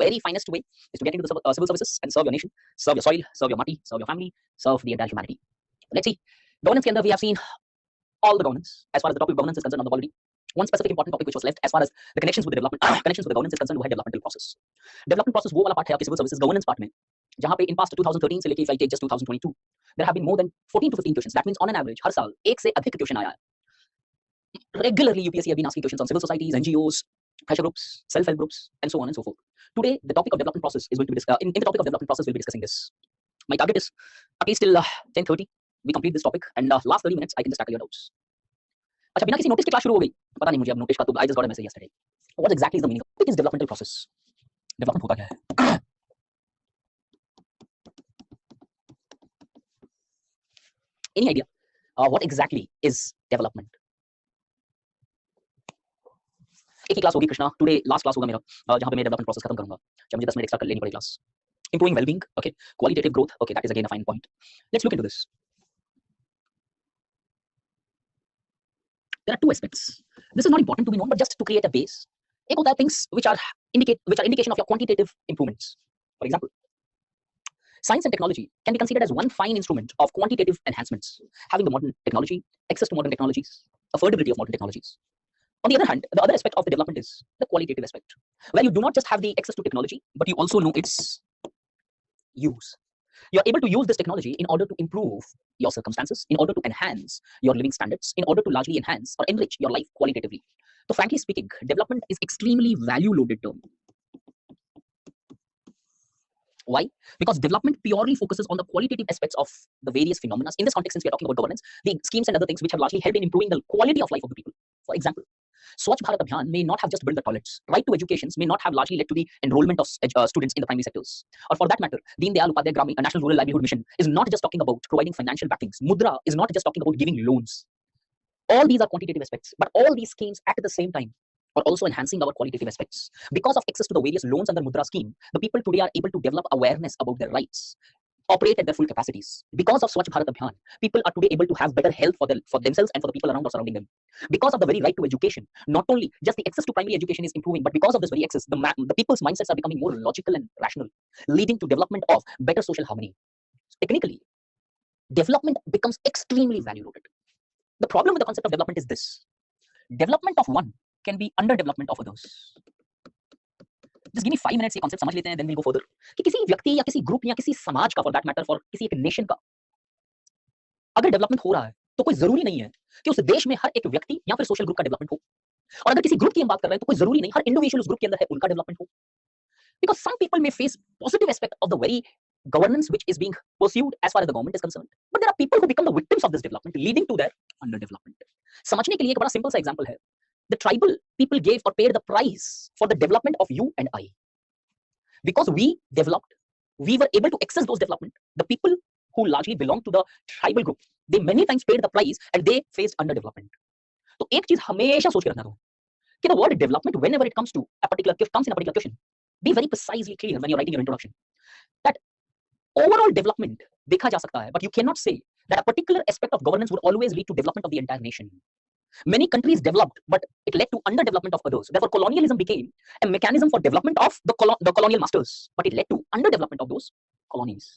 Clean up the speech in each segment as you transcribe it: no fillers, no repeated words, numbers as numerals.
very finest way is to get into the civil services and serve your nation, serve your soil, serve your mati, serve your family, serve the entire humanity. Let's see. Governance के अंदर we have seen all the governance as far as the topic of governance is concerned on the polity. One specific important topic which was left as far as the connections with the development, connections with the governance is concerned, वो है developmental process. Development process वो वाला part है आपके civil services governance part में, जहाँ पे in past 2013 से लेके if I take just 2022, there have been more than 14 to 15 questions. That means on an average हर साल एक से अधिक क्वेश्चन आया है. Regularly UPSC have been asking questions on civil societies, NGOs, pressure groups, self-help groups, and so on and so forth. Today, the topic of development process is going to be in the topic of development process, we'll be discussing this. My target is at least till 10:30 we complete this topic, and last 30 minutes I can just tackle your doubts. अच्छा बिना किसी notice के class शुरू हो गई, पता नहीं मुझे अब नोटिस का, तो I just got a message yesterday. What exactly is the meaning of this developmental process? Development होता क्या है? Any idea? What exactly is development? एक ही क्लास होगी कृष्णा, टुडे लास्ट क्लास होगा मेरा, जहां पे मैं डेवलपमेंट प्रोसेस खत्म करूंगा, चाहे मुझे 10 मिनट एक्स्ट्रा कर लेनी पड़े class. Improving well-being, okay, qualitative growth, okay, that is again a fine point. Let's look into this. There are two aspects. This is not important to be known, but just to create a base. एक होता है things which are indication of your quantitative improvements. For example, science and technology can be considered as one fine instrument of quantitative enhancements, having the modern technology, access to modern technologies, affordability of modern technologies. On the other hand, the other aspect of the development is the qualitative aspect, where you do not just have the access to technology, but you also know its use. You are able to use this technology in order to improve your circumstances, in order to enhance your living standards, in order to largely enhance or enrich your life qualitatively. So frankly speaking, development is extremely value-loaded term. Why? Because development purely focuses on the qualitative aspects of the various phenomena. In this context, since we are talking about governance, the schemes and other things which have largely helped in improving the quality of life of the people. For example, Swachh Bharat Abhiyan may not have just built the toilets. Right to education may not have largely led to the enrollment of students in the primary sectors. Or for that matter, Deen Dayal Upadhyay Gramin National Rural Livelihood Mission is not just talking about providing financial backings. Mudra is not just talking about giving loans. All these are quantitative aspects, but all these schemes at the same time are also enhancing our qualitative aspects. Because of access to the various loans under Mudra scheme, the people today are able to develop awareness about their rights, operate at their full capacities. Because of Swachh Bharat Abhiyan, people are today able to have better health for themselves and for the people around or surrounding them. Because of the very right to education, not only just the access to primary education is improving, but because of this very access, the people's mindsets are becoming more logical and rational, leading to development of better social harmony. Technically, development becomes extremely value-loaded. The problem with the concept of development is this: development of one can be underdevelopment of others. Just give me 5 minutes ये concept समझ लेते हैं, then we'll go further. कि किसी व्यक्ति या किसी group या किसी समाज का, for that matter, for किसी एक नेशन का अगर डेवलपमेंट हो रहा है, तो कोई जरूरी नहीं है कि उस देश में हर एक व्यक्ति या फिर सोशल ग्रुप का डेवलपमेंट हो. और अगर किसी ग्रुप की हम बात कर रहे हैं, तो कोई जरूरी नहीं हर इंडिविजुअल उस ग्रुप के अंदर है उनका डेवलपमेंट हो. Because some people may face positive aspect of the very governance which is being pursued as far as the government is concerned, but there are people who become the victims of this development, leading to their underdevelopment. समझने के लिए एक बड़ा simple सा example है. The tribal people gave or paid the price for the development of you and I. Because we developed, we were able to access those development. The people who largely belong to the tribal group, they many times paid the price and they faced underdevelopment. तो एक चीज हमेशा सोच के रखना कि the word development, whenever it comes in a particular question, be very precisely clear when you're writing your introduction. That overall development देखा जा सकता है, but you cannot say that a particular aspect of governance would always lead to development of the entire nation. Many countries developed, but it led to underdevelopment of others. Therefore, colonialism became a mechanism for development of the colonial masters, but it led to underdevelopment of those colonies.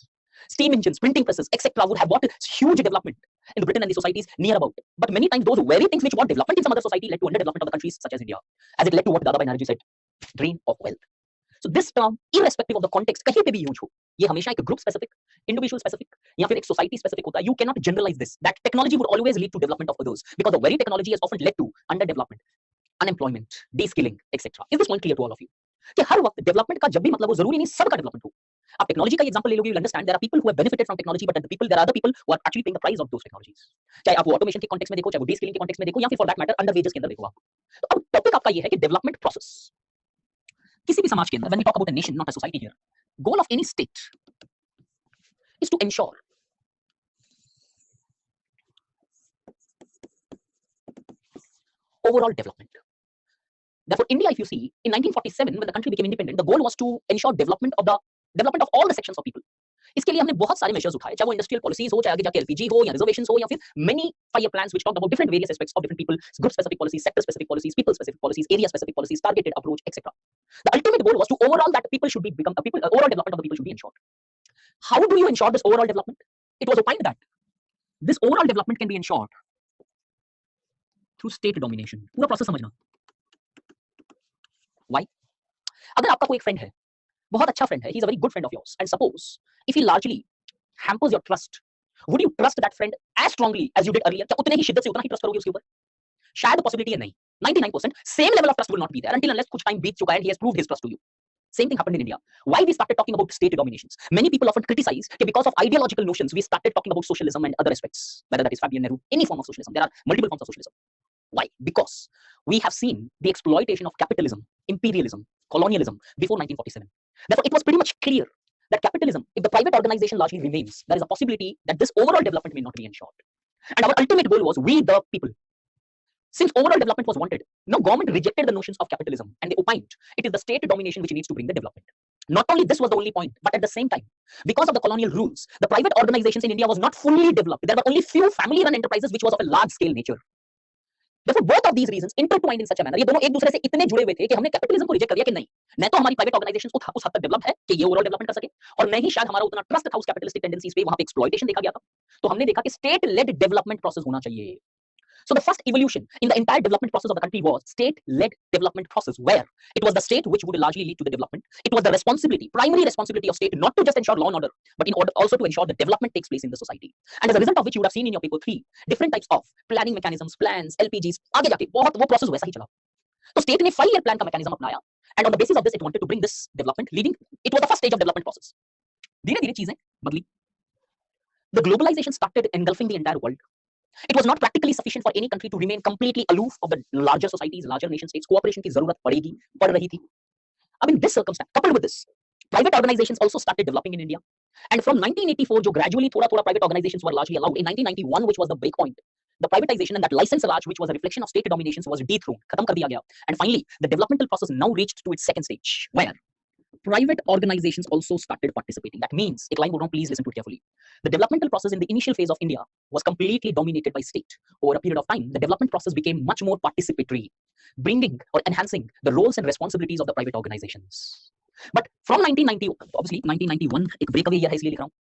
Steam engines, printing presses, etc. would have brought huge development in Britain and the societies near about. But many times those very things which brought development in some other society led to underdevelopment of the countries such as India, as it led to what Dadabhai Naoroji said, drain of wealth. So this term, irrespective of the context, कहीं पे भी use हो, ये हमेशा एक group specific, individual specific, या फिर एक society specific होता है. You cannot generalize this. That technology would always lead to development of others, because the very technology has often led to underdevelopment, unemployment, de-skilling, etc. Is this point clear to all of you? कि हर वक्त development का जब भी मतलब हो, जरूरी नहीं सबका development हो. आप technology का example ले लोगे, you'll understand there are people who have benefited from technology, but there are other people who are actually paying the price of those technologies. चाहे आप वो automation के context में देखो, चाहे वो de-skilling के context में देखो, या फिर for that matter under wages के अंदर देखो आप. तो अब topic आपका ये है कि development process. किसी भी समाज के अंदर, when we talk about a nation, not a society here, goal of any state is to ensure overall development. Therefore, India, if you see, in 1947, when the country became independent, the goal was to ensure development of all the sections of people. इसके लिए हमने बहुत सारे measures उठाए, चाहे वो industrial policies हो, चाहे आगे जाके एलपीजी हो या रिजर्वेशंस हो या फिर many 5 year plans which talked about different various aspects of different people, group specific policies, sector specific policies, people specific policies, area specific policies, targeted approach, etc. The ultimate goal was to overall that people should be become a people overall development of the people should be ensured. How do you ensure this overall development? It was opined that this overall development can be ensured through state domination. पूरा process समझना. Why? अगर आपका कोई एक friend है, बहुत अच्छा friend है, he is a very good friend of yours, and suppose if he largely hampers your trust, would you trust that friend as strongly as you did earlier? क्या उतने ही शिद्दत से उतना ही ट्रस्ट करोगे उसके ऊपर? शायद पॉसिबिलिटी है नहीं. 99% same level of trust will not be there until unless कुछ time बीत चुका है and he has proved his trust to you. Same thing happened in India. Why we started talking about state dominations? Many people often criticize that because of ideological notions, we started talking about socialism and other aspects, whether that is Fabian Nehru, any form of socialism. There are multiple forms of socialism. Why? Because we have seen the exploitation of capitalism, imperialism, colonialism before 1947. Therefore, it was pretty much clear that capitalism, if the private organization largely remains, there is a possibility that this overall development may not be ensured. And our ultimate goal was we, the people. Since overall development was wanted, no government rejected the notions of capitalism and they opined it is the state domination which needs to bring the development. Not only this was the only point, but at the same time, because of the colonial rules, the private organizations in India was not fully developed. There were only few family-run enterprises which was of a large-scale nature. Therefore, both of these reasons intertwined in such a manner. ये दोनों एक दूसरे से इतने जुड़े हुए थे कि हमने कैपिटलिज्म को रिजेक्ट कर दिया कि नहीं, न तो हमारी प्राइवेट ऑर्गेनाइजेशंस उस हद तक डेवलप है कि ये ओवरऑल डेवलपमेंट कर सके, और न ही शायद हमारा उतना ट्रस्ट था उस कैपिटलिस्टिक टेंडेंसीज पे, वहां पे एक्सप्लॉइटेशन देखा गया था. तो हमने देखा कि स्टेट लेड डेवलपमेंट प्रोसेस होना चाहिए. So the first evolution in the entire development process of the country was state-led development process, where it was the state which would largely lead to the development. It was the responsibility, primary responsibility of state, not to just ensure law and order, but in order also to ensure that development takes place in the society. And as a result of which you would have seen in your paper 3, different types of planning mechanisms, plans, LPGs, आगे जाके बहुत वो process वैसा ही चला. तो state ने 5 year plan का mechanism अपनाया, and on the basis of this, it wanted to bring this development, leading. It was the first stage of development process. धीरे-धीरे चीजें बदली. The globalization started engulfing the entire world. It was not practically sufficient for any country to remain completely aloof of the larger societies, larger nation states. Cooperation की जरूरत पड़ रही थी. In this circumstance, coupled with this, private organizations also started developing in India. And from 1984, जो gradually थोड़ा private organizations were largely allowed. In 1991, which was the breakpoint, the privatization and that license Raj, which was a reflection of state dominations, was dethroned, खत्म कर दिया गया. And finally, the developmental process now reached to its second stage, where private organizations also started participating. That means, एक line बोल रहा हूं, please listen to it carefully. The developmental process in the initial phase of India was completely dominated by state. Over a period of time, the development process became much more participatory, bringing or enhancing the roles and responsibilities of the private organizations. But from 1990, obviously 1991 एक breakaway year है इसलिए लिख रहा हूं.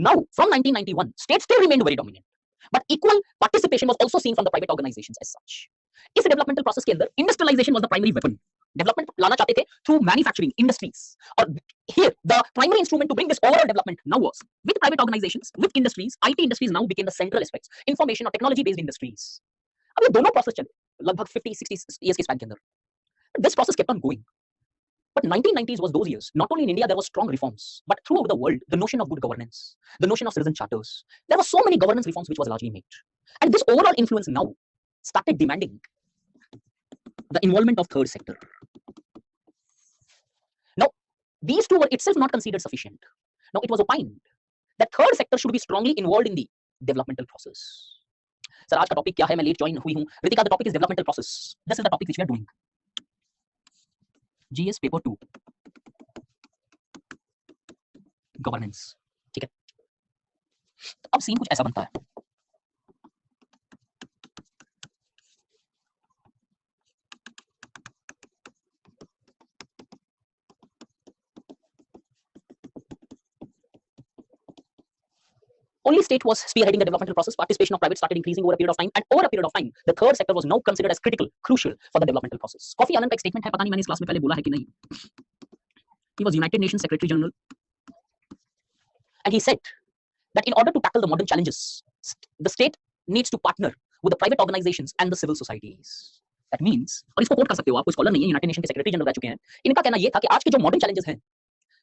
Now, from 1991, states still remained very dominant, but equal participation was also seen from the private organizations as such. इस developmental process के अंदर industrialization was the primary weapon. Development लाना चाहते थे through manufacturing industries. Or here, the primary instrument to bring this overall development now was with private organizations, with industries. IT industries now became the central aspects. Information or technology-based industries. अब ये दोनों process चले लगभग 50-60 years के span के अंदर. This process kept on going. But 1990s was those years. Not only in India there was strong reforms, but throughout the world, the notion of good governance, the notion of citizen charters. There were so many governance reforms which was largely made. And this overall influence now started demanding the involvement of third sector. Now, these two were itself not considered sufficient. Now, it was opined that third sector should be strongly involved in the developmental process. Sir, आज का topic क्या है? मैं late join हुई हूँ. Ritika, the topic is developmental process. This is the topic which we are doing. GS paper 2. Governance. ठीक है. अब सीन कुछ ऐसा बनता है. Only state was spearheading the developmental process. Participation of private started increasing over a period of time, and over a period of time, the third sector was now considered as critical, crucial for the developmental process. Kofi Annan का एक statement है, पता नहीं मैंने इस class में पहले बोला है कि नहीं. He was United Nations Secretary General, and he said that in order to tackle the modern challenges, the state needs to partner with the private organizations and the civil societies. That means, और इसको coat कर सकते हो आप, कोई scholar नहीं है, United nation के सेक्रेटरी जनरल रह चुके हैं. इनका कहना यह था कि आज के जो मॉडर्न चैलेंजेस हैं,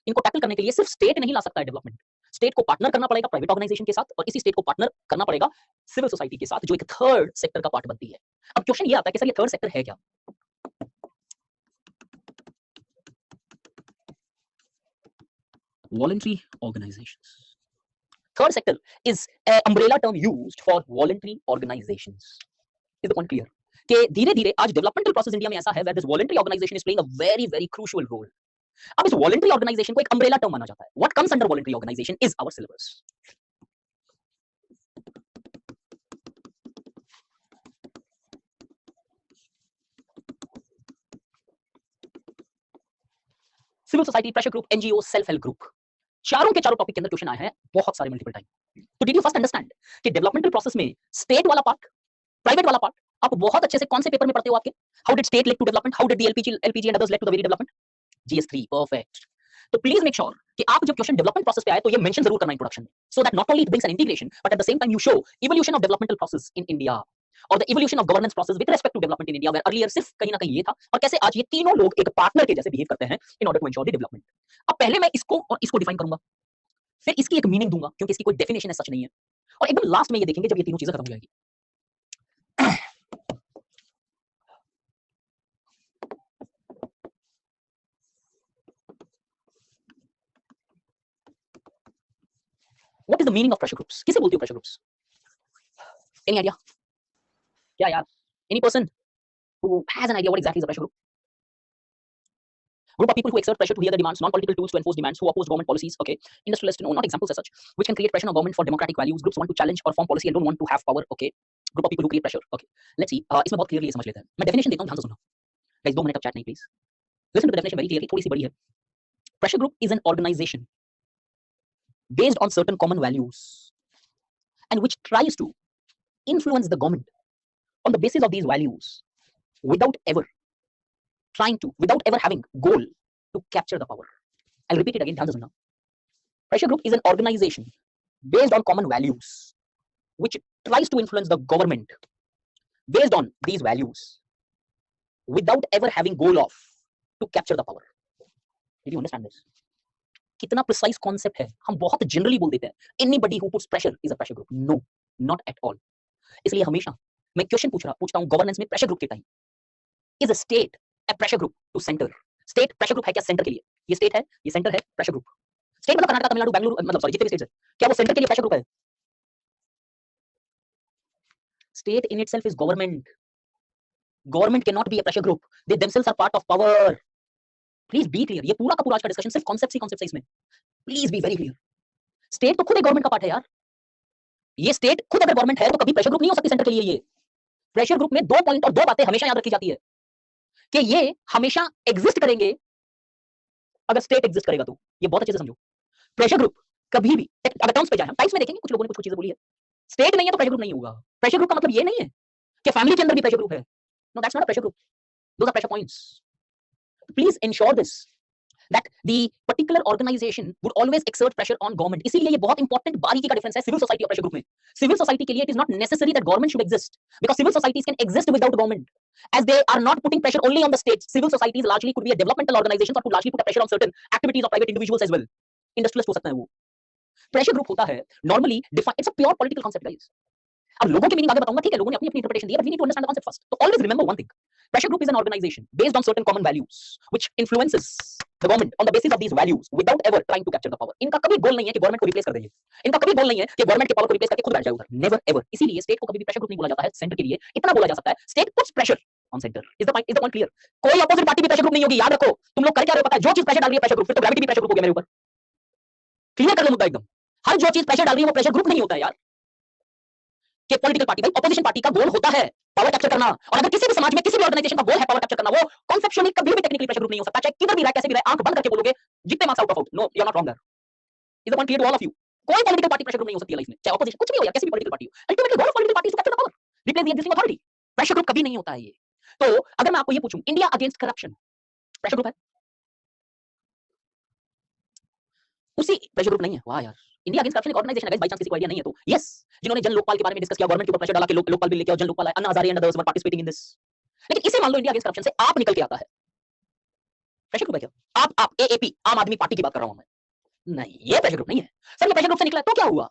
इनको टैकल करने के लिए सिर्फ स्टेट नहीं ला सकता है डेवलपमेंट. स्टेट को पार्टनर करना पड़ेगा प्राइवेट ऑर्गेनाइजेशन के साथ, और इसी स्टेट को पार्टनर करना पड़ेगा सिविल सोसाइटी के साथ, जो एक थर्ड सेक्टर का पार्ट बनती है. अब क्वेश्चन ये आता है कि सर ये थर्ड सेक्टर है क्या? Voluntary organizations. Third sector is an umbrella term used for voluntary organizations. Is the point clear? कि धीरे-धीरे आज डेवलपमेंटल प्रोसेस इंडिया में ऐसा है where this voluntary organization is playing a very crucial role. अब इस वॉलंटरी ऑर्गेनाइजेशन को एक अम्ब्रेला टर्म माना जाता है. What comes under voluntary organisation is our syllabus. Civil society, pressure group, NGO, self help group, चारों के चारों टॉपिक के अंदर क्वेश्चन आए हैं बहुत सारे मल्टीपल टाइम. तो डिड यू फर्स्ट अंडरस्टैंड कि डेवलपमेंटल प्रोसेस में स्टेट वाला पार्ट, प्राइवेट वाला पार्ट आप बहुत अच्छे से कौन से पेपर में पढ़ते हो आपके? How did state lead to development, how did the LPG and others lead to the very development? जीएस3. परफेक्ट. तो प्लीज मेक श्योर कि आप जब क्वेश्चन डेवलपमेंट प्रोसेस पे आए तो ये मेंशन जरूर करना इंट्रोडक्शन में, so that not only it brings an integration but at the same time you show evolution of developmental process in India और the evolution of governance process with respect to development in India, where earlier सिर्फ कहीं ना कहीं ये था और कैसे आज ये तीनों लोग एक पार्टनर के जैसे बिहेव करते हैं in order to ensure the development. अब पहले मैं इसको और इसको डिफाइन करूंगा, फिर इसकी एक मीनिंग दूंगा क्योंकि इसकी कोई डेफिनेशन सच नहीं है, और एकदम लास्ट में ये देखेंगे जब ये तीनों चीजें खत्म हो जाएगी. What is the meaning of pressure groups? किसे बोलते हो pressure groups? Any idea? क्या यार? Any person who has an idea what exactly is a pressure group? Group of people who exert pressure to hear the demands, non-political tools to enforce demands, who oppose government policies, okay, industrialist, no, not examples as such, which can create pressure on government for democratic values. Groups want to challenge or form policy and don't want to have power, okay. Group of people who create pressure, okay. Let's see, इसमें बहुत clearly समझ लेते हैं. मैं definition देता हूँ, ध्यान से सुनना. Guys, 2 मिनट अब chat नहीं please. Listen to the definition very clearly, थोड़ी सी बड़ी है. Pressure group is an organization based on certain common values and which tries to influence the government on the basis of these values without ever having goal to capture the power. I'll repeat it again, ध्यान से सुनना. Pressure group is an organization based on common values which tries to influence the government based on these values without ever having goal of to capture the power. Did you understand this? कितना precise concept है. हम बहुत generally बोल देते हैं anybody who puts pressure is a pressure group. No, not at all. इसलिए हमेशा मैं क्वेश्चन पूछता हूं गवर्नेंस में प्रेशर ग्रुप के time, is a state a pressure group to centre? State pressure group है क्या सेंटर के लिए? ये स्टेट है, ये सेंटर है, प्रेशर ग्रुप. स्टेट मतलब कर्नाटक, तमिलनाडु, बेंगलुरु, मतलब सॉरी जितने भी स्टेट्स है, क्या वो सेंटर के लिए प्रेशर ग्रुप है? State in itself is government. Government can not be a pressure group. They themselves are part of power. Please be clear. ये पूरा का पूरा आज का डिस्कशन सिर्फ कॉन्सेप्ट ही कॉन्सेप्ट है इसमें. Please be very clear. State तो खुद एक गवर्नमेंट का पार्ट है यार. ये स्टेट खुद अगर गवर्नमेंट है तो कभी प्रेशर ग्रुप नहीं हो सकती सेंटर के लिए. ये प्रेशर ग्रुप में 2 पॉइंट और 2 बातें हमेशा याद रखी जाती है कि ये हमेशा एग्जिस्ट करेंगे अगर स्टेट एग्जिस्ट करेगा तो. ये बहुत अच्छे से समझो. प्रेशर ग्रुप कभी भी, अगर टर्म्स पे जाए, हम टाइप्स में देखेंगे, कुछ लोगों ने कुछ चीजें बोली है. स्टेट नहीं है तो प्रेशर ग्रुप नहीं होगा. प्रेशर ग्रुप का मतलब ये नहीं है कि फैमिली के अंदर भी प्रेशर ग्रुप है. No, that's not a pressure group. Those are pressure points. Please ensure this that the particular organization would always exert pressure on government. इसीलिए ये बहुत इंपॉर्टेंट बारीकी का डिफरेंस है सिविल सोसाइटी और प्रेशर ग्रुप में. Civil society के लिए it is not necessary that government should exist because civil societies can exist without government as they are not putting pressure only on the states. Civil societies largely could be a developmental organization or could largely put a pressure on certain activities of private individuals as well. Industrialist हो सकते हैं वो. Pressure group होता है normally defined, it's a pure political concept guys. अब लोगों की meaning आगे बताऊंगा, ठीक है, लोगों ने अपनी अपनी इंटरप्रिटेशन दी है, but we need to understand the concept first. So always remember one thing. Pressure group is an organization based on certain common values which influences the government on the basis of these values without ever trying to capture the power. इनका कभी गोल नहीं है कि government को replace कर देंगे. इनका कभी गोल नहीं है कि गवर्नमेंट के पावर को रिप्लेस करके खुद बैठ जाए उधर. Never ever. इसीलिए स्टेट को कभी भी प्रेशर ग्रुप नहीं बोला जाता है सेंटर के लिए. इतना बोला जा सकता है state puts pressure on centre. Is the point clear? कोई अपोजिट पार्टी भी प्रेशर ग्रुप नहीं होगी. याद रखो, तुम लोग कर क्या रहे हो पता है? जो चीज प्रेशर डाल रही है प्रेशर ग्रुप, फिर तो ग्रेविटी भी प्रेशर ग्रुप हो गया मेरे ऊपर. क्लियर कर लो मुद्दा एकदम. हर जो चीज प्रेशर डाल रही है वो प्रेशर ग्रुप नहीं होता है यार. कि पॉलिटिकल पार्टी, भाई ऑपोजिशन पार्टी का गोल होता है पावर कैप्चर करना, और अगर किसी भी समाज में किसी भी ऑर्गेनाइजेशन का गोल है पावर कैप्चर करना, वो कॉन्सेप्चुअली कभी भी टेक्निकली प्रेशर ग्रुप नहीं हो सकता. चाहे किधर भी रहे, कैसे भी रहे, आंख बंद करके बोलोगे जितने marks out of out. No, you are not wrong there. Is the point clear to all of you? कोई पॉलिटिकल पार्टी प्रेशर ग्रुप नहीं हो सकती है लाइफ में, चाहे ऑपोजिशन कुछ भी हो या किसी भी पॉलिटिकल पार्टी हो. Ultimately goal of political party is to capture the power, replace the existing authority. Pressure group कभी नहीं होता है ये. तो अगर मैं आपको ये पूछूं, India against corruption pressure group है? उसी प्रेशर ग्रुप नहीं है. वाह यार, इंडिया अगेंस्ट करप्शन एक ऑर्गेनाइजेशन है गाइस. बाय चांस किसी को आइडिया नहीं है तो यस, जिन्होंने जन लोकपाल के बारे में डिस्कस किया, गवर्नमेंट के ऊपर प्रेशर डाला कि लोकपाल बिल लेके आओ, जन लोकपाल है, Anna Hazare and others were participating in this. लेकिन इसे मान लो इंडिया अगेंस्ट करप्शन से आप निकल के आता है, प्रेशर ग्रुप है क्या? आप एएपी, आम आदमी पार्टी की बात कर रहा हूं मैं. नहीं, ये प्रेशर ग्रुप नहीं है सर. ये प्रेशर ग्रुप से निकला तो क्या हुआ?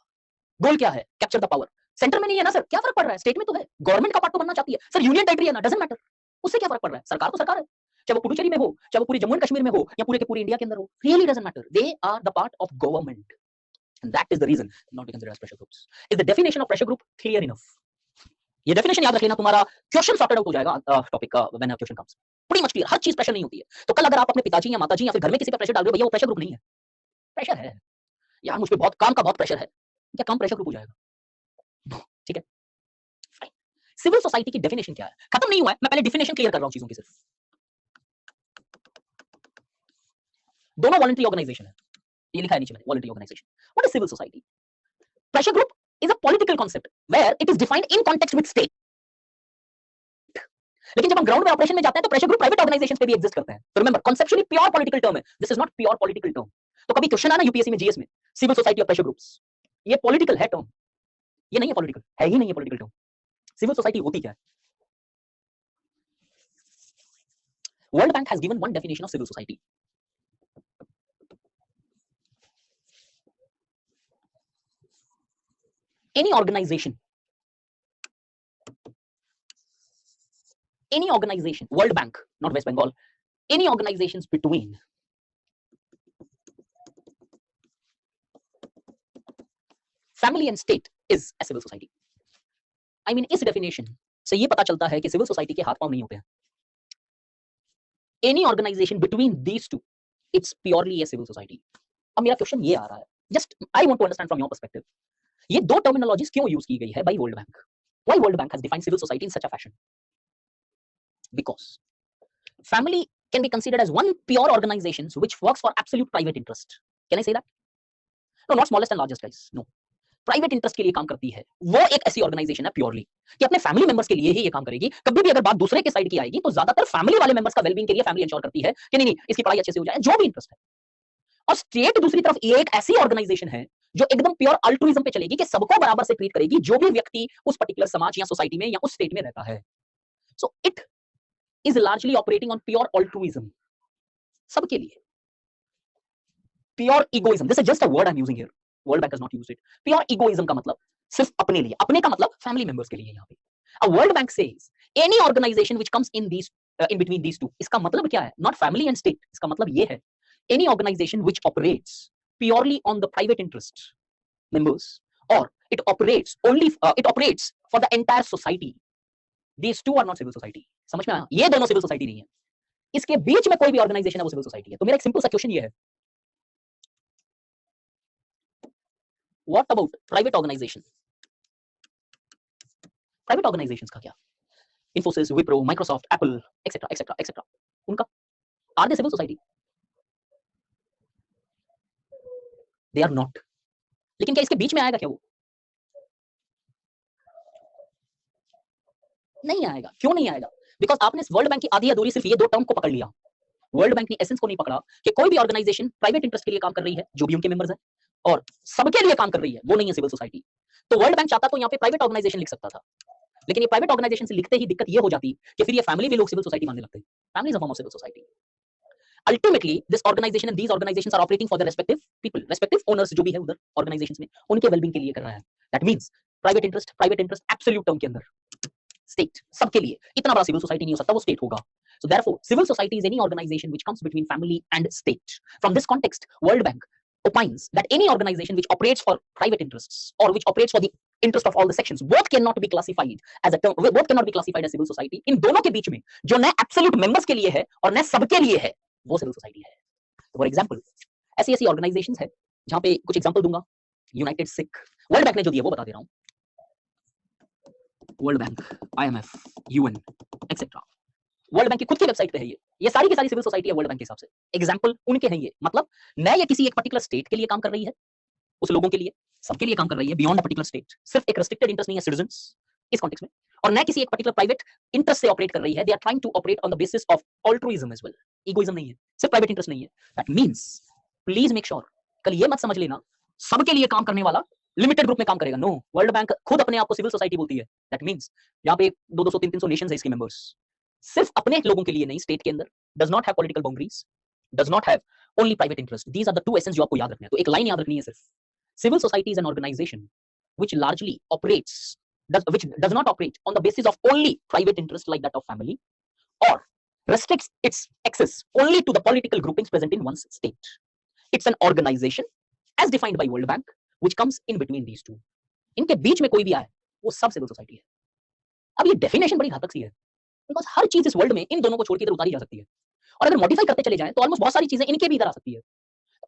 गोल क्या है? Capture the power. सेंटर में नहीं है ना सर, क्या फर्क पड़ रहा है? स्टेट में तो है, गवर्नमेंट का पार्ट तो बनना चाहती है सर. यूनियन टेरिटरी है ना, डजंट मैटर. उससे क्या फर्क पड़ रहा है? सरकार तो सरकार है, चाहे वो पुडुचेरी में हो, चाहे वो पूरे जम्मू एंड कश्मीर में हो, या पूरे के पूरे इंडिया के अंदर हो. Really doesn't matter. They are the part of government. And that is the reason not to consider as pressure groups. Is the definition of pressure group clear enough? ये definition याद रख लेना, तुम्हारा क्वेश्चन सॉर्टेड आउट हो जाएगा topic का when a question comes. pretty much clear, हर चीज pressure नहीं होती है। तो कल अगर आप अपने पिताजी या माताजी या फिर घर में किसी पे प्रेशर डाल रहे हो, भैया वो प्रेशर ग्रुप नहीं है, प्रेशर है यार, मुझ पे बहुत काम का बहुत प्रेशर है, क्या काम प्रेशर ग्रुप हो जाएगा? ठीक है, फाइन। सिविल सोसाइटी की डेफिनेशन क्या है? खत्म नहीं हुआ है, मैं पहले डेफिनेशन क्लियर कर रहा हूं चीजों की। सिर्फ दोनों वॉलंटरी ऑर्गेनाइजेशन है, ये लिखा है नीचे में, voluntary organisation. What is civil society? Pressure group is a political concept where it is defined in context with state. लेकिन जब हम ग्राउंड में ऑपरेशन में जाते हैं तो प्रेशर ग्रुप प्राइवेट ऑर्गेनाइजेशंस पे भी एग्जिस्ट करते हैं। तो remember, conceptually pure political term है, this is not pure political term. तो कभी क्वेश्चन आना यूपीएससी में, जीएस में, सिविल सोसाइटी और प्रेशर ग्रुप्स, ये पॉलिटिकल है टर्म, ये नहीं है पॉलिटिकल, है ही नहीं है पॉलिटिकल टर्म। सिविल सोसाइटी होती क्या है? World Bank has given one definition of civil society. Any organization, World Bank, not West Bengal, any organizations between family and state is a civil society. I mean, इस definition से ये पता चलता है कि सिविल सोसाइटी के हाथ पांव नहीं होते हैं। Any organization between these two, it's purely a civil society. अब मेरा क्वेश्चन ये आ रहा है, just I want to understand from your perspective, ये दो टर्मिनोलॉजीज क्यों यूज की गई है by World Bank? Why World Bank has defined civil society in such a fashion? Because family can be considered as one pure organization which works for absolute private interest. Can I say that? No, not smallest and largest guys. No. Private interest के लिए काम करती है, वो एक ऐसी organisation है purely कि अपने फैमिली मेंबर्स के लिए ही ये काम करेगी। कभी भी अगर बात दूसरे के साइड की आएगी तो ज्यादातर फैमिली वाले मेंबर्स का वेलबींग के लिए फैमिली इंश्योर करती है कि नहीं इसकी पढ़ाई अच्छे से हो जाए, जो भी इंटरेस्ट है। और स्टेट दूसरी तरफ ये एक ऐसी ऑर्गेनाइजेशन है जो एकदम प्योर अल्ट्रुइज्म पे चलेगी कि सबको बराबर से ट्रीट करेगी, जो भी व्यक्ति उस पर्टिकुलर समाज या सोसाइटी में या उस स्टेट में रहता है। So it is largely operating on pure altruism, सबके लिए। Pure egoism, this is just a word I am using here, world Bank has not used it. Pure egoism का मतलब सिर्फ अपने लिए, अपने का मतलब फैमिली मेंबर्स के लिए। यहाँ पे a World Bank says any organisation which comes in these in between these two, इसका मतलब क्या है? not family and state, इसका मतलब ये है any organization which operates purely on the private interest members, or it operates only it operates for the entire society, these two are not civil society. समझ में आया? ये दोनों सिविल सोसाइटी नहीं है, इसके बीच में कोई भी ऑर्गेनाइजेशन है वो सिविल सोसाइटी है। तो मेरा एक सिंपल सा क्वेश्चन ये है, what about private organization? Private organisations का क्या? Infosys, Wipro, Microsoft, Apple, etc., etc., etc. उनका are they civil society? They are not. लेकिन क्या इसके बीच में आएगा क्या वो? नहीं आएगा। क्यों नहीं आएगा? बिकॉज आपने वर्ल्ड बैंक की आधी अधूरी सिर्फ ये दो टर्म को पकड़ लिया। वर्ल्ड बैंक ने एसेंस को नहीं पकड़ा कि कोई भी ऑर्गेनाइजेशन प्राइवेट इंटरेस्ट के लिए काम कर रही है, जो भी उनके मेंबर्स हैं, और सबके लिए काम कर रही है, वो नहीं है सिविल सोसाइटी। तो वर्ल्ड बैंक चाहता तो यहाँ पे प्राइवेट ऑर्गेनाइजेशन लिख सकता था, लेकिन ये प्राइवेट ऑर्गेनाइजेशन से लिखते ही दिक्कत ये हो जाती कि फिर ये फैमिली भी लोग सिविल सोसाइटी मानने लगते हैं। Family is a form of civil society. Ultimately this organisation and these organisations are operating for the respective people, respective owners जो भी है उधर ऑर्गेनाइजेशंस में, उनके वेलबींग के लिए कर रहा है। That means private interest absolute term के अंदर, स्टेट सबके लिए। इतना बड़ा सिविल सोसाइटी नहीं हो सकता, वो स्टेट होगा। So therefore, civil society is any organization which comes between family and state. From this context, World Bank opines that any organization which operates for private interests or which operates for the interest of all the sections, both cannot be classified as a term, both cannot be classified as civil society. इन दोनों के बीच में जो न absolute members के लिए है और न सबके लिए है, वो सिविल सोसाइटी है। फॉर एग्जांपल, ऐसी ऐसी ऑर्गेनाइजेशंस है जहां पे कुछ एग्जांपल दूंगा। यूनाइटेड सिख, वर्ल्ड बैंक ने जो दिया वो बता दे रहा हूं। World bank, IMF, UN, etcetera, world bank की खुद की वेबसाइट पे है ये सारी की सारी सिविल सोसाइटी है वर्ल्ड बैंक के हिसाब से। एग्जांपल उनके हैं ये, मतलब न ये किसी एक पर्टिकुलर स्टेट के लिए काम कर रही है, उस लोगों के लिए, सबके लिए काम कर रही है बियॉन्ड अ पर्टिकुलर स्टेट। सिर्फ एक रेस्ट्रिक्टेड इंटरेस्ट नहीं है सिटीजंस इस कॉन्टेक्स्ट में, और न किसी एक पर्टिकुलर प्राइवेट इंटरेस्ट से ऑपरेट कर रही है। They are trying to operate on the basis of altruism as well, egoism नहीं है, सिर्फ प्राइवेट इंटरेस्ट नहीं है। That means please make sure, कल ये मत समझ लेना सबके लिए काम करने वाला लिमिटेड ग्रुप में काम करेगा। नो, वर्ल्ड बैंक खुद अपने आप को सिविल सोसाइटी बोलती है। दैट मींस यहाँ पे 200, 300, 300 नेशंस है इसके मेंबर्स, सिर्फ अपने लोगों के लिए नहीं, स्टेट के अंदर, does not have political boundaries, does not have only private interest. These are the two essence जो आपको याद रखने हैं। तो एक लाइन याद रखनी है सिर्फ, civil society is an organisation which largely operates which does not operate on the basis of only private interest like that of family, or restricts its access only to the political groupings present in one's state. It's an organization as defined by World Bank which comes in between these two. इनके बीच में कोई भी आए वो सब civil society है। अब ये डेफिनेशन बड़ी घातक सी है, बिकॉज हर चीज इस वर्ल्ड में इन दोनों को छोड़ के इधर उतारी जा सकती है, और अगर मॉडिफाई करते चले जाएं तो ऑलमोस्ट बहुत सारी चीजें इनके भी इधर आ सकती है।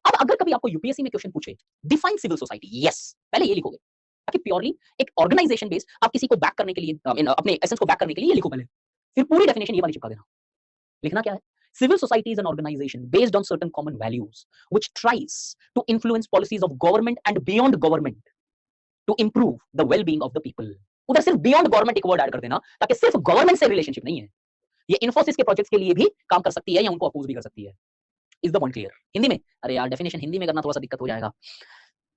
अब अगर कभी आपको यूपीएससी में क्वेश्चन पूछे डिफाइन सिविल सोसाइटी, यस पहले ये लिखोगे ताकि प्योरली एक ऑर्गेनाइजेशन बेस्ड आप किसी को बैक करने के लिए अपने एसेंस को बैक करने के लिए ये लिखो पहले, फिर पूरी डेफिनेशन ये वाली चिपका देना। लिखना क्या है? Civil society is an organization based on certain common values which tries to influence policies of government and beyond government to improve the well-being of the people. उधर सिर्फ beyond government एक वर्ड ऐड कर देना ताकि सिर्फ government से relationship नहीं है, ये इन्फोसिस के प्रोजेक्ट्स के लिए भी काम कर सकती है या उनको अपोज भी कर सकती है। Is the point clear? Hindi में, अरे यार डेफिनेशन हिंदी में करना थोड़ा सा दिक्कत हो जाएगा।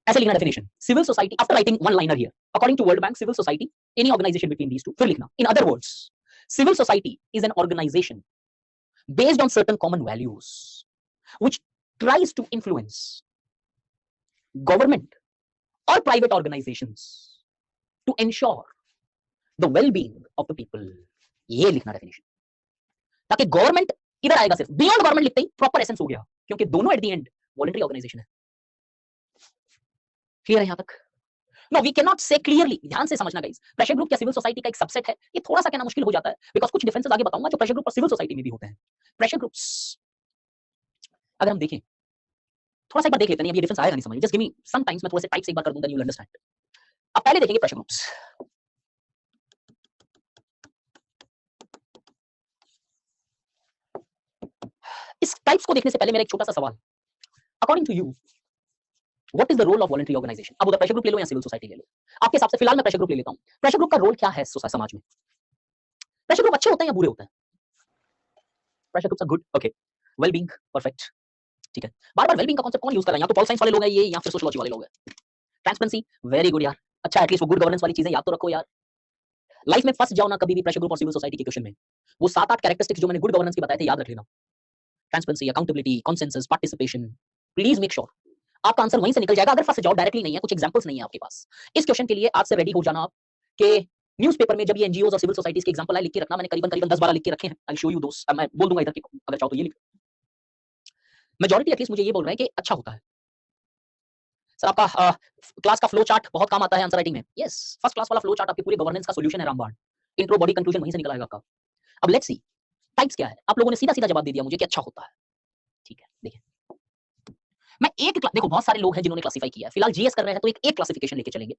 ऐसे लिखना definition, civil society after writing one liner here, according to World Bank civil society any organisation between these two, फिर लिखना in other words civil society is an organisation based on certain common values which tries to influence government or private organizations to ensure the well-being of the people। ये लिखना definition, ताकि government इधर आएगा, सिर्फ beyond government लिखते ही proper essence हो गया, क्योंकि दोनों at the end voluntary organisation है। क्लियर है यहां तक? No we can not say clearly, ध्यान से समझना गाइस, प्रेशर ग्रुप क्या सिविल सोसाइटी का एक सबसेट है? ये थोड़ा सा कहना मुश्किल हो जाता है बिकॉज कुछ डिफरेंसेस आगे बताऊंगा जो प्रेशर ग्रुप और सिविल सोसाइटी में भी होते हैं। प्रेशर ग्रुप्स अगर हम देखें, थोड़ा सा एक बार देख लेते हैं, अब ये डिफरेंस आएगा नहीं समझ, just give me some times, मैं थोड़ा सा टाइप से एक बार कर दूंगा, यू विल अंडरस्टैंड। अब पहले देखेंगे प्रेशर ग्रुप्स। इस टाइप्स को देखने से पहले मेरा एक छोटा सा सवाल, according to you what is the role of voluntary organisation? अब उधर प्रेशर ग्रुप ले लो या सिविल सोसाइटी ले लो, आपके हिसाब से फिलहाल मैं प्रेशर ग्रुप ले लेता हूं। प्रेशर ग्रुप का रोल क्या है समाज में? प्रेशर ग्रुप अच्छे होते हैं या बुरे होते हैं? Pressure groups are good, okay, well being perfect, ठीक है। बार बार वेल बीइंग का कांसेप्ट कौन यूज कर रहा है? या तो पॉल साइंस वाले लोग हैं ये, या फिर सोशियोलॉजी वाले लोग हैं। ट्रांसपेरेंसी वेरी गुड यार, अच्छा एटलीस्ट वो गुड गवर्नेंस वाली चीजें याद तो रखो यार, लाइफ में फंस जाओ ना कभी भी प्रेशर ग्रुप और सिविल सोसाइटी के क्वेश्चन में, वो 7-8 कैरेक्टरिस्टिक्स जो मैंने गुड गवर्नेंस की बताए थे याद रख लेना। Transparency, accountability, consensus, participation, please make sure आपका आंसर वहीं से निकल जाएगा। अगर फंस जाओ, डायरेक्टली नहीं है, कुछ एग्जांपल्स नहीं है आपके पास इस क्वेश्चन के लिए, आज से रेडी हो जाना कि न्यूज़पेपर में जब ये एनजीओज और सिविल सोसाइटीज के एग्जांपल आए लिख के रखना, मैंने करीबन 10-12 लिख के रखे हैं, आई शो यू दोस, मैं बोल दूंगा इधर के, अगर चाहो तो ये लिख। मेजॉरिटी एटलीस्ट मुझे ये बोल रहे हैं कि अच्छा होता है सर, आपका क्लास का फ्लो चार्ट बहुत काम आता है आंसर राइटिंग में। यस, फर्स्ट क्लास वाला फ्लो चार्ट आपके पूरे गवर्नेंस का सॉल्यूशन है रामबाण, इंट्रो बॉडी कंक्लूजन वहीं से निकल आएगा आपका। अब लेट्स सी टाइप्स क्या है, आप लोगों ने सीधा सीधा जवाब दे दिया मुझे कि अच्छा होता है, ठीक है। देखिए मैं एक देखो बहुत सारे लोग हैं जिन्होंने क्लासिफाई किया है, फिलहाल जीएस कर रहे हैं तो एक क्लासिफिकेशन लेके चलेंगे।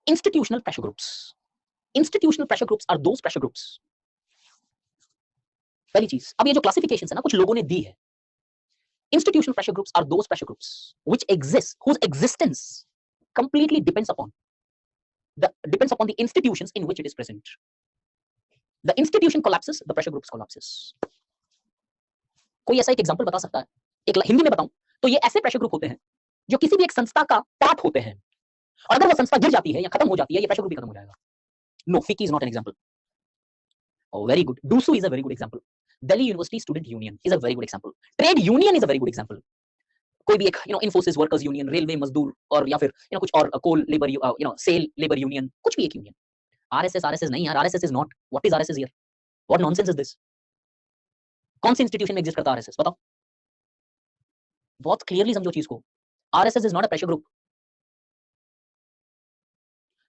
institutional pressure groups, institutional pressure groups are those pressure groups, पहली चीज। अब ये जो क्लासिफिकेशन है ना कुछ लोगों ने दी है, institutional pressure groups are those pressure groups which exist, whose existence completely depends upon the institutions in which it is present. The institution collapses, the pressure groups collapses. कोई ऐसा एक एग्जांपल बता सकता है? एक हिंदी में बताऊं तो ये ऐसे प्रेशर ग्रुप होते हैं जो किसी भी एक संस्था का पार्ट होते हैं, और अगर वो संस्था गिर जाती है या खत्म हो जाती है, ये प्रेशर ग्रुप भी खत्म हो जाएगा। नो, फिकी is not an example. Oh, very good. DUSU is a very good example. Delhi University Student Union is a very good example. Trade Union is a very good example. कोई भी एक Infosys workers union, railway मजदूर, और या फिर कुछ और कोल labour cell labour union, कुछ भी एक यूनियन। आरएसएस नहीं यार, RSS is not, what is RSS here? What nonsense is this? कौन सी इंस्टीट्यूशन में एग्जिस्ट करता है आरएसएस? बताओ, बहुत क्लियरली समझो चीज को। RSS is not a pressure group,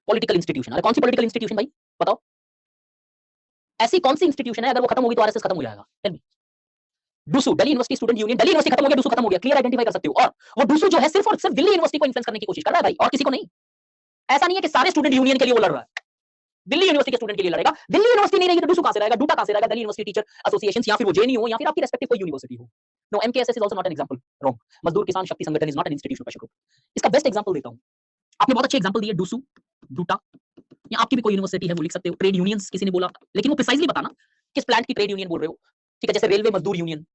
political institution. अरे कौन सी पॉलिटिकल इंस्टीट्यूशन भाई बताओ, ऐसी कौन सी इंस्टीट्यूशन है अगर वो खत्म होगी तो आरएसएस खत्म हो जाएगा? Tell me. DUSU, Delhi University Student Union, Delhi University खत्म हो गया, डूसू खत्म हो गया, क्लियर आइडेंटिफाई कर सकते हो। और वो डूसू जो है सिर्फ और सिर्फ दिल्ली यूनिवर्सिटी को इन्फ्लुएंस करने की कोशिश कर रहा है भाई, और किसी को नहीं। ऐसा नहीं है कि सारे स्टूडेंट यूनियन के लिए वो लड़ रहा है, दिल्ली यूनिवर्सिटी के स्टूडेंट के लिए लड़ेगा। दिल्ली यूनिवर्सिटी नहीं रहेगी तो डूसू कहां से रहेगा, डूटा कहां से रहेगा? दिल्ली यूनिवर्सिटी टीचर एसोसिएशंस, या फिर वो जेएनयू हो, या फिर आपकी रेस्पेक्टिव कोई यूनिवर्सिटी हो। No, MKSS is also not an example, wrong. Mazdoor Kisan Shakti Sangathan is not an institutional pressure group. इसका बेस्ट एग्जांपल देता हूं, आपने बहुत अच्छे एग्जांपल दिए, डूसू, डूटा, या आपकी भी कोई यूनिवर्सिटी है वो लिख सकते हो। ट्रेड यूनियंस किसी ने बोला, लेकिन वो प्रिसाइजली बताना किस प्लांट की ट्रेड यूनियन बोल रहे हो, ठीक है? जैसे रेलवे मजदूर यूनियन,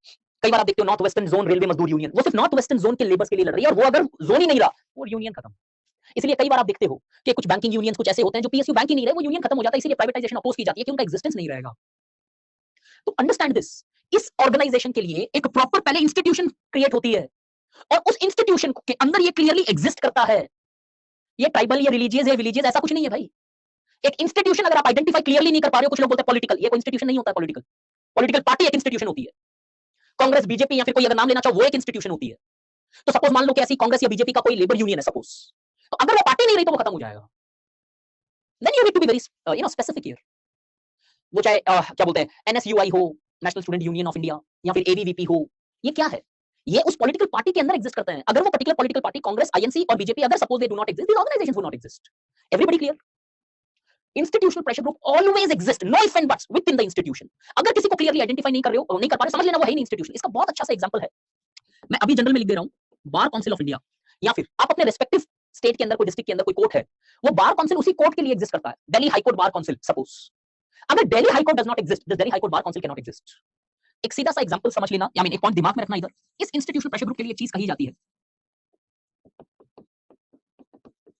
कई बार आप देखते हो नॉर्थ वेस्टर्न जोन रेलवे मजदूर यूनियन, वो सिर्फ नॉर्थ वेस्टर्न जोन के लेबर्स के लिए लड़ रही है, और वो अगर जोन ही नहीं रहा वो यूनियन खत्म। इसलिए कई बार आप देखते हो कि कुछ बैंकिंग यूनियंस कुछ ऐसे होते हैं जो पीएसयू बैंक ही नहीं रहे, वो यूनियन खत्म हो जाता है, इसलिए प्राइवेटाइजेशन अपोज की जाती है कि उनका एग्जिस्टेंस नहीं रहेगा। तो अंडरस्टैंड दिस, इस ऑर्गेनाइजेशन के लिए एक प्रॉपर पहले इंस्टीट्यूशन क्रिएट होती है, और उस इंस्टीट्यूशन के अंदर ये क्लियरली एग्जिस्ट करता है। ये ट्राइबल या रिलीजियस या विलीजियस ऐसा कुछ नहीं है भाई। एक इंस्टीट्यूशन अगर आप आइडेंटिफाई क्लियरली नहीं कर पा रहे हो, कुछ लोग बोलते हैं पॉलिटिकल, ये कोई इंस्टीट्यूशन नहीं होता है। पॉलिटिकल पार्टी एक इंस्टीट्यूशन होती है, कांग्रेस, बीजेपी, या फिर कोई अगर नाम लेना चाहो वो एक इंस्टीट्यूशन होती है। तो सपोज मान लो कि ऐसी कांग्रेस या बीजेपी का कोई लेबर यूनियन है सपोज, तो अगर वो पार्टी नहीं रही तो वो खत्म हो जाएगा। Then you need to be very specific here. वो चाहे क्या बोलते हैं एनएसयूआई हो, National Student Union of India, या फिर एबीवीपी हो, ये क्या है? ये उस पॉलिटिकल पार्टी के अंदर एग्जिस्ट करते हैं। अगर वो particular political party Congress, INC और बीजेपी अगर suppose they do not exist, these organisations will not exist. Everybody clear? Institutional pressure group always exist, no if and buts within the institution. अगर किसी को क्लियरली आइडेंटिफाई नहीं कर रहे हो, नहीं कर पा रहे, समझ लेना वो है ही नहीं इंस्टीट्यूशन। इसका बहुत अच्छा सा एग्जांपल है, मैं अभी जनरल में लिख दे रहा हूं, बार काउंसिल ऑफ इंडिया, या फिर आप अपने रेस्पेक्टिव स्टेट के अंदर कोई डिस्ट्रिक्ट के अंदर कोई कोर्ट है, वो बार काउंसिल उसी कोर्ट के लिए एग्जिस्ट करता है। Delhi high court bar council suppose, अगर Delhi high court does not exist, Delhi high court bar council can not exist. एक सीधा सा एग्जांपल समझ लेना, या एक पॉइंट दिमाग में रखना इधर, इस इंस्टीट्यूशनल प्रेशर ग्रुप के लिए एक चीज कही जाती है,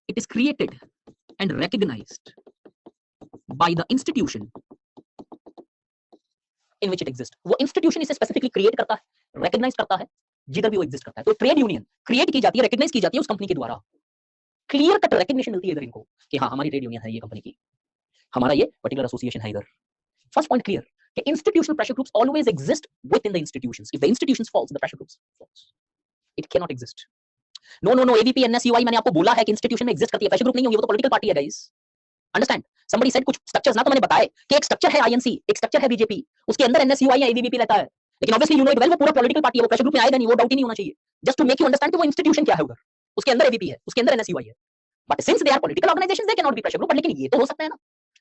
it is created and recognized by the institution in which it exists। वो इंस्टीट्यूशन इसे स्पेसिफिकली क्रिएट करता है, रिकॉग्नाइज करता है, जिधर भी वो एग्जिस्ट करता है। तो ट्रेड यूनियन क्रिएट की जाती है, रिकॉग्नाइज की जाती है उस कंपनी के द्वारा, क्लियर कट रिकॉग्निशन मिलती है इधर इनको कि हाँ हमारी ट्रेड यूनियन है ये कंपनी की, हमारा ये पर्टिकुलर एसोसिएशन है इधर। फर्स्ट पॉइंट क्लियर कि institutional pressure groups always exist within the institutions. If the institutions falls, the pressure groups falls, it can not exist. No no no, ABP NSUI मैंने आपको बोला है कि इंस्टीट्यूशन में एग्जिस्ट करती है, प्रेशर ग्रुप नहीं होगी, वो तो पॉलिटिकल पार्टी है गाइस। अंडरस्टैंड? somebody said कुछ स्ट्रक्चर्स ना, तो मैंने बताए कि एक स्ट्रक्चर है आईएनसी, एक स्ट्रक्चर है बीजेपी, उसके अंदर एनएसयूआई या एबीवीपी रहता है, लेकिन obviously you know it well वो पूरा पॉलिटिकल पार्टी है, वो प्रेशर ग्रुप में आएगा नहीं, वो डाउट ही नहीं होना चाहिए। Just to make you understand कि वो इंस्टीट्यूशन क्या है उधर, उसके अंदर एबीपी है, उसके अंदर एनएसयूआई है, but since they are political organisations they can not be pressure group. But लेकिन ये तो हो सकता है ना,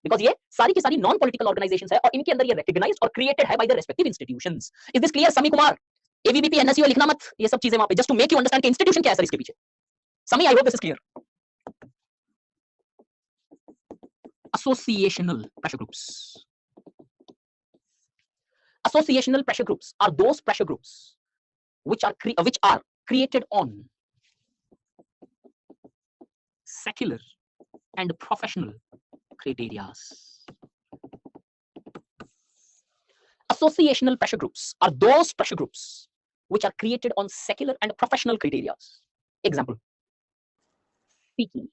बिकॉज़ ये सारी की सारी नॉन पॉलिटिकल ऑर्गेनाइजेशंस है और इनके अंदर ये रिकॉग्नाइज्ड और क्रिएटेड है by the respective institutions. Is this clear समी कुमार? एबीवीपी एनएसयूआई लिखना मत, ये सब चीजें वहां पे, just to make you understand कि इंस्टीट्यूशन क्या है सर इसके पीछे। Sami, I hope this is clear. Associational pressure groups. Associational pressure groups are those pressure groups which are created on secular and professional criteria. Associational pressure groups are those pressure groups which are created on secular and professional criteria. Example: FICCI,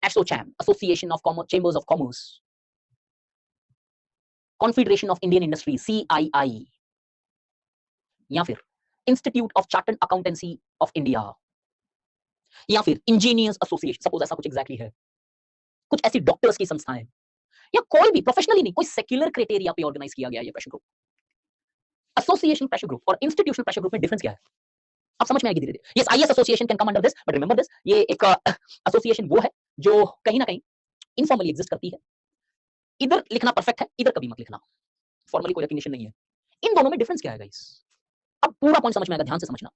ASSOCHAM, Association of Chambers of Commerce, Confederation of Indian Industry, CII, या फिर institute of chartered accountancy of India, या फिर engineers association, suppose ऐसा कुछ exactly है, कुछ ऐसी doctors की संस्थाएं, या कोई भी प्रोफेशनली नहीं, कोई सेक्युलर क्राइटेरिया पे ऑर्गेनाइज किया गया ये pressure group. Association pressure group और इंस्टीट्यूशनल प्रेशर ग्रुप में डिफरेंस क्या है, आप समझ में आएगी धीरे धीरे। Yes, IAS association can come under this, but remember this, ये एक एसोसिएशन वो है जो कहीं ना कहीं इनफॉर्मली एग्जिस्ट करती है। इधर लिखना परफेक्ट है, इधर कभी मत लिखना, फॉर्मली कोई रिकॉग्निशन नहीं है। इन दोनों में डिफरेंस क्या है गाइस? अब पूरा पॉइंट समझ में आएगा, ध्यान से समझना।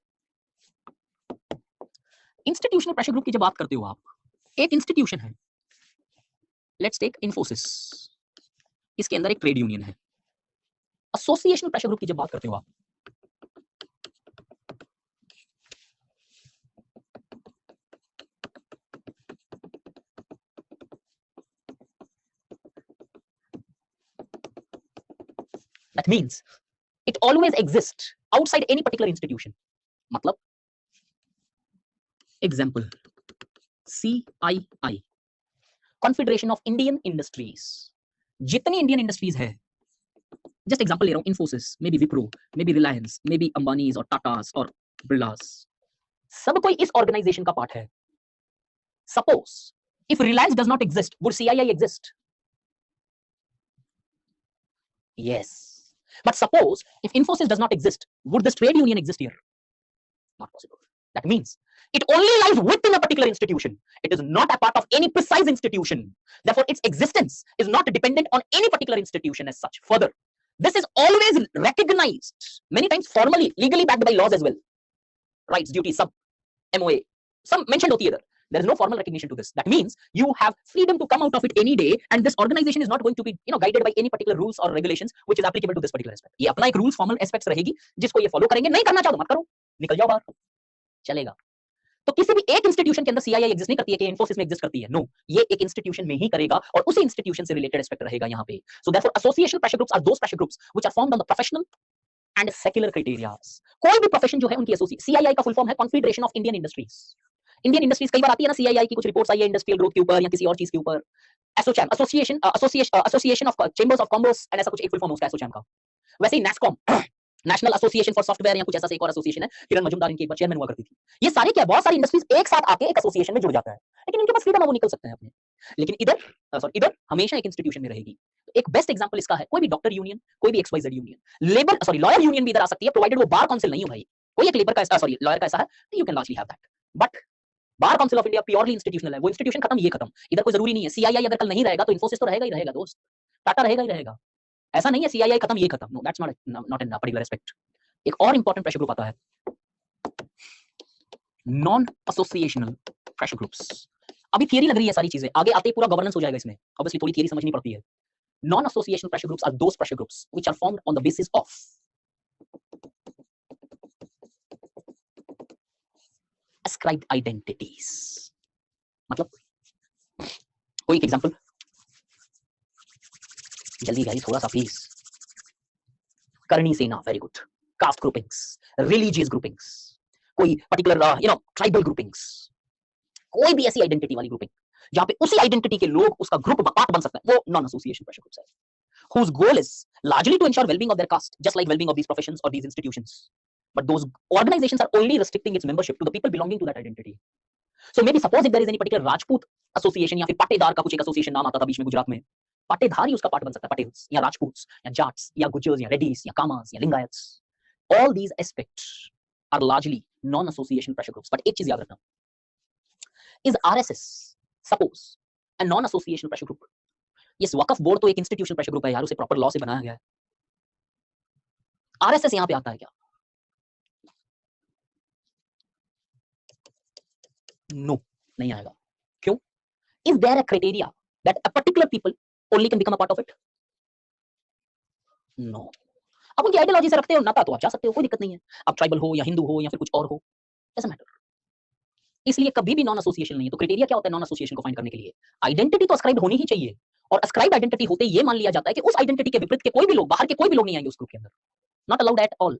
इंस्टीट्यूशनल प्रेशर ग्रुप की जब बात करते हो आप, एक इंस्टीट्यूशन है, लेट्स टेक इंफोसिस, इसके अंदर एक ट्रेड यूनियन है। एसोसिएशनल प्रेशर ग्रुप की जब बात करते हो आप, that means it always exists outside any particular institution। मतलब example CII, confederation of Indian industries, जितनी इंडियन इंडस्ट्रीज है, जस्ट एग्जांपल ले रहा हूं, Infosys, may be Wipro, may be Reliance, may be Ambanis और टाटास और बिरलास, सब कोई इस ऑर्गेनाइजेशन का पार्ट है। Suppose if Reliance does not exist, would CII exist? Yes, but suppose if Infosys does not exist, would this trade union exist here? Not possible. That means it only lies within a particular institution. It is not a part of any precise institution. Therefore, its existence is not dependent on any particular institution as such. Further, this is always recognized, many times formally, legally backed by laws as well. Rights, duties, sub, MOA, some mentioned hoti hai idhar. There is no formal recognition to this. That means you have freedom to come out of it any day, and this organization is not going to be, guided by any particular rules or regulations which is applicable to this particular aspect. ये अपना एक rules formal aspects रहेगी, जिसको ये follow करेंगे। नहीं करना चाहो तो मत करो, निकल जाओ बाहर, चलेगा। तो किसी भी एक इंस्टीट्यूशन के अंदर CII एग्जिस्ट नहीं करती है कि इंफोसिस में एग्जिस्ट करती है। नो, ये एक इंस्टीट्यूशन में ही करेगा और उसी इंस्टीट्यूशन से रिलेटेड एस्पेक्ट रहेगा यहाँ पे। So therefore associational pressure groups are those pressure groups which are formed on the professional and secular criterias. कोई भी प्रोफेशन जो है उनकी CII का फुल फॉर्म है Confederation of Indian Industries. Indian industries कई बार आती है ना, CII की कुछ रिपोर्ट्स आई है इंडस्ट्रियल ग्रोथ के ऊपर या किसी और चीज के ऊपर। ASSOCHAM, association of chambers of commerce, and ऐसा कुछ एक फुल फॉर्म है उसका एसोचैम का। वैसे ही NASSCOM, national association for software या कुछ ऐसा एक और एसोसिएशन है, किरण मजूमदार इनकी एक बार चेयरमैन हुआ करती थी। ये सारे क्या, बहुत सारी इंडस्ट्रीज एक साथ आके एक एसोसिएशन में जुड़ जाता है, लेकिन इनके पास फ्रीडम है, वो निकल सकते हैं अपने। लेकिन इधर हमेशा एक इंस्टीट्यूशन में रहेगी। एक बेस्ट एग्जांपल इसका है, कोई भी डॉक्टर यूनियन, कोई भी XYZ यूनियन, लॉयर यूनियन भी इधर आ सकती है, प्रोवाइडेड वो बार काउंसिल नहीं हो भाई। कोई एक लॉयर का ऐसा है, you can largely have that. But bar council of India purely institutional है, वो इंस्टीट्यूशन खत्म, ये खत्म। इधर कोई जरूरी नहीं है, CII अगर कल नहीं रहेगा तो इन्फोसिस तो रहेगा ही रहेगा दोस्त, टाटा रहेगा ही रहेगा। ऐसा नहीं है CII खत्म ये खत्म, no that's not in particular aspect. एक और इंपॉर्टेंट प्रेशर ग्रुप आता है, नॉन एसोसिएशनल प्रेशर ग्रुप्स। अभी थियरी लग रही है सारी चीजें, आगे आते ही पूरा गवर्नेंस हो जाएगा इसमें, ऑब्वियसली थोड़ी थियरी समझनी पड़ती है। Non associational pressure groups are those pressure groups which are formed on the basis of ascribed identities। मतलब कोई एक एग्जांपल जल्दी गाइस, थोड़ा सा please. Karni Sena, very good. Caste groupings, religious groupings, कोई पर्टिकुलर ट्राइबल ग्रुपिंग्स, कोई भी ऐसी आइडेंटिटी वाली ग्रुपिंग जहां पे उसी आइडेंटिटी के लोग उसका ग्रुप पार्ट बन सकते हैं, वो नॉन एसोसिएशन प्रेशर ग्रुप्स है, whose goal is largely to ensure well-being of their caste, just like well-being of these professions or these institutions. But those organizations are only restricting its membership to the people belonging to that identity. So maybe suppose if there is any particular Rajput association या फिर पाटेदार का कुछ एक association नाम आता था बीच में गुजरात में, पाटेदार ही उसका पार्ट बन सकता है, पटेल्स या राजपूत्स या जाट्स या गुजर्स या रेड्डीज या कामास या Lingayats. All these aspects are largely non-association pressure groups. But एक चीज याद रखना, is RSS suppose a non-association pressure group? ये वक्फ बोर्ड तो एक इंस्टीट्यूशन प्रेशर ग्रुप है यार, उसे प्रॉपर लॉ से बनाया गया है। आरएसएस यहां पे आता है क्या? नो, नहीं आएगा। क्यों? Is there a criteria that a particular people only can become a part of it? No. अब उनकी आइडियोलॉजी से रखते हो नाता तो आप जा सकते हो, कोई दिक्कत नहीं है। आप ट्राइबल हो या हिंदू हो या फिर कुछ और हो, डजंट मैटर। इसलिए कभी भी नॉन एसोसिएशन नहीं है। तो क्राइटेरिया क्या होता है नॉन एसोसिएशन को फाइंड करने के लिए? आइडेंटिटी तो अस्क्राइब होनी ही चाहिए, और अस्क्राइब आइडेंटिटी होते ये मान लिया जाता है कि उस आइडेंटिटी के विपरीत के कोई भी लोग, बाहर के कोई भी लोग नहीं आएंगे उस ग्रुप के अंदर। Not allowed at all.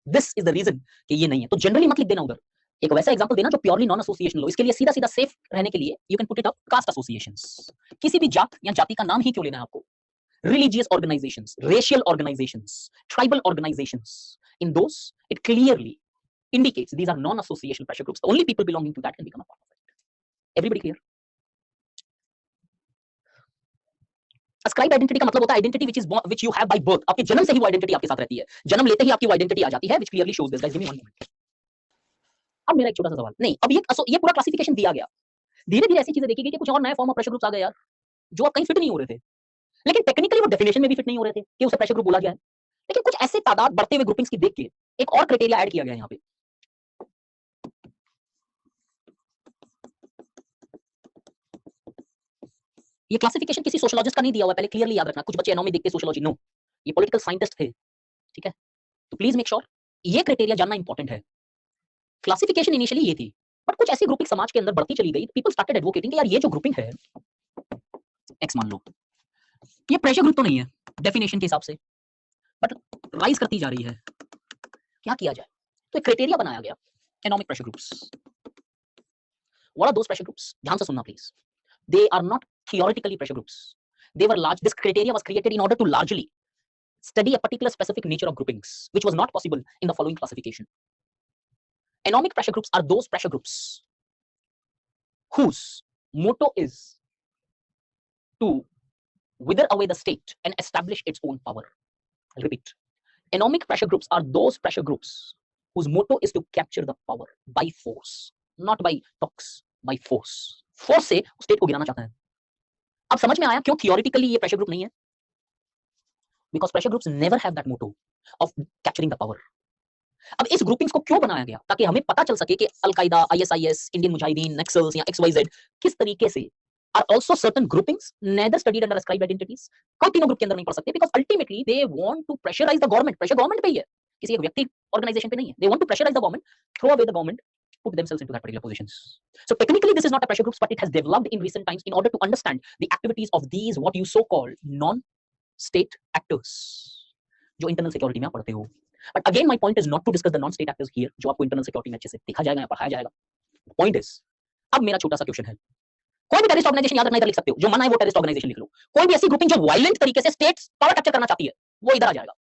This is the reason कि ये नहीं है। तो जनरली मत लिख देना उधर, एक वैसा एग्जांपल देना जो प्योरली नॉन एसोसिएशनल हो। इसके लिए सीधा सीधा सेफ रहने के लिए you can put it up caste associations. किसी भी जात या जाति का नाम ही क्यों लेना है आपको? Religious organisations, racial organisations, tribal organisations, in those it clearly indicates these are non-association pressure groups. The only people belonging to that can become a part of it. Everybody clear? Ascribed identity का मतलब होता है identity which you have by birth. आपके जन्म से ही वो identity आपके साथ रहती है, जन्म लेते ही आपकी वो identity आ जाती है, which clearly shows this. Guys, give me one moment. अब मेरा एक छोटा सा सवाल, नहीं अब ये पूरा क्लासिफिकेशन दिया गया, धीरे धीरे ऐसी चीजें देखी गई कि कुछ और नए फॉर्म ऑफ प्रेशर ग्रुप्स आ गए यार, जो अब कहीं फिट नहीं हो रहे थे, लेकिन टेक्निकली वो डेफिनेशन में भी फिट नहीं हो रहे थे कि उसे प्रेशर ग्रुप बोला गया है। लेकिन कुछ ऐसे तादाद बढ़ते हुए ग्रुपिंग्स की देख के एक और क्राइटेरिया ऐड किया गया यहाँ पे। ये क्लासिफिकेशन किसी सोशियोलॉजिस्ट का नहीं दिया हुआ है, पहले क्लियरली याद रखना। कुछ बच्चे एनोमी देखते सोशियोलॉजी, नो, ये पॉलिटिकल साइंटिस्ट थे, ठीक है? तो प्लीज मेक श्योर ये क्राइटेरिया जानना इंपॉर्टेंट है। क्लासिफिकेशन इनिशियली ये थी, बट कुछ ऐसी ग्रुपिंग समाज के अंदर बढ़ती चली गई, पीपल स्टार्टेड एडवोकेटिंग कि यार ये जो ग्रुपिंग है, एक्स मान लो, ये प्रेशर ग्रुप तो नहीं है डेफिनेशन के हिसाब से, बट राइज करती जा रही है, क्या किया जाए? तो एक क्राइटेरिया बनाया गया, anomic pressure groups. What are those pressure groups? ध्यान से सुनना please. They are not theoretically pressure groups. They were large. This criteria was created in order to largely study a particular specific nature of groupings, which was not possible in the following classification. Anomic pressure groups are those pressure groups whose motto is to wither away the state and establish its own power. I'll repeat. Anomic pressure groups are those pressure groups whose motto is to capture the power by force, not by talks, by force. Force से state को गिराना चाहता है। अब समझ में आया क्यों थियोरेटिकली ये प्रेशर ग्रुप नहीं है? Because pressure groups never have that motto of capturing the power. अब इस ग्रुपिंग्स को क्यों बनाया गया? ताकि हमें पता चल सके कि Al Qaeda, ISIS, Indian Mujahideen, Naxals या XYZ किस तरीके से are also certain groupings neither studied under ascribed identities. कोई तीनों ग्रुप के अंदर नहीं पढ़ सकते, because ultimately they want to pressurise the government. Pressure government पे ही है, किसी एक व्यक्ति ऑर्गेनाइजेशन पे नहीं है। They want to pressurise the government, throw away the government, put themselves into that particular positions. So technically this is not a pressure groups, but it has developed in recent times in order to understand the activities of these what you so called non-state actors, जो internal security में आप पढ़ते हो। But again my point is not to discuss the non-state actors here, जो आपको internal security में अच्छे से देखा जाएगा या पढ़ाया जाएगा। Point is, अब मेरा छोटा सा क्वेश्चन है, कोई भी टेररिस्ट ऑर्गेनाइजेशन याद रखना इधर लिख सकते हो, जो मना है वो टेररिस्ट ऑर्गेनाइजेशन लिख लो। कोई भी ऐसी ग्रुपिंग जो वायलेंट तरीके से स्टेट पावर कैप्चर करना चाहती है, वो इधर आ जाएगा।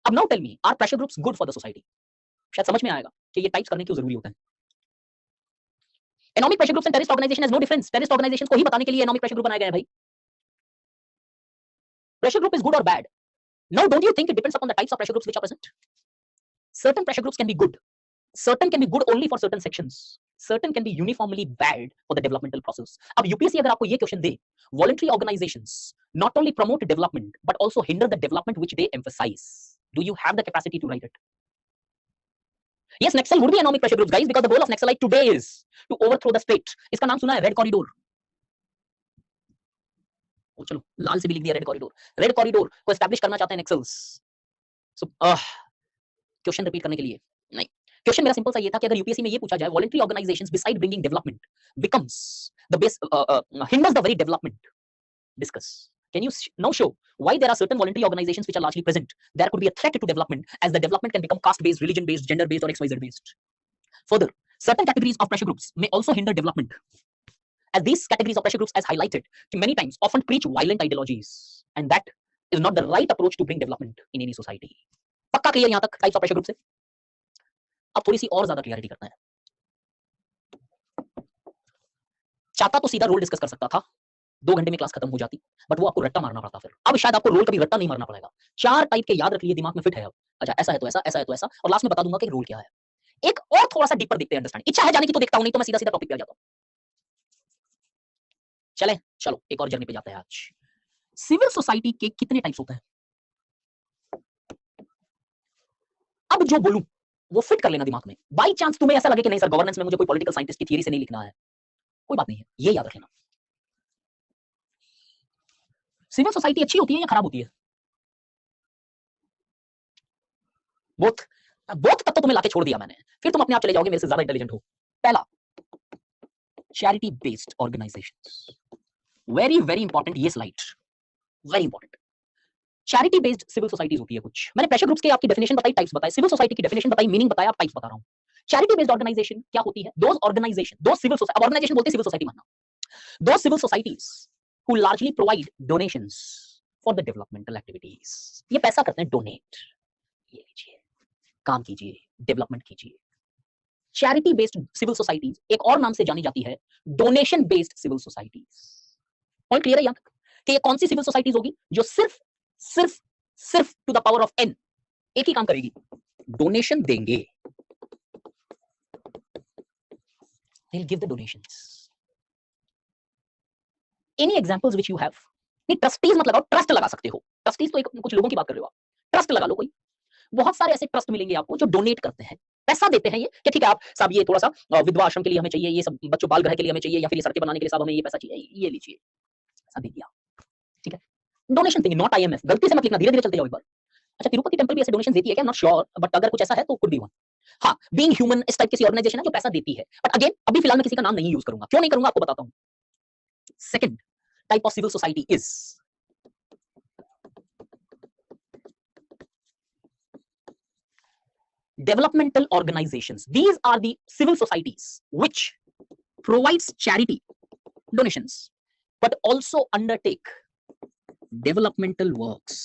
अब now tell me, are pressure groups good for the society? शायद समझ में आएगा कि ये टाइप्स करने क्यों जरूरी होता है। Anomic pressure groups and terrorist organisation has no difference. Terrorist organisations को ही बताने के लिए एनोमिक प्रेशर ग्रुप बनाए गए हैं भाई। प्रेशर ग्रुप इज गुड और bad? Now don't you think it depends upon the types of pressure groups which are present? Certain pressure groups can be good. Certain can be good only for certain sections. Certain can be uniformly bad for the developmental process. अब UPSC अगर आपको ये question they, voluntary organizations not only promote development but also hinder the development which they emphasize. Do you have the capacity to write it? Yes, Naxal would be economic pressure groups, guys, because the goal of Naxalite today is to overthrow the state. इसका नाम सुना है, red corridor. चलो लाल से भी लिख दिया, red corridor. Red corridor को एस्टैब्लिश करना चाहते हैं नक्सल्स। सो क्वेश्चन रिपीट करने के लिए नहीं, क्वेश्चन मेरा सिंपल सा ये था कि अगर यूपीएससी में ये पूछा जाए, voluntary organisations beside bringing development becomes the base hinders the very development, discuss. Can you now show why there are certain voluntary organizations which are largely present? There could be a threat to development as the development can become caste-based, religion-based, gender-based, or XYZ-based. Further, certain categories of pressure groups may also hinder development, as these categories of pressure groups, as highlighted, many times often preach violent ideologies, and that is not the right approach to bring development in any society. पक्का clear यहां तक types of pressure group से? अब थोड़ी सी और ज्यादा clarity करते हैं। चाहता तो सीधा रोल डिस्कस कर सकता था, 2 घंटे में क्लास खत्म हो जाती, बट वो आपको रट्टा मारना पड़ता। फिर अब शायद आपको रोल कभी रट्टा नहीं मारना पड़ेगा। 4 टाइप के याद रख लिए, दिमाग में फिट है अब। अच्छा ऐसा है तो ऐसा, ऐसा है तो ऐसा, और लास्ट में बता दूंगा कि रोल क्या है। एक और थोड़ा सा डीपर देखते हैं, अंडरस्टैंड। इच्छा है जाने की तो देखता हूं, नहीं तो मैं सीधा सीधा टॉपिक पे आ जाता हूं। चले चलो एक और जर्नी पे जाते हैं आज। सिविल सोसाइटी के कितने टाइप्स होते हैं? अब जो बोलूं वो फिट कर लेना दिमाग में। बाई चांस तुम्हें ऐसा लगे कि नहीं सर गवर्नेंस में मुझे कोई पॉलिटिकल साइंटिस्ट की थियरी से नहीं लिखना है, कोई बात नहीं है, ये याद रख लेना। सिविल सोसाइटी अच्छी होती है या खराब होती है? बोथ। बोथ तक तो तुम्हें लाके छोड़ दिया मैंने, फिर तुम अपने आप चले जाओगे मेरे से ज्यादा इंटेलिजेंट हो। पहला, charity based organisations. Very very important ये slide, very important. Charity based civil societies होती है कुछ। मैंने प्रेशर ग्रुप्स के आपकी डेफिनेशन बताई, टाइप्स बताए, सिविल सोसाइटी की डेफिनेशन बताई, मीनिंग बताया, टाइप्स बता रहा हूं। चैरिटी बेस्ड ऑर्गेनाइजेशन क्या होती है? दोज ऑर्गेनाइजेशन, दो सिविल सोसाइटी, ऑर्गेनाइजेशन बोलते सिविल सोसाइटी मानना, दो civil societies who largely provide donations for the developmental activities. ये पैसा करते हैं डोनेट, ये लीजिए काम कीजिए, डेवलपमेंट कीजिए। चैरिटी बेस्ड सिविल सोसाइटीज एक और नाम से जानी जाती है donation based civil societies. Point clear है यहां तक कि ये कौन सी सिविल सोसाइटीज होगी जो सिर्फ सिर्फ सिर्फ to the power of n एक ही काम करेगी, डोनेशन देंगे। They'll give the donations. Any examples which you have? नहीं ट्रस्टीज मत लगाओ, ट्रस्ट लगा सकते हो। ट्रस्टीज तो एक कुछ लोगों की बात कर रहे हो आप, ट्रस्ट लगा लो कोई। बहुत सारे ऐसे ट्रस्ट मिलेंगे आपको जो डोनेट करते हैं, पैसा देते हैं। ये कि ठीक है आप साहब ये थोड़ा सा विधवा आश्रम के लिए हमें चाहिए, ये सब बच्चों बाल गृह के लिए हमें चाहिए, या फिर ये सड़कें बनाने के लिए साहब हमें ये पैसा चाहिए, ये लीजिए, ऐसा दे दिया, ठीक है। Donation thing, not IMF। गलती से मत लिखना, धीरे धीरे चलते जाओ एक बार। अच्छा तिरुपति टेंपल भी ऐसे डोनेशन देती है क्या? नॉट श्योर, बट अगर कुछ ऐसा है तो कुड बी वन। हाँ, बीइंग ह्यूमन इस टाइप की ऑर्गेनाइजेशन है जो पैसा देती है, बट अगेन अभी फिलहाल मैं किसी का नाम नहीं यूज करूंगा। क्यों नहीं करूंगा आपको बताता हूं। Second type of civil society is developmental organizations. These are the civil societies which provides charity donations but also undertake developmental works.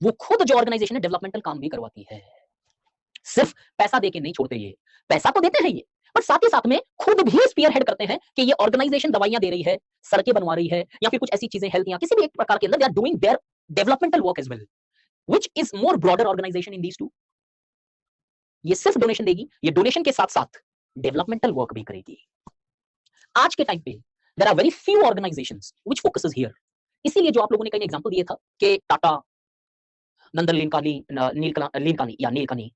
वो खुद जो ऑर्गेनाइजेशन है डेवलपमेंटल काम भी करवाती है, सिर्फ पैसा देके नहीं छोड़ते। ये पैसा तो देते हैं ये, बट साथ ही साथ में खुद भी स्पीयर हेड करते हैं कि ये ऑर्गेनाइजेशन दवाइयां दे रही है, सड़कें बनवा रही है, या फिर कुछ ऐसी चीजें हेल्थ या किसी भी एक प्रकार के अंदर they are doing their developmental work as well, which is more broader organisation in these two. ये सिर्फ डोनेशन देगी, ये डोनेशन के साथ साथ डेवलपमेंटल वर्क भी करेगी। आज के टाइम पे there are very few organisations which focuses here. इसीलिए जो आप लोगों ने कहीं एग्जांपल दिए था कि टाटा, नंदन नीलकनी,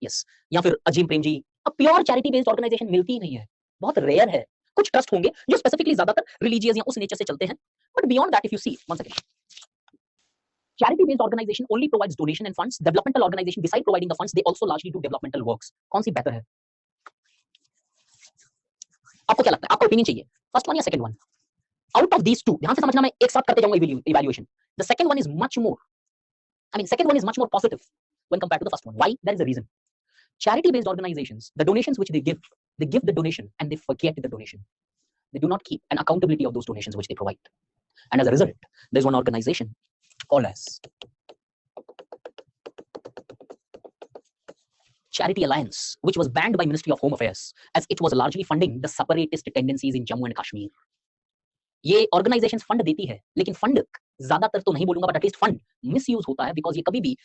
यस, या फिर अजीम प्रेम जी, अब प्योर चैरिटी बेस्ड ऑर्गेनाइजेशन मिलती ही नहीं है, बहुत रेयर है। कुछ ट्रस्ट होंगे जो स्पेसिफिकली ज्यादातर रिलीजियस या उस नेचर से चलते हैं, but beyond that if you see, one second, charity based organization only provides donation and funds. Developmental organization beside providing the funds they also largely do developmental works. कौन सी बेहतर है? आपको क्या लगता है, आपका ओपिनियन चाहिए, फर्स्ट वन या second one? Out of these two, ध्यान से समझना, मैं एक साथ करते जाऊंगा evaluation. The second one is much more, I mean, second one is much more positive when compared to the first one. Why? There is a reason. Charity-based organizations, the donations which they give the donation and they forget the donation. They do not keep an accountability of those donations which they provide. And as a result, there's one organization called as charity alliance, which was banned by Ministry of Home Affairs as it was largely funding the separatist tendencies in Jammu and Kashmir. ये organisations fund देती है, लेकिन fund ज्यादातर तो नहीं बोलूंगा, but at least fund misuse होता है बिकॉज ये कभी भी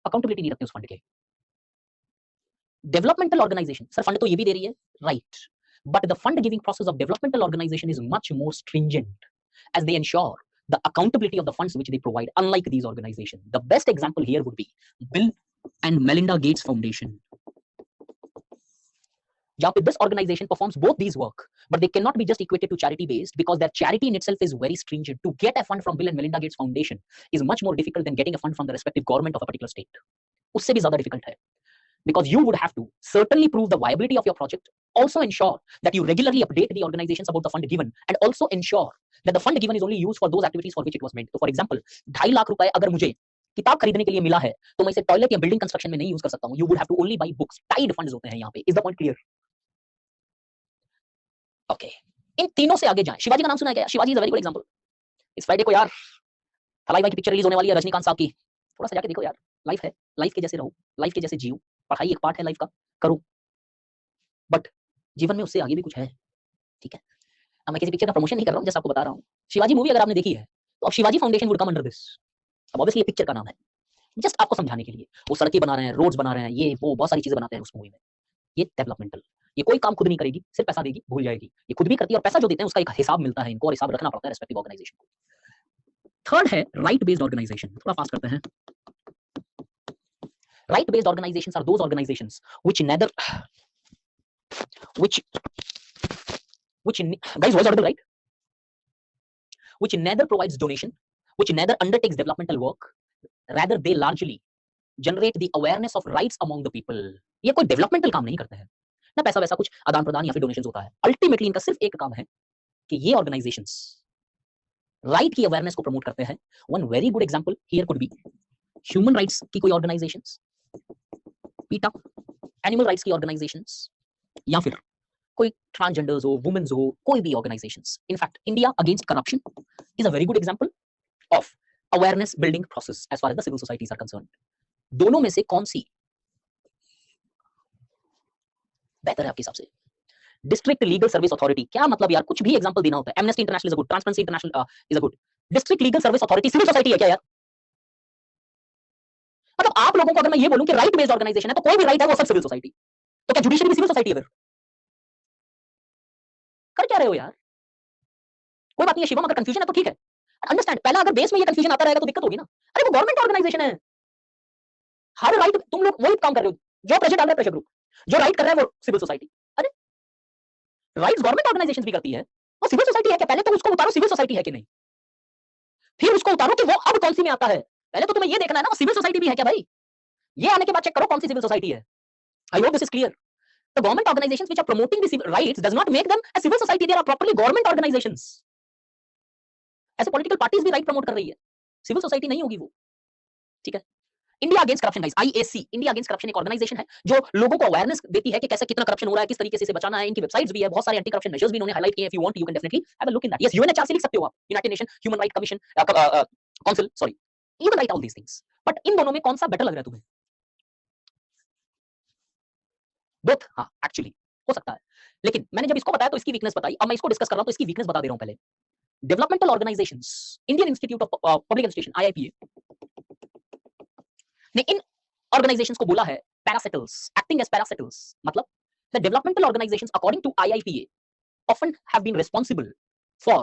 अकाउंटेबिलिटी नहीं रखते उस फंड के। डेवलपमेंटल ऑर्गेनाइजेशन, सर फंड तो ये भी दे रही है, right, but the fund giving process of developmental organisation is much more stringent as they ensure the accountability of the funds which they provide, unlike these organizations. The best example here would be Bill and Melinda Gates Foundation. This organization performs both these work, but they cannot be just equated to charity based because their charity in itself is very stringent. To get a fund from Bill and Melinda Gates Foundation is much more difficult than getting a fund from the respective government of a particular state. उससे भी ज्यादा difficult है, because you would have to certainly prove the viability of your project, also ensure that you regularly update the organizations about the fund given, and also ensure that the fund given is only used for those activities for which it was meant. So for example, 2.5 lakh रुपए अगर मुझे किताब खरीदने के लिए मिला है, तो मैं इसे टॉयलेट या बिल्डिंग कंस्ट्रक्शन में नहीं यूज कर सकता हूं। You would have to only buy books. Tied funds होते हैं यहाँ पे। Is the point clear? Okay. इन तीनों से आगे जाएं। शिवाजी का नाम सुना है क्या? Shivaji is a very good example. इस फ्राइडे को यार थलाई भाई की पिक्चर रिलीज होने वाली है, रजनीकांत साहब की। थोड़ा सा जाके देखो यार, लाइफ है, लाइफ के जैसे रहो, लाइफ के जैसे जियो। पढ़ाई एक पार्ट है लाइफ का, करो, बट जीवन में उससे आगे भी कुछ है, ठीक है। अब मैं किसी पिक्चर का प्रमोशन नहीं कर रहा हूं, जैसे आपको बता रहा हूं। शिवाजी मूवी अगर आपने देखी है तो अब Shivaji foundation would come under this. अब ऑब्वियसली ये पिक्चर का नाम है, जस्ट आपको समझाने के लिए। वो सड़कें बना रहे हैं, रोड्स बना रहे हैं, ये वो बहुत सारी चीजें बनाते हैं उस मूवी में। ये डेवलपमेंटल, ये कोई काम खुद नहीं करेगी, सिर्फ पैसा देगी, भूल जाएगी। ये खुद भी करती है और पैसा जो देते हैं उसका एक हिसाब मिलता है इनको, और हिसाब रखना पड़ता है रेस्पेक्टिव ऑर्गेनाइजेशन को। थर्ड है राइट बेस्ड ऑर्गेनाइजेशन। थोड़ा फास्ट करते हैं। Right based organisations are those organisations which guys, voice audible, right? Which neither provides donation, which neither undertakes developmental work, rather they largely generate the awareness of rights among the people. ये कोई developmental काम नहीं करते हैं ना, पैसा वैसा कुछ आदान प्रदान या फिर डोनेशंस होता है। अल्टीमेटली इनका सिर्फ एक काम है कि ये ऑर्गेनाइजेशंस राइट की अवेयरनेस को प्रमोट करते हैं। One very good example here could be human rights की कोई ऑर्गेनाइजेशंस, पीटा, एनिमल राइट्स की ऑर्गेनाइजेशंस, या फिर कोई ट्रांसजेंडर्स हो, वुमेन्स हो, कोई भी organisations. In fact India against corruption is a very good example of awareness building process as far as the civil societies are concerned. दोनों में से कौन सी बेहतर है आपके हिसाब से? डिस्ट्रिक्ट लीगल सर्विस अथॉरिटी, क्या मतलब यार, कुछ भी एग्जांपल देना होता है। Amnesty International is a good, Transparency International is a good. District Legal Service Authority civil society है क्या यार? मतलब आप लोगों को अगर मैं ये बोलूं कि राइट बेस्ड ऑर्गेनाइजेशन है तो कोई भी राइट है वो सब सिविल सोसाइटी, तो क्या जुडिशरी भी सिविल सोसाइटी है फिर? कर क्या रहे हो यार? कोई बात नहीं है शिवम, अगर कंफ्यूजन है तो ठीक है, अंडरस्टैंड। पहला अगर बेस में ये कंफ्यूजन आता रहेगा तो दिक्कत होगी ना। अरे वो गवर्नमेंट ऑर्गेनाइजेशन है, हर राइट तुम लोग वही काम कर रहे हो। जो प्रेशर डाल रहा है प्रेशर ग्रुप, जो राइट कर रहा है वो सिविल सोसाइटी। अरे राइट्स गवर्नमेंट ऑर्गेनाइजेशंस भी करती है, वो सिविल सोसाइटी है क्या? पहले तो उसको उतारो सिविल सोसाइटी है कि नहीं, फिर उसको उतारो कि वो अब कौन सी में आता है। पहले तो तुम्हें ये देखना है ना वो सिविल सोसाइटी भी है क्या भाई। ये आने के बाद चेक करो कौन सी सिविल सोसाइटी है। आई hope this is clear. The government organizations which are promoting the civil rights does not make them a civil society. They are properly government organizations. ऐसे पॉलिटिकल पार्टीज भी राइट प्रमोट कर रही है, civil society नहीं होगी वो, ठीक है। India against corruption guys, IAC, India against corruption एक ऑर्गेनाइजेशन है जो लोगों को अवेयरनेस देती है कि कैसे कितना करप्शन हो रहा है, किस तरीके से इसे बचाना है। इनकी वेबसाइट्स भी है, बहुत सारे एंटी करप्शन मेजर्स भी इन्होंने हाईलाइट किए हैं। If you want you can definitely have a look in that. Yes, UNHRC लिख सकते हो आप, United Nation Human Right Commission Council, sorry, you can write all these things. But इन दोनों में कौन सा बेटर लग रहा है तुम्हें? बोथ, हाँ एक्चुअली हो सकता है, लेकिन मैंने जब इसको बताया तो इसकी वीकनेस बताई, अब मैं इसको डिस्कस कर रहा हूं तो इसकी वीकनेस बता दे रहा हूं पहले। Developmental organisations, Indian institute of public administration IIPA ने इन ऑर्गेनाइजेशंस को बोला है पैरासेटल्स, एक्टिंग एज पैरासेटल्स। मतलब the developmental organisations according to IIPA often have been responsible for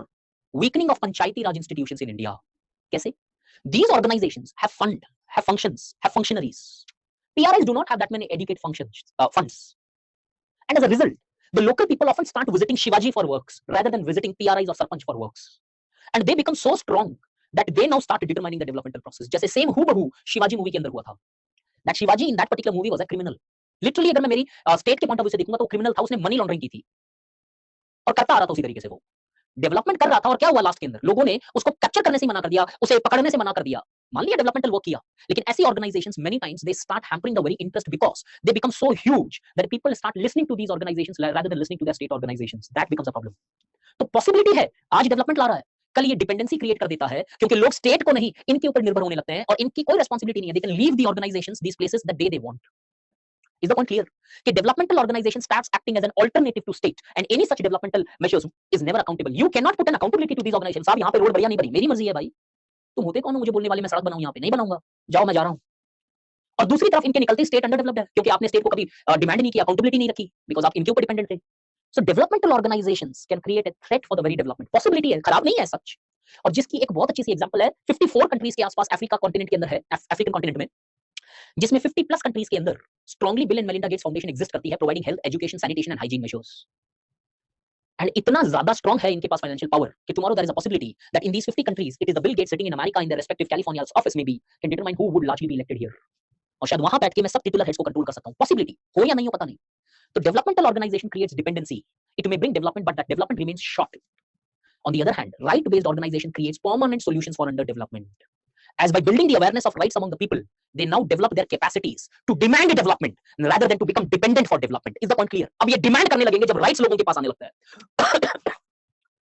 weakening of panchayati raj institutions in India. कैसे? These organizations have functions, have functionaries. PRIs do not have that many educate funds. And as a result, the local people often start visiting Shivaji for works rather than visiting PRIs or Sarpanch for works. And they become so strong that they now start determining the developmental process. जैसे same हूबहू Shivaji movie के अंदर हुआ था। That Shivaji in that particular movie was a criminal. Literally अगर मैं मेरी state के पॉइंट ऑफ व्यू से देखूंगा तो क्रिमिनल था, उसने मनी लॉन्ड्रिंग की थी और करता आ रहा था उसी तरीके से, वो डेवलपमेंट कर रहा था। और क्या हुआ लास्ट के अंदर, लोगों ने उसको कैप्चर करने से मना कर दिया, उसे पकड़ने से मना कर दिया। मान लिया डेवलपमेंटल वर्क किया, लेकिन ऐसी organisations many times they start hampering the very interest because they become so huge that people start listening to these organisations rather than listening to the state organisations. That becomes a problem. तो possibility है आज development ला रहा है, कल ये dependency create कर देता है, क्योंकि लोग स्टेट को नहीं इनके ऊपर निर्भर होने लगते हैं और इनकी कोई रिस्पांसिबिलिटी नहीं है। They can leave the organisations these places that they want. Is the point clear? कि developmental organization starts acting as an alternative to state, and any such developmental measures is never accountable. You cannot put an accountability to these organizations. साहब यहाँ पे road बढ़िया नहीं बनी, मेरी मर्जी है भाई, तुम होते कौन हो मुझे बोलने वाले मैं सड़क बनाऊं यहाँ पे? नहीं बनाऊंगा, जाओ मैं जा रहा हूँ। और दूसरी तरफ इनके निकलते स्टेट अंडर डेवलप्ड है, क्योंकि आपने स्टेट को कभी डिमांड नहीं किया, अकाउंटेबिलिटी नहीं रखी, बिकॉज आप इनके ऊपर डिपेंडेंट थे। So developmental organisations can create a threat for the very development. Possibility है, खराब नहीं है सच। और जिसकी एक बहुत अच्छी सी एग्जांपल है 54 कंट्रीज के आसपास अफ्रीका कॉन्टिनेंट के अंदर है, अफ्रीकन कॉन्टिनेंट में, जिसमें 50 प्लस कंट्रीज के अंदर strongly Bill and Melinda Gates Foundation exist करती है, providing health, education, sanitation and hygiene measures. And इतना ज्यादा स्ट्रांग है इनके पास फाइनेंशियल पावर कि tomorrow there is a possibility that in these 50 countries it is the Bill Gates sitting in America in their respective California's office में भी can determine who would largely be elected here. और शायद वहां बैठ के मैं सब टिटुलर हेड्स को कंट्रोल कर सकता हूं। पॉसिबिलिटी हो या नहीं हो पता नहीं। तो developmental organization creates dependency. It may bring development but that development remains short. On the other hand, right-based organization creates permanent solutions for underdevelopment. As by building the awareness of rights among the people, they now develop their capacities to demand development rather than to become dependent for development. Is the point clear? अब ये demand करने लगेंगे जब rights लोगों के पास आने लगता है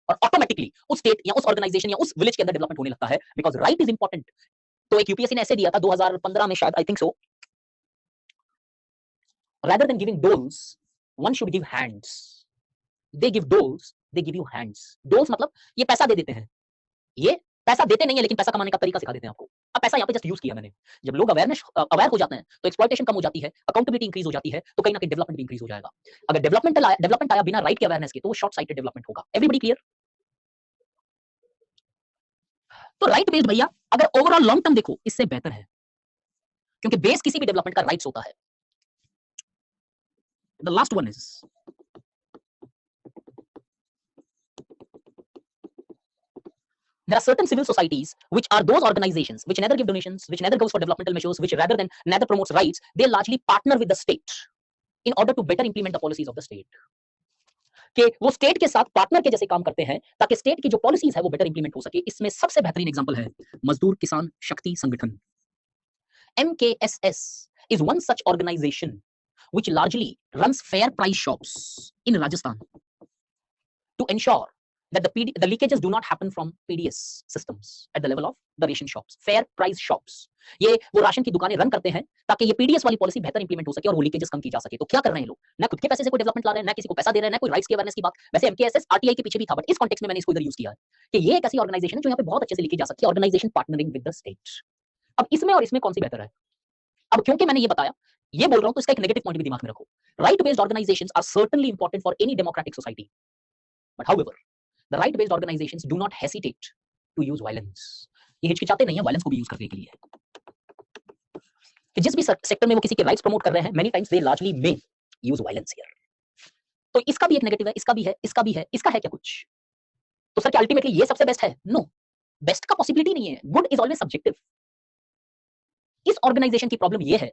और ऑटोमेटिकली उस स्टेट या उस ऑर्गेनाइजेशन या उस विलेज के अंदर डेवलपमेंट होने लगता है, बिकॉज राइट इज इंपॉर्टेंट। तो एक यूपीएससी ने ऐसे दिया था 2015 में शायद, I think so, rather than giving doles, one should give hands. They give doles, they give you hands. Doles मतलब ये पैसा दे देते हैं, ये पैसा देते नहीं है लेकिन पैसा कमाने का तरीका सिखा देते हैं आपको। अब पैसा यहाँ पे जस्ट यूज किया मैंने। जब लोग अवेयर हो जाते हैं तो एक्सप्लॉइटेशन कम हो जाती है, अकाउंटेबिलिटी इंक्रीज हो जाती है, तो कहीं ना कहीं डेवलपमेंट भी इंक्रीज हो जाएगा। अगर डेवलपमेंट आया बिना राइट के अवेयरनेस के तो वो शॉर्ट साइटेड डेवलपमेंट होगा। Everybody clear? तो राइट बेस्ड भैया अगर ओवरऑल लॉन्ग टर्म देखो इससे बेहतर है, क्योंकि बेस किसी भी डेवलपमेंट का राइट्स होता है। The last one is there are certain civil societies which are those organizations which neither give donations, which neither goes for developmental measures, which rather than neither promotes rights, they largely partner with the state in order to better implement the policies of the state. कि वो state के साथ partner के जैसे काम करते हैं ताकि स्टेट की जो पॉलिसीज है वो बेटर इंप्लीमेंट हो सके। इसमें सबसे बेहतरीन एग्जांपल है मजदूर किसान शक्ति संगठन। MKSS is one such organization which largely runs fair price shops in Rajasthan to ensure that the leakages do not happen from PDS systems at the level of the ration shops. Fair price shops. ये वो ration की दुकानें run करते हैं ताकि ये PDS वाली policy बेहतर इंप्लीमेंट हो सके और वो लीकेजेस कम की जा सके। तो क्या कर रहे हैं लोग? ना खुद के पैसे से कोई डेवलपमेंट ला रहे हैं, ना किसी को पैसा दे रहे हैं, ना कोई राइट्स की अवेयरनेस की बात। वैसे एमकेएसएस आरटीआई के पीछे भी था, बट इस कॉन्टेक्स्ट में मैंने इसको इधर यूज किया है कि ये एक ऐसी ऑर्गेनाइजेशन है जो यहाँ पे बहुत अच्छे से लिखी जा सकती है, organization partnering with the state. अब इसमें और इसमें कौन सी बेहतर है? अब क्योंकि मैंने ये बताया, ये बोल रहा हूं तो इसका एक नेगेटिव पॉइंट भी दिमाग में रखो। Right based organisations are certainly important for any democratic society, but however the right based organizations do not hesitate to use violence. ये हिचकिचाते नहीं है वायलेंस को भी यूज करने के लिए कि जिस भी सेक्टर में वो किसी के राइट्स प्रमोट कर रहे हैं, many times they largely may use violence here. तो इसका भी एक नेगेटिव है, इसका भी है, इसका भी है, इसका है क्या कुछ? तो सर क्या अल्टीमेटली ये सबसे बेस्ट है? नो, बेस्ट का पॉसिबिलिटी नहीं है। Good is always subjective. इस ऑर्गेनाइजेशन की प्रॉब्लम ये है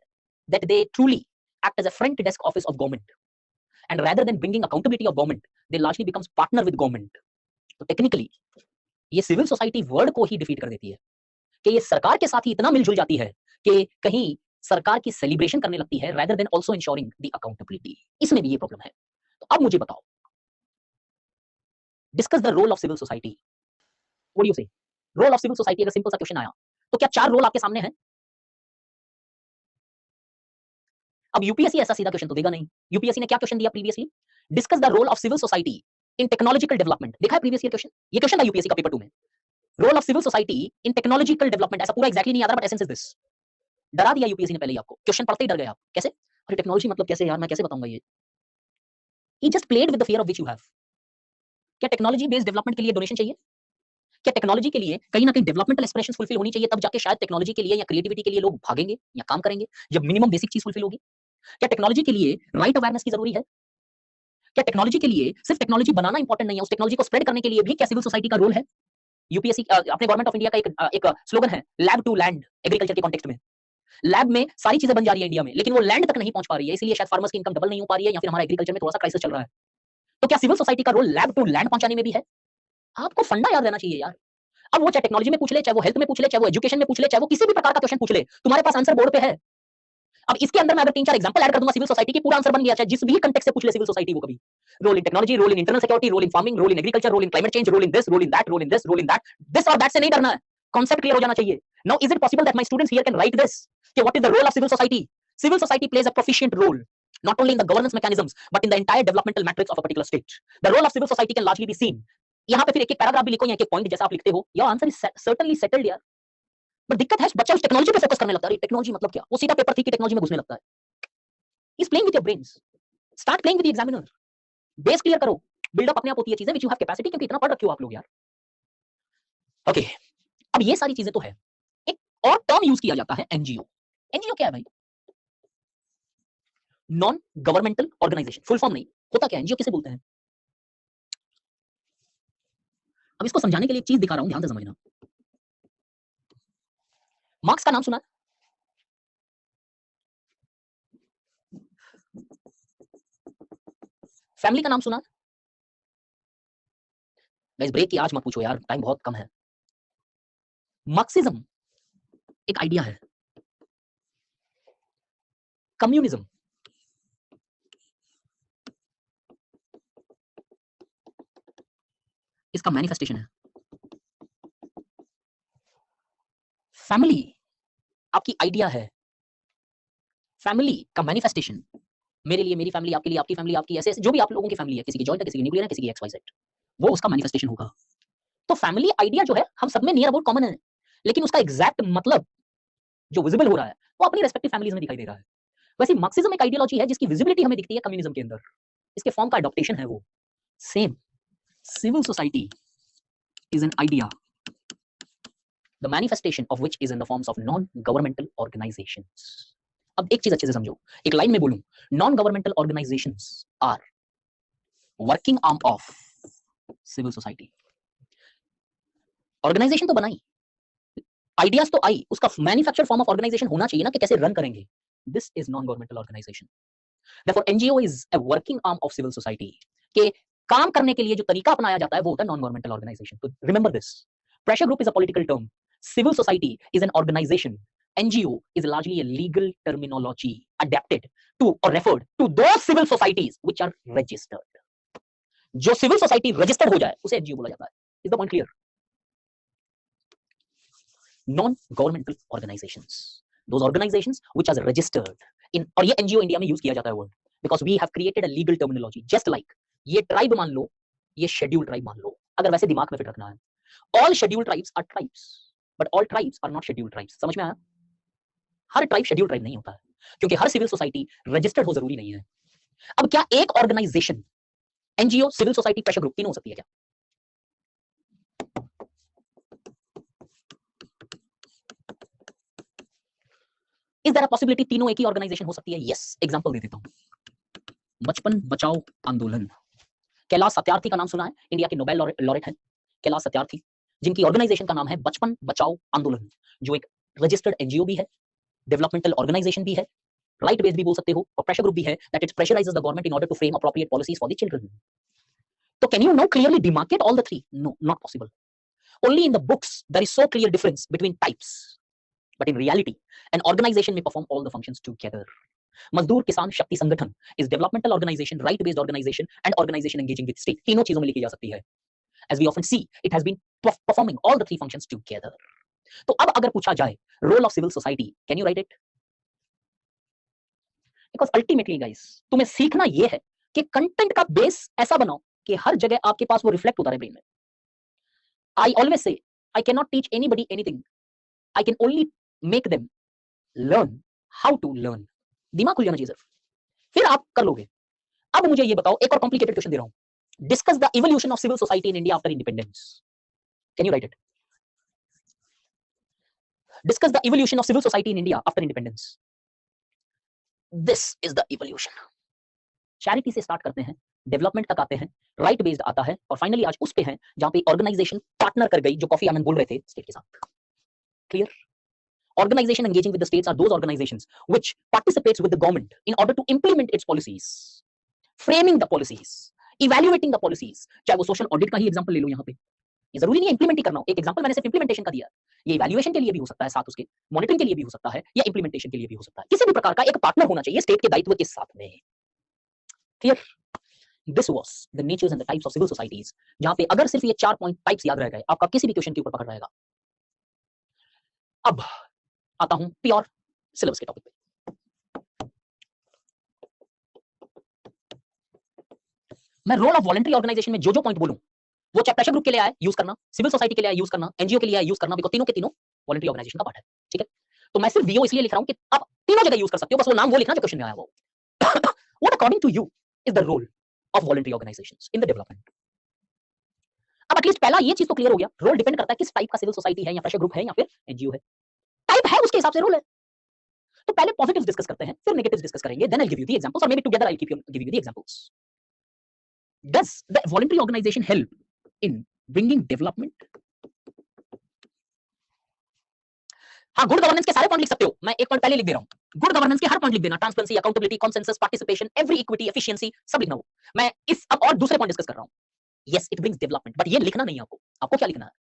that they truly act as a front desk office of government, and rather than bringing accountability of government, they largely becomes partner with government. तो technically ये civil society word को ही defeat कर देती है कि ये सरकार के साथ ही इतना मिलजुल जाती है कि कहीं सरकार की सेलिब्रेशन करने लगती है rather than also ensuring the accountability. इसमें भी ये प्रॉब्लम है। तो अब मुझे बताओ, discuss the role of civil society. What do you say? Role of civil society, अगर सिंपल सा क्वेश्चन आया तो क्या 4 रोल आपके सामने हैं? अब यूपीएससी ऐसा सीधा क्वेश्चन तो देगा नहीं। यूपीएससी ने क्या क्वेश्चन दिया previously? Discuss the role of civil society in technological development. देखा है प्रीवियस ईयर क्वेश्चन? ये क्वेश्चन था यूपीएससी का पेपर 2 में। Role of civil society in technological development, ऐसा पूरा एग्जैक्टली नहीं आता बट एसेंस इज दिस। डरा दिया यूपीएससी ने पहले ही आपको, क्वेश्चन पढ़ते ही डर गए आप। कैसे? अरे टेक्नोलॉजी मतलब कैसे यार, मैं कैसे बताऊंगा ये? He just played with the fear of which you have. क्या टेक्नोलॉजी बेस्ड डेवलपमेंट के लिए डोनेशन चाहिए? क्या टेक्नोलॉजी के लिए कहीं ना कहीं डेवलपमेंटल एस्पिरेशंस फुलफिल होनी चाहिए, तब जाके शायद टेक्नोलॉजी के लिए या क्रिएटिविटी के लिए लोग भागेंगे या काम करेंगे, जब मिनिमम बेसिक चीज फुलफिल होगी? क्या टेक्नोलॉजी के लिए राइट अवेयरनेस की जरूरी है? क्या टेक्नोलॉजी के लिए सिर्फ टेक्नोलॉजी बनाना इंपॉर्टेंट नहीं है, उस टेक्नोलॉजी को स्प्रेड करने के लिए भी क्या सिविल सोसाइटी का रोल है? यूपीएससी अपने गवर्नमेंट ऑफ इंडिया का एक स्लोगन है, लैब टू लैंड। एग्रीकल्चर के कॉन्टेक्स्ट में लैब में सारी चीजें बन जा रही है इंडिया में, लेकिन वो लैंड तक नहीं पहुंच पा रही है, इसलिए शायद फार्मर्स की इनकम डबल नहीं हो पा रही है, या फिर हमारा एग्रीकल्चर में थोड़ा सा क्राइसिस चल रहा है। तो क्या सिविल सोसाइटी का रोल लैब टू लैंड पहुंचाने में भी है? आपको फंडा याद रहना चाहिए यार। अब वो चाहे टेक्नोलॉजी में पूछ ले, चाहे वो हेल्थ में पूछ ले, चाहे वो एजुकेशन में पूछ ले, चाहे वो किसी भी प्रकार का क्वेश्चन पूछ ले, तुम्हारे पास आंसर बोर्ड पे है। अब इसके अंदर मैं अगर 3-4 एग्जांपल ऐड कर दूंगा सिविल सोसाइटी की, पूरा आंसर बन गया। चाहे जिस भी कंटेक्स्ट से पूछ ले सिविल सोसाइटी वो कभी। Role in technology, role in internal security, role in farming, role in agriculture, role in climate change, role in this, role in that, role in this, role in that. This और that से नहीं डरना है, concept clear हो जाना चाहिए। Now is it possible that my students here can write this कि what is the role of civil society? civil society plays a proficient role not only in the governance mechanisms but in the entire developmental matrix of a particular state. The role of civil society can largely be seen. यहाँ पे फिर एक paragraph भी लिखो या एक point जैसा आप लिखते हो, your answer is certainly settled यार, बट दिक्कत है बच्चा उस टेक्नोलॉजी पे फोकस करने लगता है। टेक्नोलॉजी मतलब क्या? वो सीधा पेपर थी की टेक्नोलॉजी में घुसने लगता है। Is playing with your brains, start playing with the examiner, base clear करो, बिल्डअप अपने आप होती है चीजें विच यू हैव कैपेसिटी, क्योंकि इतना पढ़ रखे हो आप लोग यार। ओके, अब ये सारी चीजें तो है, एक और टर्म यूज किया जाता है एनजीओ। एनजीओ क्या है भाई? Non governmental organization, full form नहीं, होता क्या है एनजीओ, किसे बोलते हैं? अब इसको समझाने के लिए एक चीज दिखा रहा हूं, ध्यान से समझना। मार्क्स का नाम सुना है? फैमिली का नाम सुना है? गाइस ब्रेक की आज मत पूछो यार, टाइम बहुत कम है। मार्क्सिज्म एक आइडिया है, कम्युनिज्म इसका मैनिफेस्टेशन है। फैमिली आपकी आइडिया है, फैमिली का मैनिफेस्टेशन, मेरे लिए मेरी फैमिली, आपके लिए आपकी फैमिली, आपकी ऐसे जो भी आप लोगों की फैमिली है, किसी की जॉइंट है, किसी की न्यूक्लियर है, किसी की XYZ, वो उसका मैनिफेस्टेशन होगा। तो फैमिली आइडिया जो है हम सब में नियर अबाउट कॉमन है, लेकिन उसका एग्जैक्ट मतलब जो विजिबल हो रहा है वो अपनी रेस्पेक्टिव फैमिलीज में दिखाई दे रहा है। वैसे मार्क्सिज्म एक आइडियोलॉजी है जिसकी विजिबिलिटी हमें दिखती है कम्युनिज्म के अंदर, इसके फॉर्म का अडॉप्टेशन है वो same. Civil society is an idea, the manifestation of which is in the forms of non-governmental organizations. अब एक चीज अच्छे से समझो, एक लाइन में बोलूं, non-governmental organizations are working arm of civil society. Organization तो बनाई, आइडियाज तो आई, उसका मैन्युफैक्चर फॉर्म ऑफ ऑर्गेनाइजेशन होना चाहिए ना कि कैसे रन करेंगे। This is non governmental organization, therefore NGO is a working arm of civil society. के काम करने के लिए जो तरीका अपनाया जाता है वो होता है नॉन गवर्नमेंटल ऑर्गेनाइजेशन। तो remember this, pressure group is a political term, civil society is an organization, NGO is largely a legal terminology adapted to or referred to those civil societies which are registered. जो civil society registered हो जाए उसे NGO बोला जाता है। Is the point clear? non-governmental organizations, those organizations which are registered in, और ये NGO India में यूज किया जाता है word, because we have created a legal terminology, just like ये ट्राइब मान लो, ये शेड्यूल ट्राइब मान लो, अगर वैसे दिमाग में फिट रखना है, all scheduled tribes are tribes, but all tribes are not scheduled tribes। समझ में आया? हर ट्राइब शेड्यूल ट्राइब नहीं होता है, क्योंकि हर सिविल सोसाइटी रजिस्टर्ड हो जरूरी नहीं है। अब क्या एक organization, NGO, civil society, pressure group, तीन हो सकती है क्या? इज देयर अ पॉसिबिलिटी तीनों एक ही ऑर्गेनाइजेशन हो सकती है? यस, एग्जांपल दे देता हूं। बचपन बचाओ आंदोलन, कैलाश सत्यार्थी का नाम सुना है? इंडिया के नोबेल लॉरेट हैं कैलाश सत्यार्थी, जिनकी ऑर्गेनाइजेशन का नाम है बचपन बचाओ आंदोलन, जो एक रजिस्टर्ड एनजीओ भी है, डेवलपमेंटल ऑर्गेनाइजेशन भी है, राइट बेस्ड भी बोल सकते हो, और प्रेशर ग्रुप भी है, that it pressurises the government in order to frame appropriate policies for the children. तो can you now clearly demarcate all the three? No, not possible. Only in the books there is so clear difference between types, but in reality an organization may perform all the functions together. मजदूर किसान शक्ति संगठन is developmental organization, right based organization and organization engaging with state, तीनों चीजों में लिखी जा सकती है। as we often see it has been performing all the three functions together. तो अब अगर पूछा जाए role of civil society, can you write it? because ultimately guys तुम्हें सीखना यह है कि कंटेंट का बेस ऐसा बनाओ कि हर जगह आपके पास वो रिफ्लेक्ट होता रहे ब्रेन में। I always say I cannot teach anybody anything, I can only make them learn how to learn। दिमाग खुल जाना चाहिए सिर्फ, फिर आप कर लोगे। अब मुझे ये बताओ, एक और कॉम्प्लिकेटेड क्वेश्चन दे रहा हूं, discuss the evolution of civil society in India after independence. Can you write it? Discuss the evolution of civil society in India after independence. This is the evolution. Charity से start करते हैं, development तक आते हैं, right based आता है, और finally आज उस पे हैं जहां पे ऑर्गेनाइजेशन पार्टनर कर गई, जो कॉफी आनंद बोल रहे थे स्टेट के साथ। Clear? Organization engaging with the states are those organizations which participates with the government in order to implement its policies, framing the policies, evaluating the policies। चाहे वो सोशल ऑडिट का ही एग्जांपल ले लो, यहाँ पे ये जरूरी नहीं है इंप्लीमेंट ही करना हो, एक एग्जांपल मैंने सिर्फ इंप्लीमेंटेशन का दिया, ये इवैल्यूएशन के लिए भी हो सकता है, साथ उसके मॉनिटरिंग के लिए भी हो सकता है, या इंप्लीमेंटेशन के लिए भी हो सकता है। किसी भी प्रकार का एक पार्टनर होना चाहिए स्टेट के दायित्व के साथ में। Clear? This was the natures and the types of civil societies, जहां पे अगर सिर्फ ये 4 पॉइंट टाइप्स याद रह गए, आपका किसी भी क्वेश्चन के ऊपर पकड़ रहेगा। अब आता हूं प्योर सिलेबस के टॉपिक पे। मैं रोल ऑफ वॉलंटरी ऑर्गेनाइजेशन में जो पॉइंट बोलूं वो चाहे प्रेशर ग्रुप के लिए आए यूज करना, सिविल सोसाइटी के लिए यूज करना, एनजीओ के लिए यूज करना, बिकॉज़ तीनों के तीनों वॉलंटरी ऑर्गेनाइजेशन का पार्ट है। ठीक है, तो मैं सिर्फ वीओ इसलिए लिख रहा हूं कि आप तीनों जगह यूज कर सकते हो, बस वो नाम वो लिखना जो क्वेश्चन में आया वो। What according to you is the role of voluntary organizations in the development? अब एटलीस्ट पहला ये चीज तो क्लियर हो गया, रोल डिपेंड करता है किस टाइप का सिविल सोसाइटी है या प्रेशर ग्रुप है या फिर एनजीओ है। टाइप है उसके हिसाब से रोल है। तो पहले पॉजिटिव्स डिस्कस करते हैं, फिर नेगेटिव्स डिस्कस करेंगे, then I give you the examples, और may be together I give you the examples. Does the voluntary organisation help in bringing development? हाँ, गुड गवर्नेंस के सारे पॉइंट लिख सकते हो, मैं एक पॉइंट पहले लिख दे रहा हूं। गुड गवर्नेंस के हर पॉइंट लिख देना, transparency, accountability, consensus, participation, every equity, efficiency, सब लिखना हो। मैं इस अब और दूसरे पॉइंट डिस्कस कर रहा हूं। Yes, it brings development, but ये लिखना नहीं है आपको। आपको क्या लिखना है?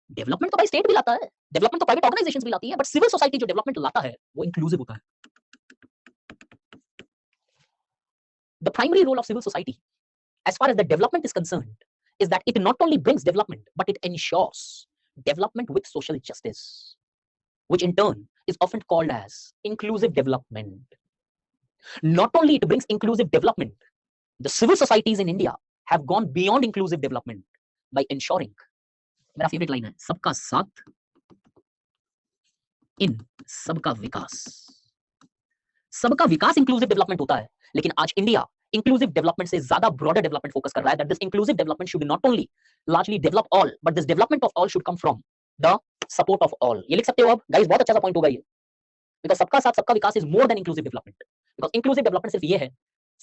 डेवलपमेंट तो भाई स्टेट भी लाता है, डेवलपमेंट तो प्राइवेट ऑर्गेनाइजेशंस भी लाती है, बट सिविल सोसाइटी जो डेवलपमेंट लाता है वो इंक्लूसिव होता है। The primary role of civil society as far as the development is concerned is that it not only brings development but it ensures development with social justice, which in turn is often called as inclusive development. Not only it brings inclusive development, the civil societies in India have gone beyond inclusive development by ensuring, मेरा favourite line है, सबका साथ इन सबका विकास। सबका विकास inclusive development होता है, लेकिन आज इंडिया इंक्लूसिव डेवलपमेंट से ज्यादा ब्रॉडर डेवलपमेंट फोकस कर रहा है, that this inclusive development should not only largely develop all but this development of all should come from the support of all. ये लिख सकते हो अब गाइस, बहुत अच्छा सा पॉइंट होगा ये, बिकॉज़ सबका साथ सबका विकास is more than inclusive development. Because inclusive development सिर्फ ये है,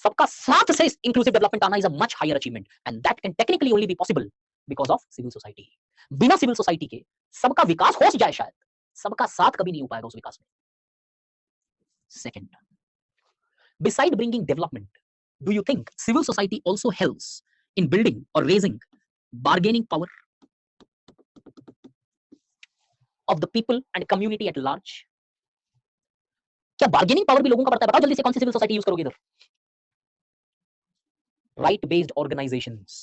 सबका साथ से इंक्लूसिव डेवलपमेंट आना is a much higher achievement and that can technically only be possible because of civil society. बिना सिविल सोसाइटी के सबका विकास हो जाए शायद, सबका साथ कभी नहीं हो पाएगा उस विकास में। Second, beside bringing development, do you think civil society also helps in building or raising bargaining power of the people and community at large? क्या bargaining power भी लोगों का बढ़ता है? बताओ जल्दी से, कौन सी सिविल सोसाइटी यूज करोगे इधर? Right based organizations.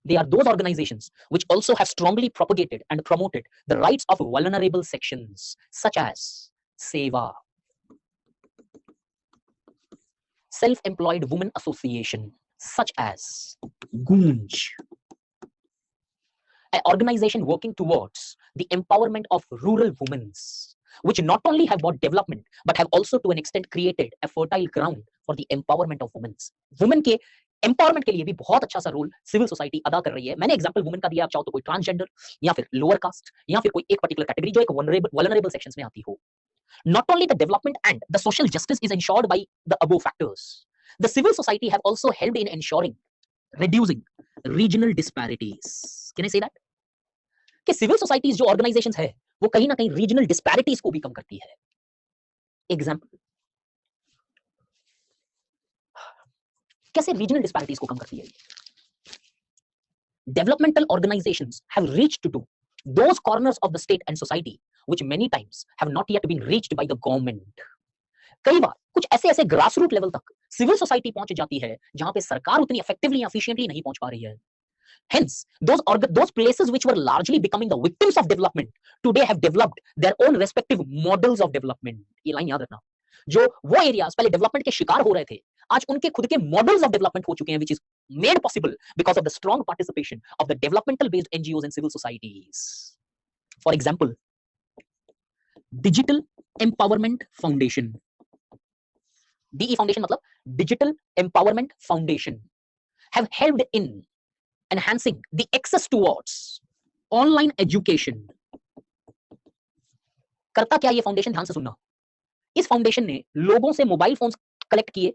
They are those organizations which also have strongly propagated and promoted the rights of vulnerable sections such as Seva, self-employed women association such as Gunj, an organization working towards the empowerment of rural women, which not only have brought development but have also to an extent created a fertile ground for the empowerment of women. Women के empowerment के लिए भी बहुत अच्छा सा role civil society अदा कर रही है। मैंने एग्जांपल वुमेन का दिया, आप चाहो तो कोई ट्रांसजेंडर या फिर लोअर कास्ट या फिर कोई एक पर्टिकुलर कैटेगरी जो एक वल्नरेबल सेक्शंस में आती हो। Not only the development and the social justice is ensured by the above factors, the civil society have also helped in ensuring reducing regional disparities. Can I say that? कि civil societies जो organisations है वो कहीं ना कहीं regional disparities को भी कम करती है। एग्जांपल, कैसे रीजनल डिस्पैरिटीज को कम करती है? Developmental organizations have reached to those corners of the state and society which many times have not yet been reached by the government. कई बार कुछ ऐसे ग्रास रूट लेवल तक सिविल सोसाइटी पहुंच जाती है जहां पे सरकार उतनी इफेक्टिवली एफिशिएंटली नहीं पहुंच पा रही है। Hence, those places which were largely becoming the victims of development today have developed their own respective models of development. ये लाइन याद रखना, जो वो एरियाज पहले डेवलपमेंट के शिकार हो रहे थे, आज उनके खुद के मॉडल्स ऑफ डेवलपमेंट हो चुके हैं, which is made possible because of the strong participation of the developmental based NGOs and civil societies. For example, Digital Empowerment Foundation, DE Foundation मतलब Digital Empowerment Foundation, have helped in enhancing the access towards online education. करता क्या ये foundation? ध्यान से सुनना। इस foundation ने लोगों से मोबाइल फोन्स कलेक्ट किए,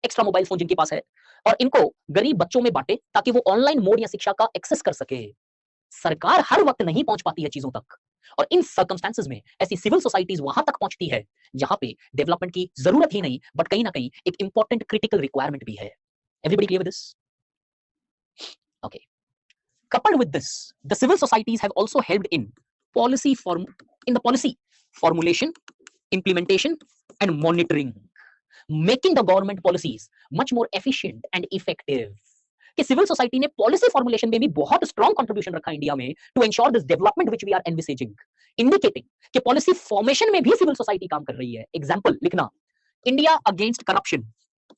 एक्स्ट्रा मोबाइल फोन जिनके पास है, और इनको गरीब बच्चों में बांटे ताकि वो ऑनलाइन मोड या शिक्षा का एक्सेस कर सके। सरकार हर वक्त नहीं पहुंच पाती है चीजों तक, और इन सर्कमस्टेंसेस में ऐसी सिविल सोसाइटीज वहां तक पहुंचती है जहां पे डेवलपमेंट की जरूरत ही नहीं, बट कहीं ना कहीं एक इंपॉर्टेंट क्रिटिकल रिक्वायरमेंट भी है। Everybody clear with this? Okay. Coupled with this, the civil societies have also helped in the policy formulation, implementation, and monitoring, making the government policies much more efficient and effective. कि civil society ने policy formulation में भी बहुत strong contribution रखा India में to ensure this development which we are envisaging, indicating कि policy formation में भी सिविल सोसाइटी काम कर रही है। एग्जांपल लिखना, India against corruption,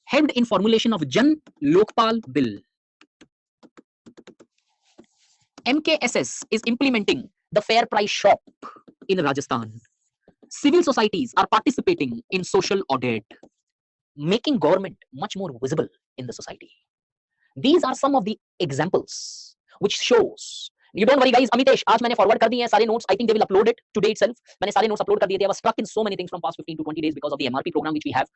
helped in formulation of Jan Lokpal Bill. MKSS is implementing the fair price shop in Rajasthan. Civil societies are participating in social audit, making government much more visible in the society. These are some of the examples which shows. You don't worry guys, Amitesh, आज मैंने forward कर दिए हैं सारे notes. I think they will upload it today itself. मैंने सारे notes upload कर दिए थे. I was stuck in so many things from past 15 to 20 days because of the MRP program which we have.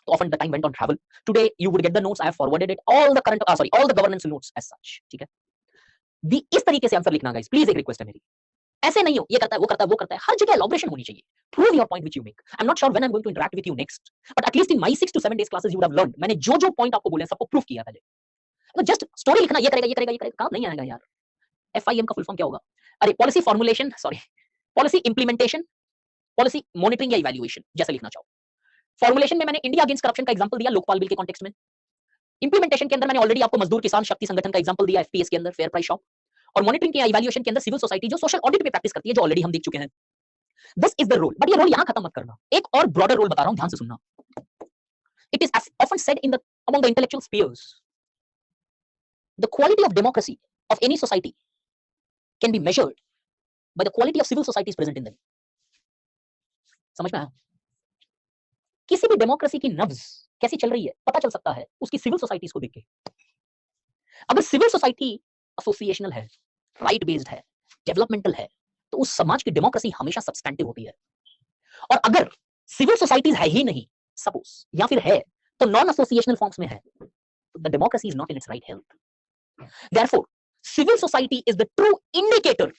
Often the time went on travel. Today you would get the notes. I have forwarded it. All the current, all the governance notes as such. ठीक है? इस तरीके से answer लिखना guys, please एक request है मेरी. ऐसे नहीं हो ये करता है वो करता है वो करता है, हर जगह एलॉबरेशन होनी चाहिए. Prove your point which you make. I am not sure when I am going to interact with you next, but at least in my 6 to 7 days classes you would have learned. मैंने जो जो point आपको बोले सबको proof किया पहले. तो just story लिखना, ये करेगा ये करेगा ये करेगा, काम नहीं आएगा यार. FIM का फुल फॉर्म क्या होगा? अरे policy formulation, sorry policy implementation, policy monitoring या इवैल्यूएशन, जैसे लिखना चाहो. फॉर्मुलेशन में मैंने इंडिया अगेंस्ट करप्शन का एग्जांपल दिया लोकपाल बिल के कॉन्टेक्स्ट में. इंप्लीमेंटेशन के अंदर मैंने ऑलरेडी आपको मजदूर किसान शक्ति संगठन का एग्जांपल दिया FPS के अंदर, फेयर प्राइस शॉप. और मॉनिटरिंग के इवैल्यूएशन के अंदर सिविल सोसाइटी जो सोशल ऑडिट पे प्रैक्टिस करती है, जो ऑलरेडी हम देख चुके हैं. This is the role. But ये रोल यहां खत्म मत करना, एक और ब्रॉडर रोल बता रहा हूं, ध्यान से सुनना. It is often said in the among the intellectual spheres, the quality of democracy of any society can be measured by the quality of civil societies present in them. समझ में आया? किसी भी डेमोक्रेसी की नब्ज कैसी चल रही है पता चल सकता है उसकी सिविल सोसाइटीज को देख के. अगर सिविल सोसाइटी एसोसिएशनल है, राइट बेस्ड है, डेवलपमेंटल है, तो उस समाज की डेमोक्रेसी हमेशा सब्सटेंटिव होती है. और अगर सिविल सोसाइटीज है ही नहीं सपोज, या फिर है तो नॉन एसोसिएशनल फॉर्म्स में है, तो the democracy is not in its right health. Therefore civil society is the true indicator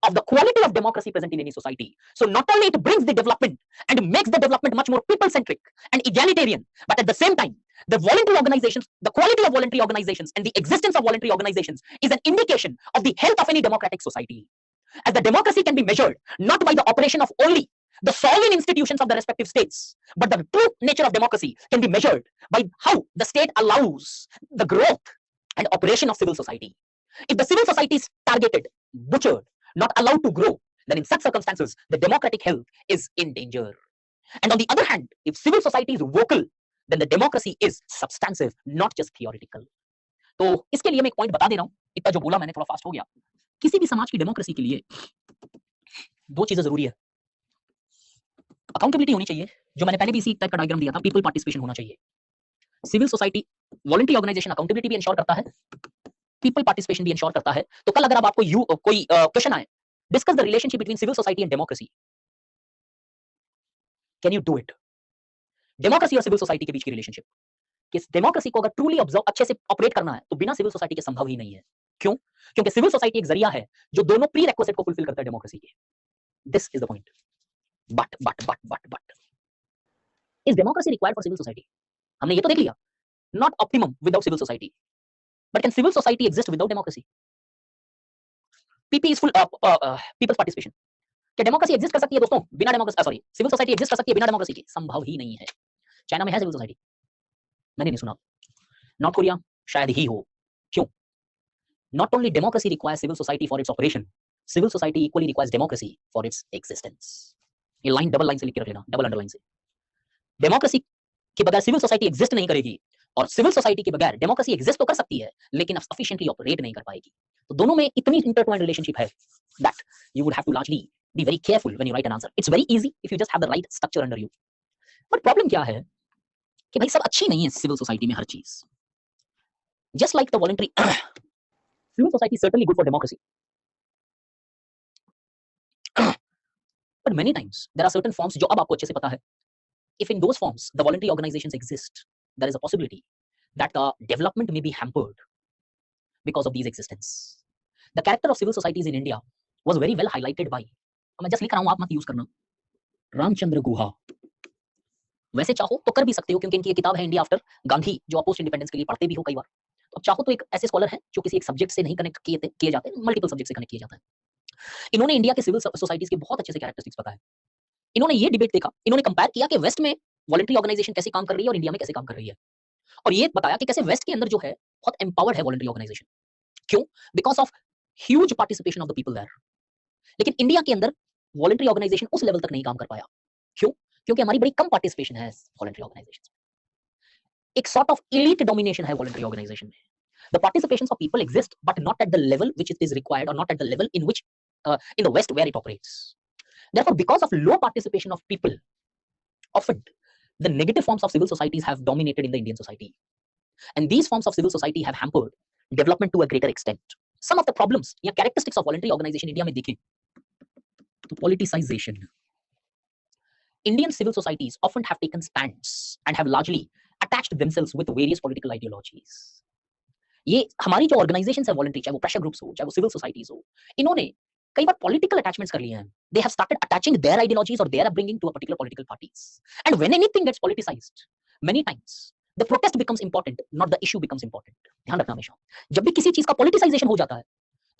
of the quality of democracy present in any society. So not only it brings the development and makes the development much more people centric and egalitarian, but at the same time the voluntary organizations, the quality of voluntary organizations and the existence of voluntary organizations is an indication of the health of any democratic society. As the democracy can be measured not by the operation of only the sovereign institutions of the respective states, but the true nature of democracy can be measured by how the state allows the growth and operation of civil society. If the civil society is targeted, butchered, not allowed to grow, then in such circumstances the democratic health is in danger. And on the other hand, if civil society is vocal, then the democracy is substantive, not just theoretical. तो इसके लिए मैं एक point बता दे रहा हूं, इतना जो बोला मैंने थोड़ा फास्ट हो गया. किसी भी समाज की डेमोक्रेसी के लिए दो चीजें जरूरी है. अकाउंटेबिलिटी होनी चाहिए, जो मैंने पहले भी इसी टाइप का डायग्राम दिया था, पीपल पार्टिसिपेशन होना चाहिए. Civil society voluntary organization accountability भी इंश्योर करता है, पीपल पार्टिसिपेशन भी इंश्योर करता है. तो कल अगर अब आपको कोई क्वेश्चन आए, discuss the relationship between civil society and democracy, can you do it? Democracy और सिविल सोसाइटी के बीच की रिलेशनशिप, कि डेमोक्रेसी को अगर ट्रूली ऑब्जर्व अच्छे से ऑपरेट करना है तो बिना सिविल सोसाइटी के संभव ही नहीं है. क्यों? क्योंकि सिविल सोसाइटी एक जरिया है जो दोनों प्री रिक्विजिट को फुलफिल करता है डेमोक्रेसी के. This is the point. But is democracy required for civil society? हमने ये तो देख लिया, not optimum without civil society. But can civil society exist without democracy? PP is full people's participation. क्या डेमोक्रेसी एग्जिस्ट कर सकती है दोस्तों बिना democracy, sorry civil society exist कर सकती है बिना डेमोक्रेसी के? संभव ही नहीं है. चाइना में है सिविल सोसाइटी? मैंने नहीं सुना. नॉर्थ कोरिया शायद ही हो. क्यों? Not only democracy requires civil society for its operation, civil society equally requires democracy for its existence. ये लाइन डबल लाइन से लिख के रख लेना, डबल अंडरलाइन से. डेमोक्रेसी के बगैर सिविल सोसाइटी एग्जिस्ट नहीं करेगी, और सिविल सोसाइटी के बगैर डेमोक्रेसी एग्जिस्ट तो कर सकती है लेकिन सफिशिएंटली ऑपरेट नहीं कर पाएगी. तो दोनों में इतनी इंटरट्वाइंड रिलेशनशिप है that you would have to largely be very careful when you write an answer. It's very easy if you just have the right structure under you. But problem क्या है कि भाई सब अच्छी नहीं है सिविल सोसाइटी में हर चीज. Just like the voluntary, civil society certainly good for democracy, but many times there are certain forms जो अब आपको अच्छे से पता है. If in those forms the voluntary organizations exist, there is a possibility that the development may be hampered because of these existence. The character of civil societies in India was very well highlighted by, मैं just लिख रहा हूं, आप मत use करना, रामचंद्र गुहा. वैसे चाहो तो कर भी सकते हो क्योंकि इनकी एक किताब है इंडिया आफ्टर गांधी, जो आप पोस्ट इंडिपेंडेंस के लिए पढ़ते भी हो कई बार. तो अब चाहो तो एक ऐसे स्कॉलर हैं जो किसी एक सब्जेक्ट से नहीं कनेक्ट किए जाते, मल्टीपल सब्जेक्ट से कनेक्ट किया जाता है. इन्होंने इंडिया के सिविल सोसाइटीज के बहुत अच्छे से कैरेक्टरिस्टिक्स बताए. इन्होंने ये डिबेट देखा, इन्होंने कंपेयर किया कि वेस्ट में वॉलंटरी ऑर्गेनाइजेशन कैसे काम कर रही है और इंडिया में कैसे काम कर रही है, और ये बताया कि कैसे वेस्ट के अंदर जो है बहुत एम्पावर्ड है वॉलंटरी ऑर्गेनाइजेशन. क्यों? Because of huge participation of the people there. लेकिन इंडिया के अंदर वॉलंटरी ऑर्गेनाइजेशन उस लेवल तक नहीं काम कर पाया. क्यों? क्योंकि हमारी बड़ी कम पार्टिसिपेशन है वॉलंटरी ऑर्गेनाइजेशन. एक sort of elite domination है voluntary organization में. The participations of people exist, but not at the level which it is required, or not at the level in which in the West where it operates. Therefore, because of low participation of people, often the negative forms of civil societies have dominated in the Indian society, and these forms of civil society have hampered development to a greater extent. Some of the problems या characteristics of voluntary organization India में देखें तो politicization. Indian civil societies often have taken stands and have largely attached themselves with various political ideologies. ये हमारी जो organisations है voluntary, चाहे वो प्रेशर ग्रुप्स हो, चाहे वो सिविल सोसाइटीज हो, इन्होंने कई बार पॉलिटिकल अटैचमेंट्स कर लिए हैं. They have started attaching their ideologies और their upbringing to a particular political parties. And when anything gets politicised, many times the protest becomes important, not the issue becomes important. ध्यान रखना हमेशा, जब भी किसी चीज का पॉलिटिसाइजेशन हो जाता है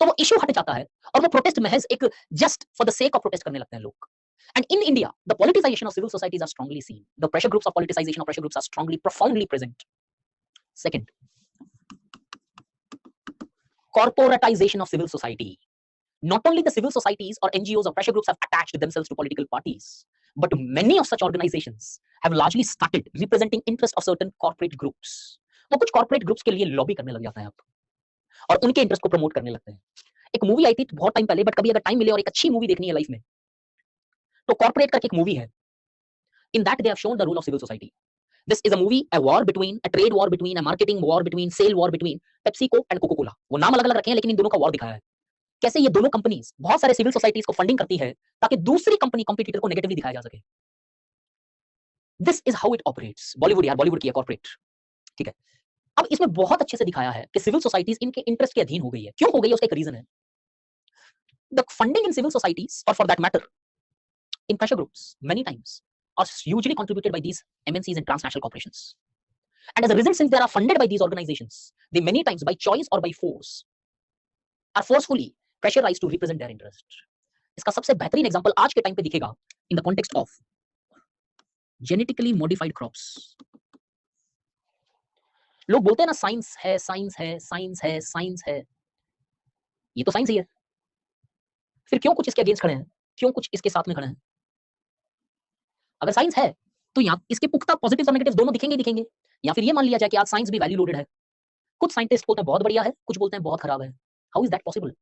तो वो इशू हट जाता है और वो प्रोटेस्ट महज एक just for the sake of protest करने लगते हैं लोग. And in India, the politicization of civil societies are strongly seen. The pressure groups of politicization of pressure groups are strongly, profoundly present. Second, corporatization of civil society. Not only the civil societies or NGOs or pressure groups have attached themselves to political parties, but many of such organizations have largely started representing interest of certain corporate groups. वो कुछ corporate groups के लिए lobby करने लग जाते हैं अब और उनके interest को promote करने लगते हैं. एक मूवी आई थी बहुत टाइम पहले, बट कभी अगर टाइम मिले और एक अच्छी मूवी देखनी है लाइफ में तो कॉर्पोरेट करके एक मूवी है. In that they have shown the role of civil society. This is a movie, a war between, a trade war between, a marketing war between, sale war between PepsiCo and Coca Cola. वो नाम अलग अलग रखे हैं लेकिन इन दोनों का war दिखाया है. कैसे ये दोनों कंपनीज बहुत सारे सिविल सोसाइटीज को फंडिंग करती है ताकि दूसरी कंपनी कॉम्पिटिटर को नेगेटिवली दिखाया जा सके. This is how it operates. Bollywood यार, बॉलीवुड की है कॉर्पोरेट, ठीक है. अब इसमें बहुत अच्छे से दिखाया है कि सिविल सोसाइटीज इनके इंटरेस्ट के अधीन हो गई है. क्यों हो गई है उसका एक रीजन है. The funding in civil societies, और for that matter in pressure groups, many times are hugely contributed by these MNCs and transnational corporations. And as a result, since they are funded by these organizations, they many times by choice or by force are forcefully pressurized to represent their interest. इसका सबसे बेहतरीन example आज के time पे दिखेगा in the context of genetically modified crops. लोग बोलते हैं ना साइंस है, साइंस है, साइंस है, साइंस है. ये तो साइंस ही है. फिर क्यों कुछ इसके अगेंस्ट खड़े हैं, क्यों कुछ इसके साथ में खड़े हैं. अगर साइंस है तो यहाँ इसके पुख्ता पॉजिटिव्स और नेगेटिव्स दोनों दिखेंगे ही दिखेंगे. या फिर ये मान लिया जाए कि आज साइंस भी वैल्यू लोडेड है. कुछ साइंटिस्ट बोलते हैं बहुत बढ़िया है, कुछ बोलते हैं बहुत खराब है. How is that possible?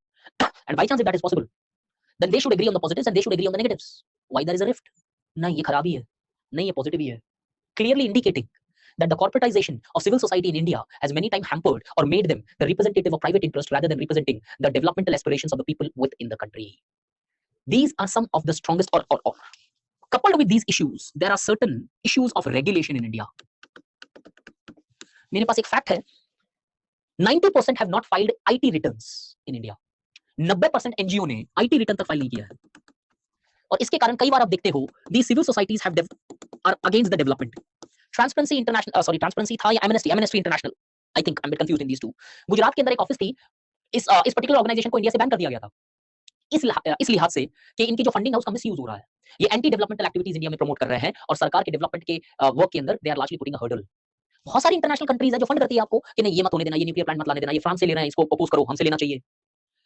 And by chance if that is possible, then they should agree on the positives and they should agree on the negatives. Why there is a rift? नहीं ये खराब ही है, नहीं ये पॉजिटिव ही है. Clearly indicating that the corporatization of civil society in India has many times hampered or made them the representative of private interest rather than representing the developmental aspirations of the people within the country. These are some of the strongest or coupled with these issues, there are certain issues of regulation in India. मेरे पास एक fact है, 90% have not filed IT returns in India. 90% NGO ने IT return तक file नहीं किया है. और इसके कारण कई बार आप देखते हो these civil societies have are against the development. Transparency International, Transparency था या Amnesty International, I think I'm a bit confused in these two. Gujarat के अंदर एक ऑफिस थी, इस पर्टिकुलर ऑर्गेनाइजेशन को इंडिया से बैन कर दिया गया था इस लिहाज से कि इनकी जो फंडिंग है उसका मिसयूज हो रहा है. ये एंटी डेवलपमेंटल एक्टिविटीज इंडिया में प्रमोट कर रहे हैं और सरकार के डेवलपमेंट के वर्क के अंदर they are largely putting a hurdle. बहुत सारी इंटरनेशनल कंट्रीज है जो फंड करती है आपको कि नहीं ये मत होने देना, ये न्यूक्लियर प्लांट मत लाने देना, ये फ्रांस से ले रहे हैं, इसको अपोज करो, हमसे लेना चाहिए.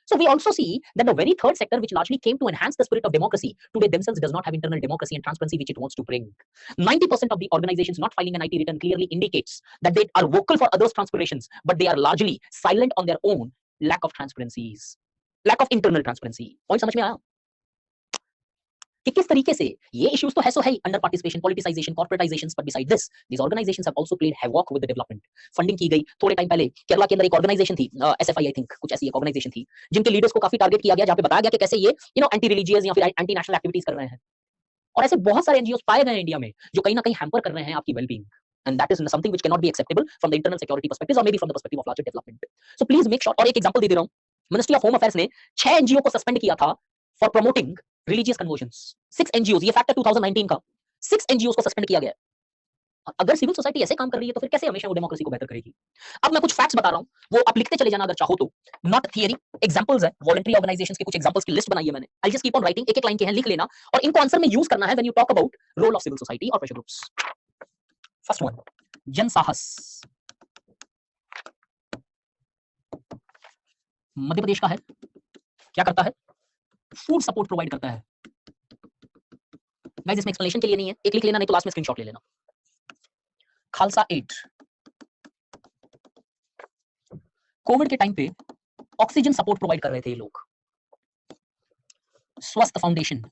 So we also see that the very third sector which largely came to enhance the spirit of democracy today themselves does not have internal democracy and transparency which it wants to bring. 90% of the organizations not filing an IT return clearly indicates that they are vocal for others' transgressions, but they are largely silent on their own lack of transparencies, lack of internal transparency. Point समझ में आया कि किस तरीके से ये issues तो है सो है under participation, politicisation, corporatisations, but beside this these organizations have also played havoc with the development. Funding की गई. थोड़े टाइम पहले केरला के अंदर एक ऑर्गेनाइजेशन थी, एसएफआई आई थिंक, कुछ ऐसी एक ऑर्गेनाइजेशन थी जिनके लीडर्स को काफी टारगेट किया गया, जहां पे बताया गया कि कैसे ये एंटी रिलीजियस या फिर एंटी नेशनल एक्टिविटीज कर रहे हैं. और ऐसे बहुत सारे एनजीओस पाए गए हैं इंडिया में जो कहीं ना कहीं हैम्पर कर रहे हैं आपकी wellbeing. And that is something which cannot be acceptable from the internal security perspective or maybe from the perspective of larger development. So please make sure. और एक एग्जांपल दे रहा हूं, मिनिस्ट्री ऑफ होम अफेयर्स ने 6 NGO को suspend किया था for promoting religious convergence. 6 NGOs, ये fact है 2019 का. 6 एनजीओस को सस्पेंड किया गया. अगर सिविल सोसाइटी ऐसे काम कर रही है तो फिर कैसे हमेशा वो डेमोक्रेसी को बेहतर करेगी. अब मैं कुछ फैक्ट्स बता रहा हूं, वो आप लिखते चले जाना अगर चाहो तो. नॉट थियरी, एग्जांपल्स है. वॉलंटरी ऑर्गेनाइजेशंस के कुछ एग्जांपल्स की लिस्ट बनाई है मैंने. I just keep on writing, एक-एक लाइन के हैं, लिख लेना और इनको आंसर में यूज करना है when you talk about role of civil society और pressure groups. First one, Jan Sahas. Madhya Pradesh का है. क्या करता है? फूड सपोर्ट प्रोवाइड करता है. गाइस इसमें एक्सप्लेनेशन के लिए नहीं है, एक लिख लेना, नहीं तो लास्ट में स्क्रीनशॉट ले लेना. खालसा एड, कोविड के टाइम पे ऑक्सीजन सपोर्ट प्रोवाइड कर रहे थे ये लोग। स्वस्थ फाउंडेशन,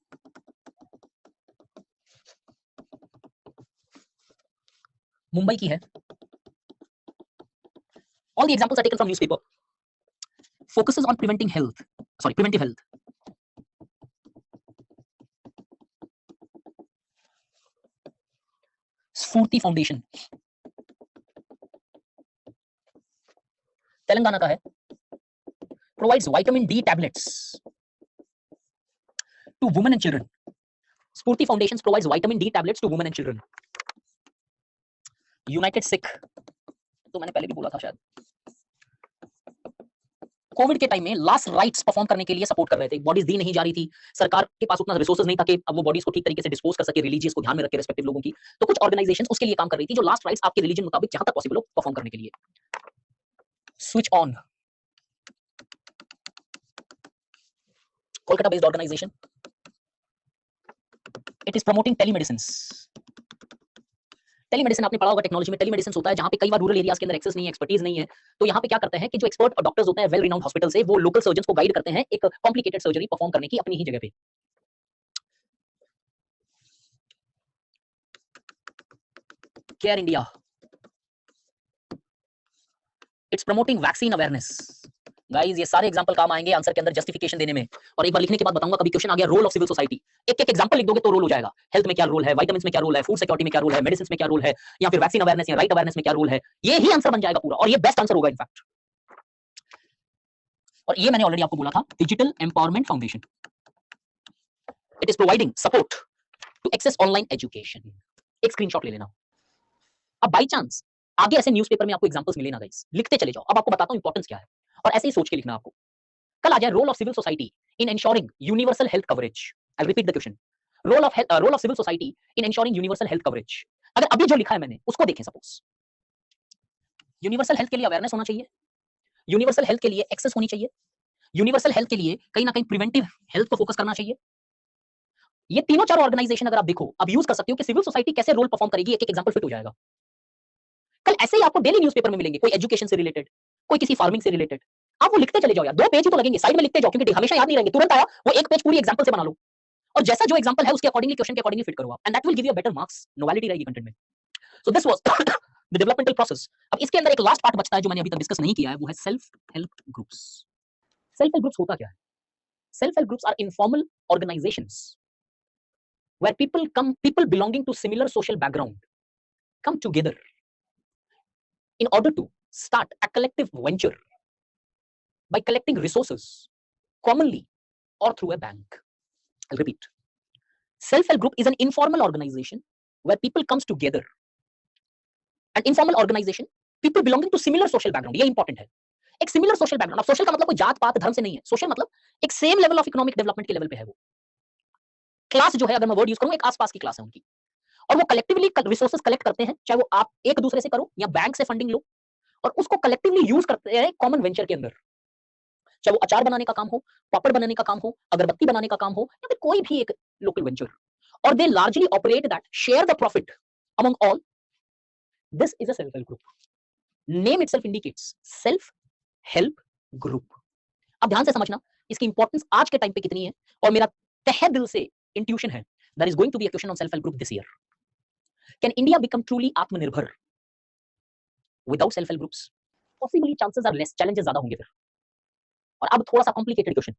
मुंबई की है। All the examples are taken from newspaper. Focuses on preventing health. Sorry, preventive health. स्फूर्ति फाउंडेशन तेलंगाना का है। Provides vitamin D tablets to women and children. Spurti Foundations provides vitamin D tablets to women and children. United Sikh, तो मैंने पहले भी बोला था शायद। कोविड के टाइम में लास्ट राइट्स परफॉर्म करने के लिए सपोर्ट कर रहे थे। बॉडीज दी नहीं जा रही थी, सरकार के पास उतना रिसोर्सेज नहीं था कि अब वो बॉडीज को ठीक तरीके से डिस्पोज कर सके, रिलीजियस को ध्यान में रख के रेस्पेक्टिव लोगों की। तो कुछ ऑर्गेनाइजेशंस उसके लिए काम कर रही थी जो लास्ट राइट्स आपके रिलीजन मुताबिक जहां तक पॉसिबल हो परफॉर्म करने के लिए। Switch on, Kolkata based organization. It is promoting telemedicine. Telemedicine आपने पढ़ा होगा टेक्नोलॉजी में, टेलीमेडिसिन होता है जहां पे कई बार रूरल एरियाज के अंदर एक्सेस नहीं है, एक्सपर्टीज नहीं है। तो यहाँ पे क्या करते हैं कि जो एक्सपर्ट डॉक्टर्स होते हैं वेल रिनाउंड हॉस्पिटल से, वो लोकल सर्जन्स को गाइड करते हैं एक कॉम्प्लिकेटेड सर्जरी परफॉर्म करने की अपनी ही जगह पे। Care India, it's promoting vaccine awareness. Guys ये सारे एग्जांपल काम आएंगे आंसर के अंदर जस्टिफिकेशन देने में। और एक बार लिखने के बाद बताऊंगा, कभी क्वेश्चन आ गया रोल ऑफ सिविल सोसाइटी, एक एक एग्जांपल लिख दोगे तो रोल हो जाएगा। हेल्थ में क्या रोल है, विटामिन्स में क्या रोल है, फूड सिक्योरिटी में क्या रोल है, मेडिसिन में क्या रोल है, या फिर वैक्सीन अवेयरनेस या राइट अवेयरनेस में क्या रोल है, ये ही आंसर बन जाएगा पूरा, और ये बेस्ट आंसर होगा इनफैक्ट। और ये मैंने ऑलरेडी आपको बोला था, digital empowerment foundation. It is providing support to access online education. एक स्क्रीनशॉट ले लेना। अब बाई चांस आगे ऐसे न्यूज़पेपर में आपको एग्जांपल्स मिले ना गाइस, लिखते चले जाओ। अब आपको बताता हूं इंपॉर्टेंस क्या है, और ऐसे ही सोच के लिखना आपको। कल आ जाए role of civil society in ensuring universal health coverage. I repeat the question, role of civil society in ensuring universal health coverage. अगर अभी जो लिखा है मैंने उसको देखें, सपोज यूनिवर्सल हेल्थ के लिए अवेयरनेस होना चाहिए, यूनिवर्सल हेल्थ के लिए एक्सेस होनी चाहिए, यूनिवर्सल हेल्थ के लिए कहीं ना कहीं प्रिवेंटिव हेल्थ को फोकस करना चाहिए। ये तीनों चार ऑर्गेनाइजेशन अगर आप देखो, अब यूज कर सकते हो कि सिविल सोसाइटी कैसे रोल परफॉर्म करेगी, एक एक एग्जांपल फिट हो जाएगा। कल ऐसे ही आपको डेली न्यूज़पेपर में मिलेंगे, कोई एजुकेशन से रिलेटेड, कोई किसी फार्मिंग से रिलेटेड। आप वो लिखते चले जाओ यार, 2 पेज ही तो लगेंगे, साइड में लिखते जाओ, क्योंकि हमेशा याद नहीं रहेंगे। तुरंत आया वो एक पेज पूरी एग्जांपल से बना लो, और जैसा जो एग्जांपल है उसके अकॉर्डिंगली क्वेश्चन के अकॉर्डिंगली फिट करो आप, and that will give you a better marks, novelty रहेगी कंटेंट में। So this was the developmental process. अब इसके अंदर एक लास्ट पार्ट बचता है जो मैंने अभी तक डिस्कस नहीं किया है, वो है self help groups. Self help groups होता क्या है? Self help groups are informal organizations where people belonging to similar social background come together in order to start a collective venture by collecting resources commonly or through a bank. I'll repeat, self-help group is an informal organization where people comes together. An informal organization, people belonging to similar social background, ये important है। एक similar social background, अब social का मतलब कोई जात पात धर्म से नहीं है, सोशल मतलब एक same level of economic development के लेवल पे है वो। क्लास जो है, अगर मैं वर्ड यूज करूं, एक आसपास की क्लास है उनकी, और वो कलेक्टिवली रिसोर्सेज कलेक्ट करते हैं, चाहे वो आप एक दूसरे से करो या बैंक से फंडिंग लो, और उसको कलेक्टिवली यूज करते हैं कॉमन वेंचर के अंदर। चाहे वो अचार बनाने का काम हो, पापड़ बनाने का काम हो, अगरबत्ती बनाने का काम हो, या फिर कोई भी एक लोकल वेंचर, और they largely operate that, share the profit among all. This is a self help group. Name itself indicates self help group. अब ध्यान से समझना इसकी इंपॉर्टेंस आज के टाइम पे कितनी है, और मेरा तहे दिल से इंट्यूशन है, there is going to be a question on self help group this year. Can India become truly आत्मनिर्भर without self help groups? Possibly chances are less, challenges ज्यादा होंगे फिर। और अब थोड़ा सा complicated question,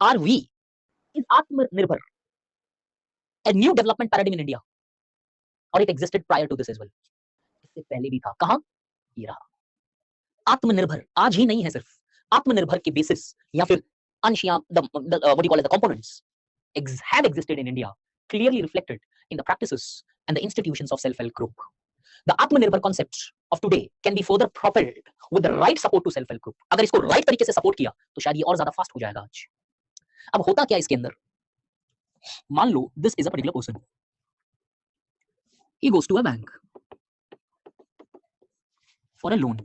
are we is Atmanirbhar a new development paradigm in India, और it existed prior to this as well? इससे पहले भी था, कहां? ये रहा। आत्मनिर्भर आज ही नहीं है सिर्फ, आत्मनिर्भर के बेसिस या फिर अंश या what do you call it, the components have existed in India, clearly reflected in the practices and the institutions of self-help group. The Atmanirbhar concept of today can be further propelled with the right support to self-help group. अगर इसको right तरीके से support किया तो शायद ये और ज्यादा फास्ट हो जाएगा आज। अब होता क्या इसके अंदर, मान लो this is a particular person, he goes to a bank for a loan.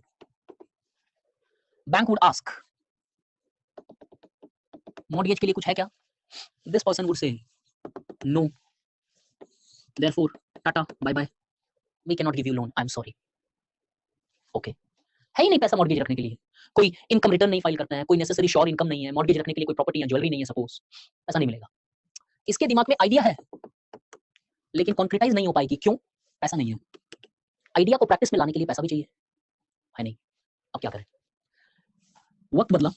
Bank would ask, mortgage के लिए कुछ है क्या? This person would say, no. Therefore, tata, bye bye. We cannot give you loan. I'm sorry. Okay. है ही नहीं पैसा mortgage रखने के लिए, कोई इनकम रिटर्न नहीं फाइल करता है, कोई नेसेसरी श्योर इनकम नहीं है, मॉर्गेज रखने के लिए कोई प्रॉपर्टी या ज्वेलरी नहीं है सपोज, पैसा नहीं मिलेगा। इसके दिमाग में आइडिया है लेकिन कॉन्क्रीटाइज नहीं हो पाएगी, क्यों? पैसा नहीं है। आइडिया को प्रैक्टिस में लाने के लिए पैसा भी चाहिए, है नहीं? अब क्या करें? वक्त बदला।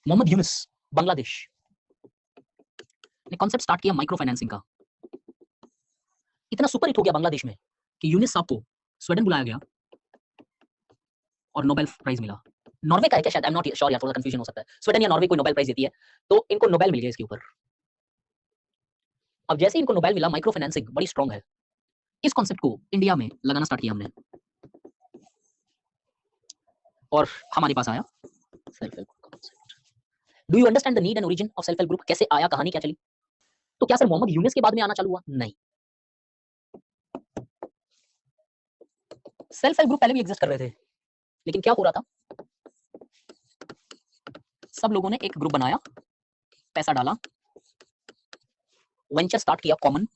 मोहम्मद यूनुस बांग्लादेश ने कॉन्सेप्ट स्टार्ट किया माइक्रो फाइनेंसिंग का। इतना सुपर हिट हो गया बांग्लादेश में कि यूनुस साहब को स्वीडन बुलाया गया और नोबेल प्राइज मिला। नॉर्वे का है क्या शायद, आई एम नॉट श्योर यार, थोड़ा कंफ्यूजन हो सकता है। स्वीडन या नॉर्वे कोई नोबेल प्राइज देती है, तो इनको नोबेल मिल गया इसके ऊपर। अब जैसे इनको नोबेल मिला, माइक्रो फाइनेंसिंग बड़ी स्ट्रांग है, इस कॉन्सेप्ट को इंडिया में लगाना स्टार्ट किया हमने और हमारे पास आया self help concept. Do you understand the need and origin of self help group? कैसे आया, कहानी क्या चली? तो क्या सर मोहम्मद यूनुस के बाद में आना चालू हुआ? नहीं, सेल्फ हेल्प ग्रुप पहले भी एग्जिस्ट कर रहे थे, लेकिन क्या हो रहा था, सब लोगों ने एक ग्रुप बनाया, पैसा डाला, वेंचर स्टार्ट किया कॉमन,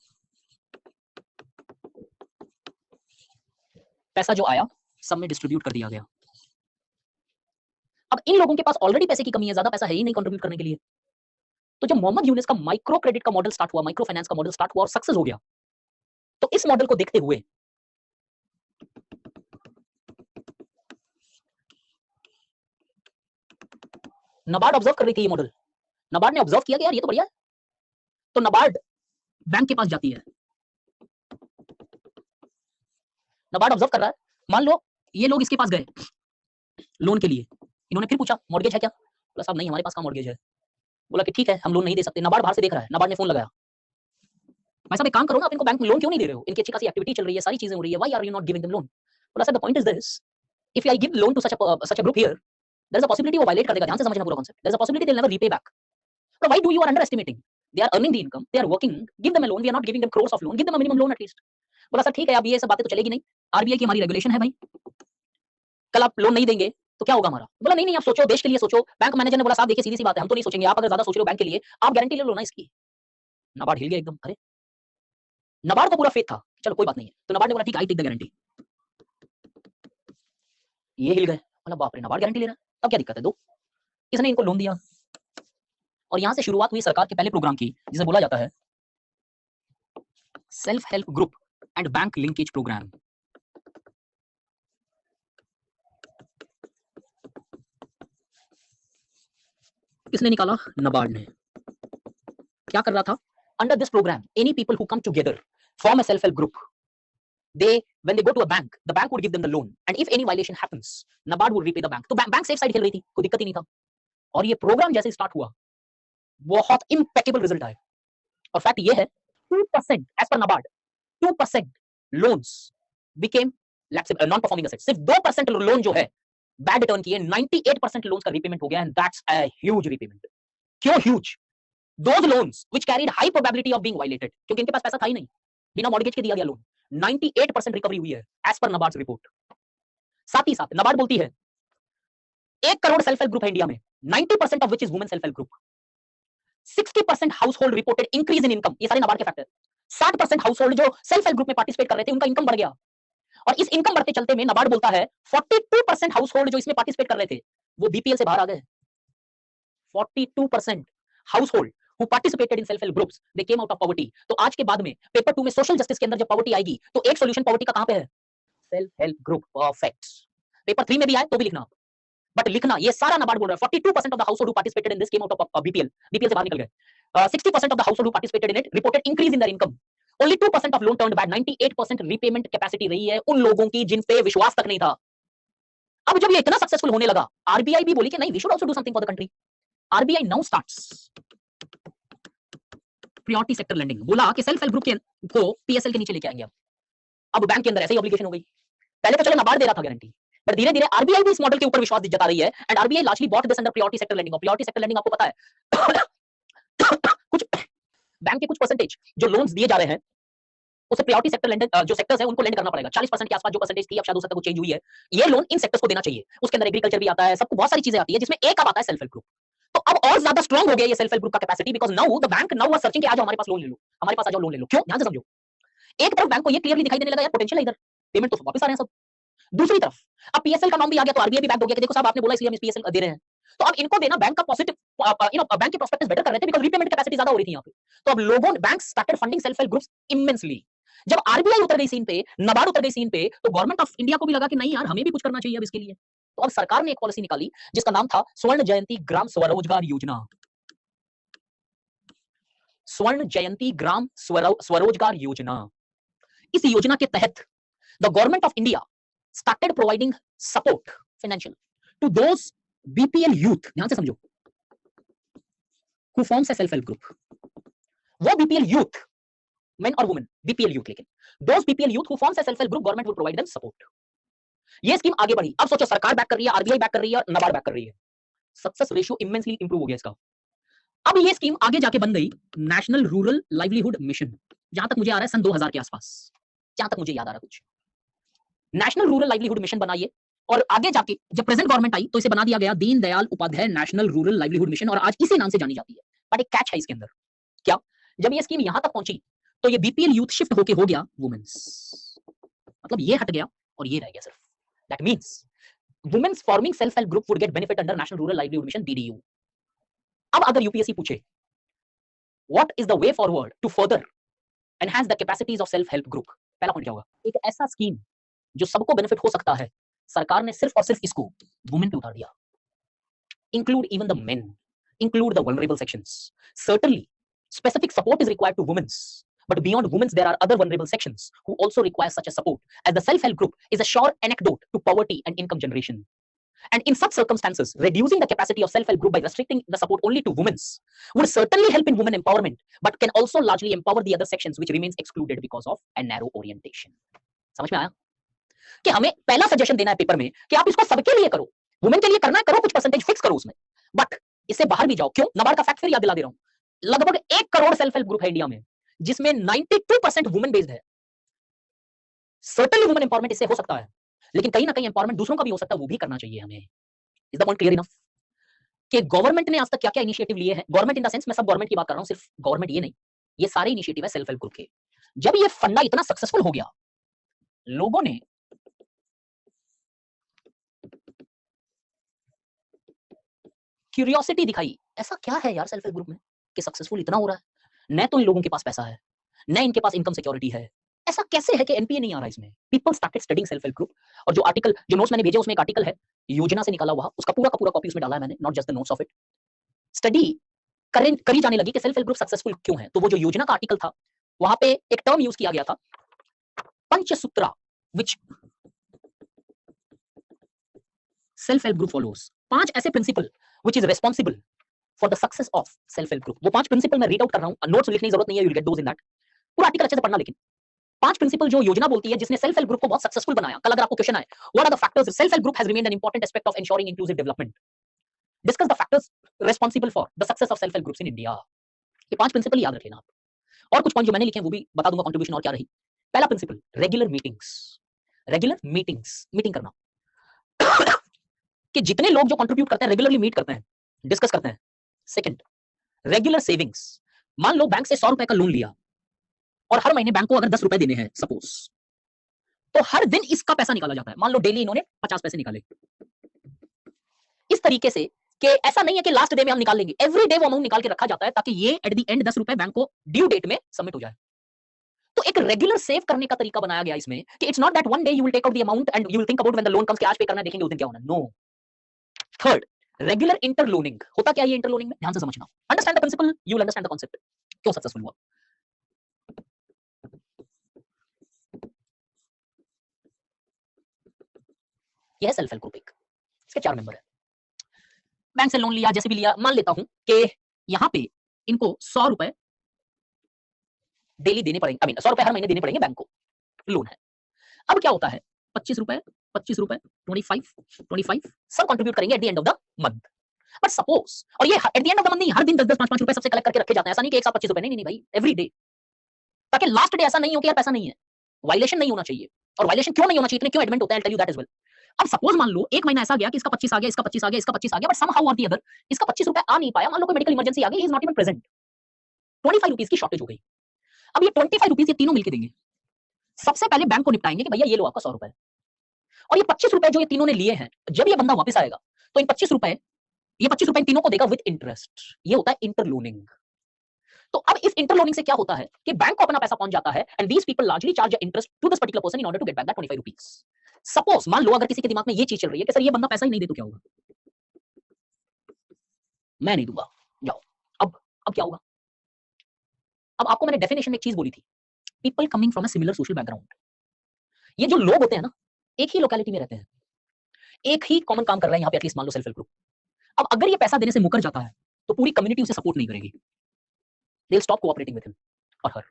पैसा जो आया सब में डिस्ट्रीब्यूट कर दिया गया। अब इन लोगों के पास ऑलरेडी पैसे की कमी है, ज्यादा पैसा है ही नहीं कंट्रीब्यूट करने के लिए। तो जब मोहम्मद यूनुस का माइक्रो क्रेडिट का मॉडल स्टार्ट हुआ, माइक्रो फाइनेंस का मॉडल स्टार्ट हुआ और सक्सेस हो गया, तो इस मॉडल को देखते हुए नबार्ड ऑब्जर्व कर रही थी ये मॉडल। नबार्ड ने ऑब्जर्व किया कि यार ये तो बढ़िया है, तो नबार्ड बैंक के पास जाती है। नबार्ड ऑब्जर्व कर रहा है, मान लो ये लोग इसके पास गए लोन के लिए, इन्होंने फिर पूछा मॉर्गेज है क्या? बोला साहब नहीं, हमारे पास कहाँ मॉर्गेज है। बोला कि ठीक है, हम लोन नहीं दे सकते। नबार्ड बाहर से देख रहा है, नबार्ड ने फोन लगाया, भाई साहब एक काम करो ना, आप इनको बैंक में लोन क्यों नहीं दे रहे हो? इनकी अच्छी खासी एक्टिविटी चल रही है, सारी चीजें हो रही है, why are you not giving them loan? बोला sir the point is this, if I give loan to such a group here, there is a possibility वो वायलेट कर देगा। ध्यान से समझना पूरा कांसेप्ट। There is a possibility they will never repay back. But why do you are underestimating? They are earning the income, they are working, give them a loan, we are not giving them crores of loan, give them a minimum loan at least. बोला sir ठीक है, अब ये सब बातें तो चलेगी नहीं, आरबीआई की हमारी रेगुलेशन है भाई, कल आप लोन नहीं देंगे तो क्या होगा हमारा? बोला नहीं नहीं, आप सोचो, देश के लिए सोचो। बैंक मैनेजर ने बोला साहब देखिए सीधी सी बात है, हम तो नहीं सोचेंगे, आप अगर ज्यादा सोच रहे हो बैंक के लिए, आप गारंटी ले लो ना इसकी। नबार्ड हिल गया एकदम। अरे नबार्ड को पूरा फेथ था, चलो कोई बात नहीं है, तो नबार्ड ने बोला ठीक है, आई टेक द गारंटी। ये हिल गए, बोला बाप रे, नबार्ड गारंटी ले रहा है, अब क्या दिक्कत है, दो। इसने इनको लोन दिया और यहां से शुरुआत हुई सरकार के पहले प्रोग्राम की, जिसे बोला जाता है self help group and bank linkage programme. किसने निकाला? नबार्ड ने। क्या कर रहा था? Under this programme any people who come together form a self help group, they when they go to a bank, the bank would give them the loan, and if any violation happens, nabard would repay the bank. तो bank safe side खेल रही थी, कोई दिक्कत ही नहीं था। और ये प्रोग्राम जैसे स्टार्ट हुआ, बहुत इंपैक्टेबल रिजल्ट आए। और फैक्ट ये है 2% as per NABARD, 2% loans became non performing asset. सिर्फ 2% लोन जो है बैड रिटर्न किए, 98% लोन्स का रीपेमेंट हो गया, and that's a huge repayment. क्यों huge? Those loans which carried high probability of being violated, क्योंकि इनके पास पैसा था ही नहीं, बिना मॉर्गेज के दिया गया लोन, 98% रिकवरी हुई है एज पर नबार्ड रिपोर्ट। साथ ही साथ नबार्ड बोलती है 1 करोड़ सेल्फ हेल्प ग्रुप है इंडिया में, 90% of which is women self help group. 60% household reported increase in income, ये सारे नबार्ड के फैक्टर। 60% हाउसहोल्ड जो सेल्फ हेल्प ग्रुप में पार्टिसिपेट कर रहे थे, उनका इनकम बढ़ गया। और इस इनकम बढ़ते चलते में नबार्ड बोलता है 42% हाउसहोल्ड जो इसमें पार्टिसिपेट कर रहे थे, वो बीपीएल से बाहर आ गए। 42% household who participated in self help groups, they came out of poverty. तो आज के बाद में पेपर 2 में सोशल जस्टिस के अंदर जब पॉवर्टी आएगी, तो एक सॉल्यूशन पॉवर्टी का कहां पे है? Self help group. Perfect. Paper 3 में भी आए तो भी लिखना, बट लिखना ये सारा नबार्ड बोल रहा है 42% of the household who participated in this came out of BPL से बाहर निकल गए। 60% of the household who participated in it reported increase in their income. Only 2% of loan turned bad, 98% repayment capacity रही है उन लोगों की जिन पे विश्वास तक नहीं था। अब जब ये इतना सक्सेसफुल होने लगा, आरबीआई भी बोली कि नहीं, we should also do something for the country. RBI now starts priority sector lending. बोला कि सेल्फ हेल्प ग्रुप को पीएसएल के नीचे लेके आएंगे। अब बैंक के अंदर ऐसे ही ऑब्लिगेशन हो गई। पहले तो चलो नबार्ड दे रहा था गारंटी, पर धीरे धीरे आरबीआई भी इस मॉडल के ऊपर विश्वास जता रही है, and RBI largely bought this under priority sector lending. और प्रायोरिटी सेक्टर लेंडिंग आपको पता है कुछ बैंक के कुछ परसेंटेज जो लोन्स दिए जा रहे हैं, उसे प्रायोरिटी सेक्टर लेंडर जो सेक्टर्स है उनको लेंड करना पड़ेगा। 40% के आसपास जो परसेंटेज थी, अब शायद हो सकता है कुछ चेंज हुई है, ये लोन इन सेक्टर्स को देना चाहिए। उसके अंदर एग्रीकल्चर भी आता है, सबको बहुत सारी चीजें आती है, जिसमें एक अब आता है सेल्फ हेल्प ग्रुप। तो अब और ज्यादा स्ट्रांग हो गया ये सेल्फ हेल्प ग्रुप का capacity, because now the bank now are searching कि आ जाओ हमारे पास लोन ले लो, हमारे पास आ जाओ लोन ले लो। क्यों? ध्यान से समझो। एक तरफ बैंक को ये क्लियरली दिखाई देने लगा यार पोटेंशियल है इधर, पेमेंट तो वापस आ रहे हैं सब। दूसरी तरफ अब पीएसएल का नाम भी आ गया तो आरबीआई भी बैक हो गया कि देखो साहब आपने बोला इसलिए हम इस पीएसएल दे रहे हैं। तो अब इनको देना बैंक का पॉजिटिव बैंक के प्रोस्पेक्टस बेटर कर रहे थे बिकॉज़ रीपेमेंट कैपेसिटी ज्यादा हो रही थी यहां पे। तो अब लोगों ने bank started funding self help groups immensely. जब आरबीआई उतर गई सीन पे, नबार्ड उतर गई सीन पे, तो गवर्नमेंट ऑफ इंडिया को भी लगा कि नहीं यार हमें भी कुछ करना चाहिए अब इसके लिए। तो अब सरकार ने एक पॉलिसी निकाली जिसका नाम था स्वर्ण जयंती ग्राम स्वरोजगार योजना। स्वर्ण जयंती ग्राम स्वरोजगार योजना। इस योजना के तहत the government of India started providing support financial to those BPL youth, ध्यान से समझो, who forms a self help group। वो BPL youth, men or women, BPL youth, लेकिन those BPL youth who forms a self help group, government will provide them support। ये scheme आगे बढ़ी। अब सोचो सरकार बैक कर रही है, आरबीआई बैक कर रही है, नबार्ड बैक कर रही है। सक्सेस रेशियो इमेंसली इंप्रूव हो गया इसका। अब ये स्कीम आगे जाके बन गई नेशनल रूरल लाइवलीहुड मिशन, जहां तक मुझे आ रहा है सन 2000 के आसपास, जहां तक मुझे याद आ रहा कुछ। नेशनल रूरल लाइवलीहुड मिशन बनाइए और आगे जाके जब प्रेजेंट गवर्नमेंट आई तो इसे बना दिया गया Deendayal Upadhyaya national rural livelihood mission, और आज इसी नाम से जानी जाती है। बट एक कैच है इसके अंदर, क्या? जब ये स्कीम यहां तक पहुंची तो ये बीपीएल यूथ शिफ्ट होके हो गया वुमेन्स, मतलब ये हट गया और ये रह गया सिर्फ। That means women's forming self help group would get benefit under national rural livelihood mission BDU. अब अगर यूपीएससी पूछे what is the way forward to further enhance the capacities of self help group, पहला point क्या होगा? एक ऐसा scheme जो सबको बेनिफिट हो सकता है, सरकार ने सिर्फ और सिर्फ इसको वुमेन पे उतार दिया। Include even the main, include the vulnerable sections. Certainly specific support is required to women's, but beyond women's there are other vulnerable sections who also require such a support, as the self help group is a sure antidote to poverty and income generation. And in such circumstances, reducing the capacity of self help group by restricting the support only to women's would certainly help in women empowerment, but can also largely empower the other sections which remains excluded because of a narrow orientation। समझ में आया कि हमें पहला suggestion देना है paper में कि आप इसको सबके लिए करो, वुमेन के लिए करना है करो, कुछ परसेंटेज फिक्स करो उसमें, बट इससे बाहर भी जाओ। क्यों? नबार्ड का फैक्ट फिर याद दिला दे रहा हूं, लगभग 1 करोड़ सेल्फ हेल्प ग्रुप है इंडिया में जिसमें 92% वुमेन बेस्ड है। सर्टेनली वुमेन एम्पावरमेंट इससे हो सकता है, लेकिन कहीं ना कहीं एम्पावरमेंट दूसरों का भी हो सकता है, वो भी करना चाहिए हमें। Is the point clear enough कि गवर्नमेंट ने आज तक क्या क्या इनिशिएटिव लिए हैं? गवर्नमेंट इन द सेंस मैं सब गवर्नमेंट की बात कर रहा हूं, सिर्फ गवर्नमेंट ये नहीं, ये सारे इनिशिएटिव है सेल्फ हेल्प ग्रुप के। जब ये फंडा इतना सक्सेसफुल हो गया, लोगों ने क्यूरियोसिटी दिखाई, ऐसा क्या है यार सेल्फ हेल्प ग्रुप में कि सक्सेसफुल इतना हो रहा है? न तो इन लोगों के पास पैसा है, न इनके पास इनकम सिक्योरिटी है, ऐसा कैसे है कि एनपीए नहीं आ रहा इसमें? People started studying self help group, और जो आर्टिकल, जो नोट्स मैंने भेजे उसमें एक आर्टिकल है योजना से निकाला हुआ, उसका पूरा का पूरा कॉपी उसमें डाला है मैंने, not just the notes of it. Study करी जाने लगी कि सेल्फ हेल्प ग्रुप सक्सेसफुल क्यों है। तो वो जो योजना का आर्टिकल था, वहां पे एक टर्म यूज किया गया था, Panchasutra, which self help group follows. 5 ऐसे principle which is responsible for the success of self help group। वो 5 प्रिंसिपल मैं रीड आउट कर रहा हूं, नोट्स लिखने की जरूरत नहीं है, you will get those in that। पूरा आर्टिकल अच्छे से पढ़ना, लेकिन 5 प्रिंसिपल जो योजना बोलती है जिसने सेल्फ हेल्प ग्रुप को बहुत सक्सेसफुल बनाया। कल अगर आपको क्वेश्चन आए what are the factors self help group has remained an important aspect of ensuring inclusive development, discuss the factors responsible for the success of self help groups in India। ये 5 principal याद रख लेना आप, और कुछ point जो मैंने लिखे हैं वो भी बता दूंगा कंट्रीब्यूशन और क्या रही। पहला principle, regular meetings. Regular meetings, meeting करना कि जितने लोग जो कंट्रीब्यूट करते हैं रेगुलरली मीट करते हैं, डिस्कस करते हैं। Second, regular savings. मान लो बैंक से 100 रुपए का लोन लिया और हर महीने बैंक को अगर 10 रुपए देने हैं सपोज, तो हर दिन इसका पैसा निकाला जाता है। मान लो डेली इन्होंने 50 पैसे निकाले, इस तरीके से कि ऐसा नहीं है कि लास्ट डे में हम निकाल लेंगे, एवरी डे वो अमाउंट निकाल के रखा जाता है ताकि ये एट द एंड 10 रुपए बैंक को ड्यू डेट में सबमिट हो जाए। तो एक रेगुलर सेव करने का तरीका बनाया गया इसमें कि it's not that one day you will take out the amount and you will think about when the loan comes कि आज पे करना है, देखेंगे उस दिन क्या होना है। नो। Third, regular interloaning. होता क्या है ये इंटरलोनिंग में? ध्यान से समझना, understand the principle, you will understand the concept, क्यों सक्सेसफुल हुआ। यह सेल्फ हेल्प ग्रुप एक, इसके 4 मेंबर है। बैंक से लोन लिया, जैसे भी लिया, मान लेता हूं कि यहां पे इनको 100 रुपए डेली देने पड़ेंगे, आई मीन 100 रुपए हर महीने देने पड़ेंगे बैंक को, लोन है। अब क्या होता है, 25 रुपए 25 रुपए 25 सब कंट्रीब्यूट करेंगे eight the end of the month. But suppose, और ये eight the end of the month नहीं, हर दिन 10-10 5-5 रुपए सबसे कलेक्ट करके रखे जाते हैं, ऐसा नहीं कि एक साथ 25 रुपए, नहीं नहीं भाई, एवरी डे, ताकि लास्ट डे ऐसा नहीं हो कि यार पैसा नहीं है, वायलेशन नहीं होना चाहिए। और वायलेशन क्यों नहीं होना चाहिए, इतने क्यों एडमेंट होता है, I tell you that as well. अब सपोज मान लो एक महीना ऐसा गया कि इसका 25 आ गया, इसका 25 आ गया, इसका 25 आ गया, बट समहाउ और द अदर इसका 25 रुपए आ नहीं पाया। मान लो कोई मेडिकल इमरजेंसी आ गई, he is not even present, 25 rupees की शॉर्टेज हो गई। अब ये 25 रुपीस ये तीनों मिलके देंगे, सबसे पहले बैंक को निपटाएंगे कि भैया ये लो आपका 100 रुपए, और ये 25 रुपए जो ये तीनों ने लिए हैं, जब ये बंदा वापस आएगा तो इन 25 रुपए, ये 25 रुपए इन तीनों को देगा विद इंटरेस्ट। ये होता है इंटरलोनिंग। तो अब इस इंटरलोनिंग से क्या होता है कि बैंक को अपना पैसा पहुंच जाता है, and these people largely charge interest to this particular person in order to get back that 25 rupees. Suppose मान लो अगर किसी के दिमाग में ये चीज चल रही है कि सर ये बंदा पैसा ही नहीं दे तो क्या होगा, मैं नहीं दूंगा, जाओ। अब क्या होगा? अब आपको मैंने डेफिनेशन में एक चीज बोली थी, people coming from a similar social background. ये जो लोग होते हैं ना, एक ही लोकेलिटी में रहते हैं, एक ही कॉमन काम कर रहे हैं यहाँ पे, एटलीस्ट मान लो सेल्फ हेल्प ग्रुप। अब अगर ये पैसा देने से मुकर जाता है तो पूरी कम्युनिटी उसे सपोर्ट नहीं करेगी, they will stop cooperating with him और हर।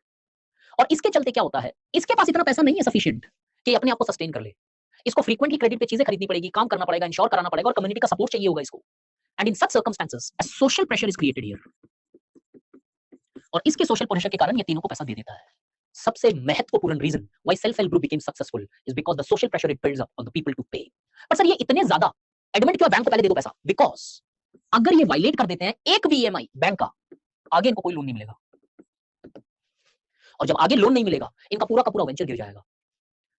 और इसके चलते क्या होता है, इसके पास इतना पैसा नहीं है सफिशिएंट कि अपने आप को सस्टेन कर ले, इसको फ्रीक्वेंटली क्रेडिट पे चीजें खरीदनी पड़ेगी, काम करना पड़ेगा, इंश्योर कराना पड़ेगा, और कम्युनिटी का सपोर्ट चाहिए होगा इसको। And in such circumstances a social pressure is created here, और इसके सोशल प्रेशर के कारण ये तीनों को पैसा दे देता है। सबसे महत्वपूर्ण reason why self help group became successful is because the social pressure it builds up on the people to pay. पर सर ये इतने ज्यादा एडमिट क्यों बैंक को पहले दे दो पैसा, बिकॉज अगर ये वायलेट कर देते हैं एक भी ईएमआई बैंक का, आगे इनको कोई लोन नहीं मिलेगा, और जब आगे लोन नहीं मिलेगा इनका पूरा का पूरा वेंचर गिर जाएगा।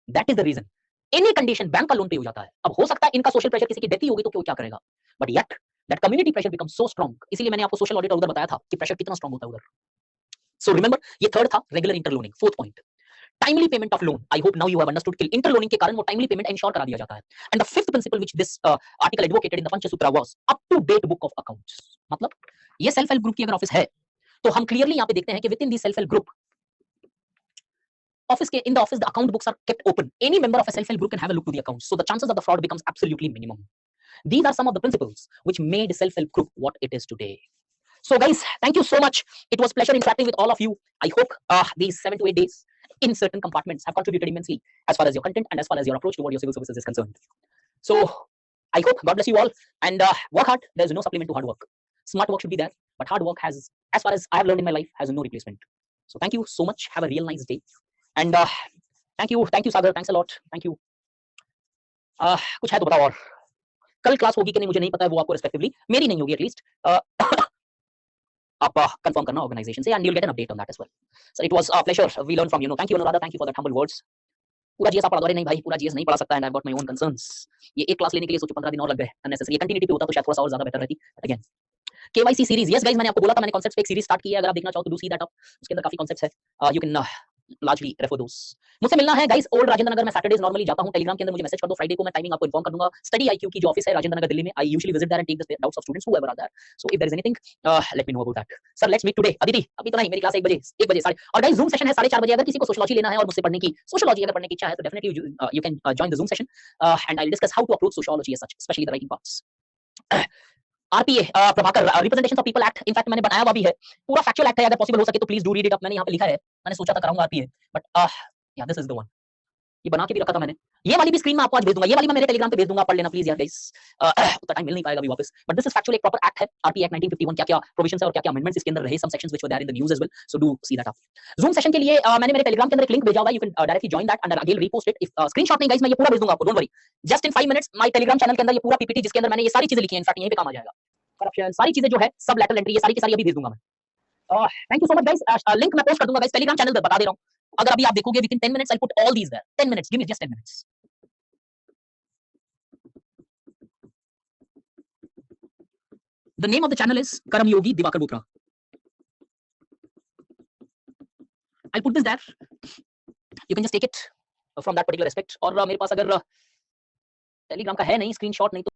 That is the reason any condition bank का लोन पे हो जाता है। अब हो सकता है इनका सोशल प्रेशर किसी की डेथ ही होगी तो क्यों क्या करेगा, but yet that community pressure becomes so strong. इसीलिए मैंने आपको सोशल ऑडिट उधर बताया था कि प्रेशर कितना स्ट्रांग होता है उधर। सो रिमेंबर, ये थर्ड था regular interloaning. Fourth point, timely payment of loan. I hope now you have understood कि इंटरलोनिंग के कारण वो टाइमली पेमेंट इंश्योर करा दिया जाता है। And the fifth principle which this article advocated in the Panchasutra was up to date book of accounts. मतलब ये सेल्फ हेल्प ग्रुप की अगर ऑफिस है तो हम क्लियरली यहां पे देखते हैं कि with in the self help group office in the office the account books are kept open. Any member of a self help group can have a look to the accounts, so the chances of the fraud becomes absolutely minimum. These are some of the principles which made self help group what it is today. So guys, thank you so much. It was pleasure interacting with all of you. I hope these 7 to 8 days in certain compartments have contributed immensely as far as your content and as far as your approach toward your civil services is concerned. So I hope God bless you all, and work hard. There's no supplement to hard work. Smart work should be there, but hard work has, as far as I have learned in my life, has no replacement. So thank you so much. Have a real nice day. And thank you Sagar, thanks a lot, thank you. कुछ है तो बताओ, और कल class होगी कि नहीं मुझे नहीं पता है, वो आपको रिस्पेक्टिवली, मेरी नहीं होगी एटलीस्ट। आप कंफर्म करना ऑर्गेनाइजेशन से, and you will get an update on that as well. So it was a pleasure, we learn from you, no, thank you Anuradha, thank you for that humble words. पूरा GS आप पढ़ा दो? नहीं भाई, पूरा GS नहीं पढ़ा सकता, and I got my own concerns. ये एक क्लास लेने के लिए सोचो 15 दिन और लग गए अननेसेसरी। ये कंटिन्यूटी पे होता तो शायद थोड़ा सा और ज्यादा बेटर रहती। Again KYC series, yes guys, मैंने आपको बोला था मैंने कॉन्सेप्ट्स पे एक सीरीज स्टार्ट की है, अगर आप देखना चाहो तो डू सी दैट अप। उसके अंदर काफी कॉन्सेप्ट्स है, you can largely refer those. मुझसे मिलना है गाइस, ओल्ड राजेंद्र नगर में सैटरडेज नॉर्मली जाता हूं, टेलीग्राम के अंदर मुझे मैसेज कर दो, फ्राइडे को मैं टाइमिंग आपको इन्फॉर्म कर दूंगा। स्टडी आईक्यू की जो ऑफिस है राजेंद्र नगर दिल्ली में, I usually visit there and take the doubts of students whoever are there. So if there is anything let me know about that. Sir let's meet today. Aditi अभी तो नहीं, मेरी क्लास 1 बजे, 1 बजे साढ़े, और गाइस जूम सेशन है 4:30 बजे। अगर किसी को सोशियोलॉजी लेना है और मुझसे पढ़ने की, सोशियोलॉजी अगर पढ़ने की इच्छा है तो definitely you can join the Zoom session, and I will discuss how to approach sociology as such, specially the writing parts. RPA Prabhakar, representation of people act, in fact मैंने बनाया हुआ भी है, पूरा फैक्चुअल एक्ट है, अगर पॉसिबल हो सके तो please do read it up. मैंने यहाँ पे लिखा है, मैंने सोचा था कराऊंगा आरपीए, बट या दिस इज द वन, ये बना के भी रखा था मैंने। ये वाली भी स्क्रीन में आपको आज भेज दूंगा, ये वाली मैं मेरे टेलीग्राम पे भेज दूंगा, पढ़ लेना प्लीज यार गाइस, उतना टाइम मिल नहीं पाएगा अभी वापस, बट दिस इज फैक्चुअली एक प्रॉपर एक्ट है, आरपीए एक्ट 1951, क्या-क्या प्रोविजंस है और क्या-क्या अमेंडमेंट्स इसके अंदर रहे, some sections which were there in the news as well, so do see that up. Zoom session के लिए मैंने मेरे टेलीग्राम के अंदर एक लिंक भेजा हुआ है, you can directly join that and I will repost it. If screenshot नहीं गाइस, मैं ये पूरा भेज दूंगा आपको, don't worry, just in 5 minutes my Telegram channel के अंदर ये पूरा पीपीटी जिसके अंदर मैंने ये सारी चीजें लिखी हैं, इनफैक्ट यहीं पे काम आ जाएगा, करप्शन सारी चीजें जो है, सब लैटरल एंट्री, ये सारी की सारी अभी भेज दूंगा मैं। Thank you so much guys, link मैं पोस्ट कर दूंगा गाइस टेलीग्राम चैनल पे, बता दे रहा हूं, अगर अभी आप देखोगे within 10 minutes I put all these there, 10 minutes, give me just 10 minutes. The name of the channel is Karam Yogi Divakar Botra. I'll put this there. You can just take it from that particular aspect. और मेरे पास अगर Telegram का है नहीं, screenshot नहीं तो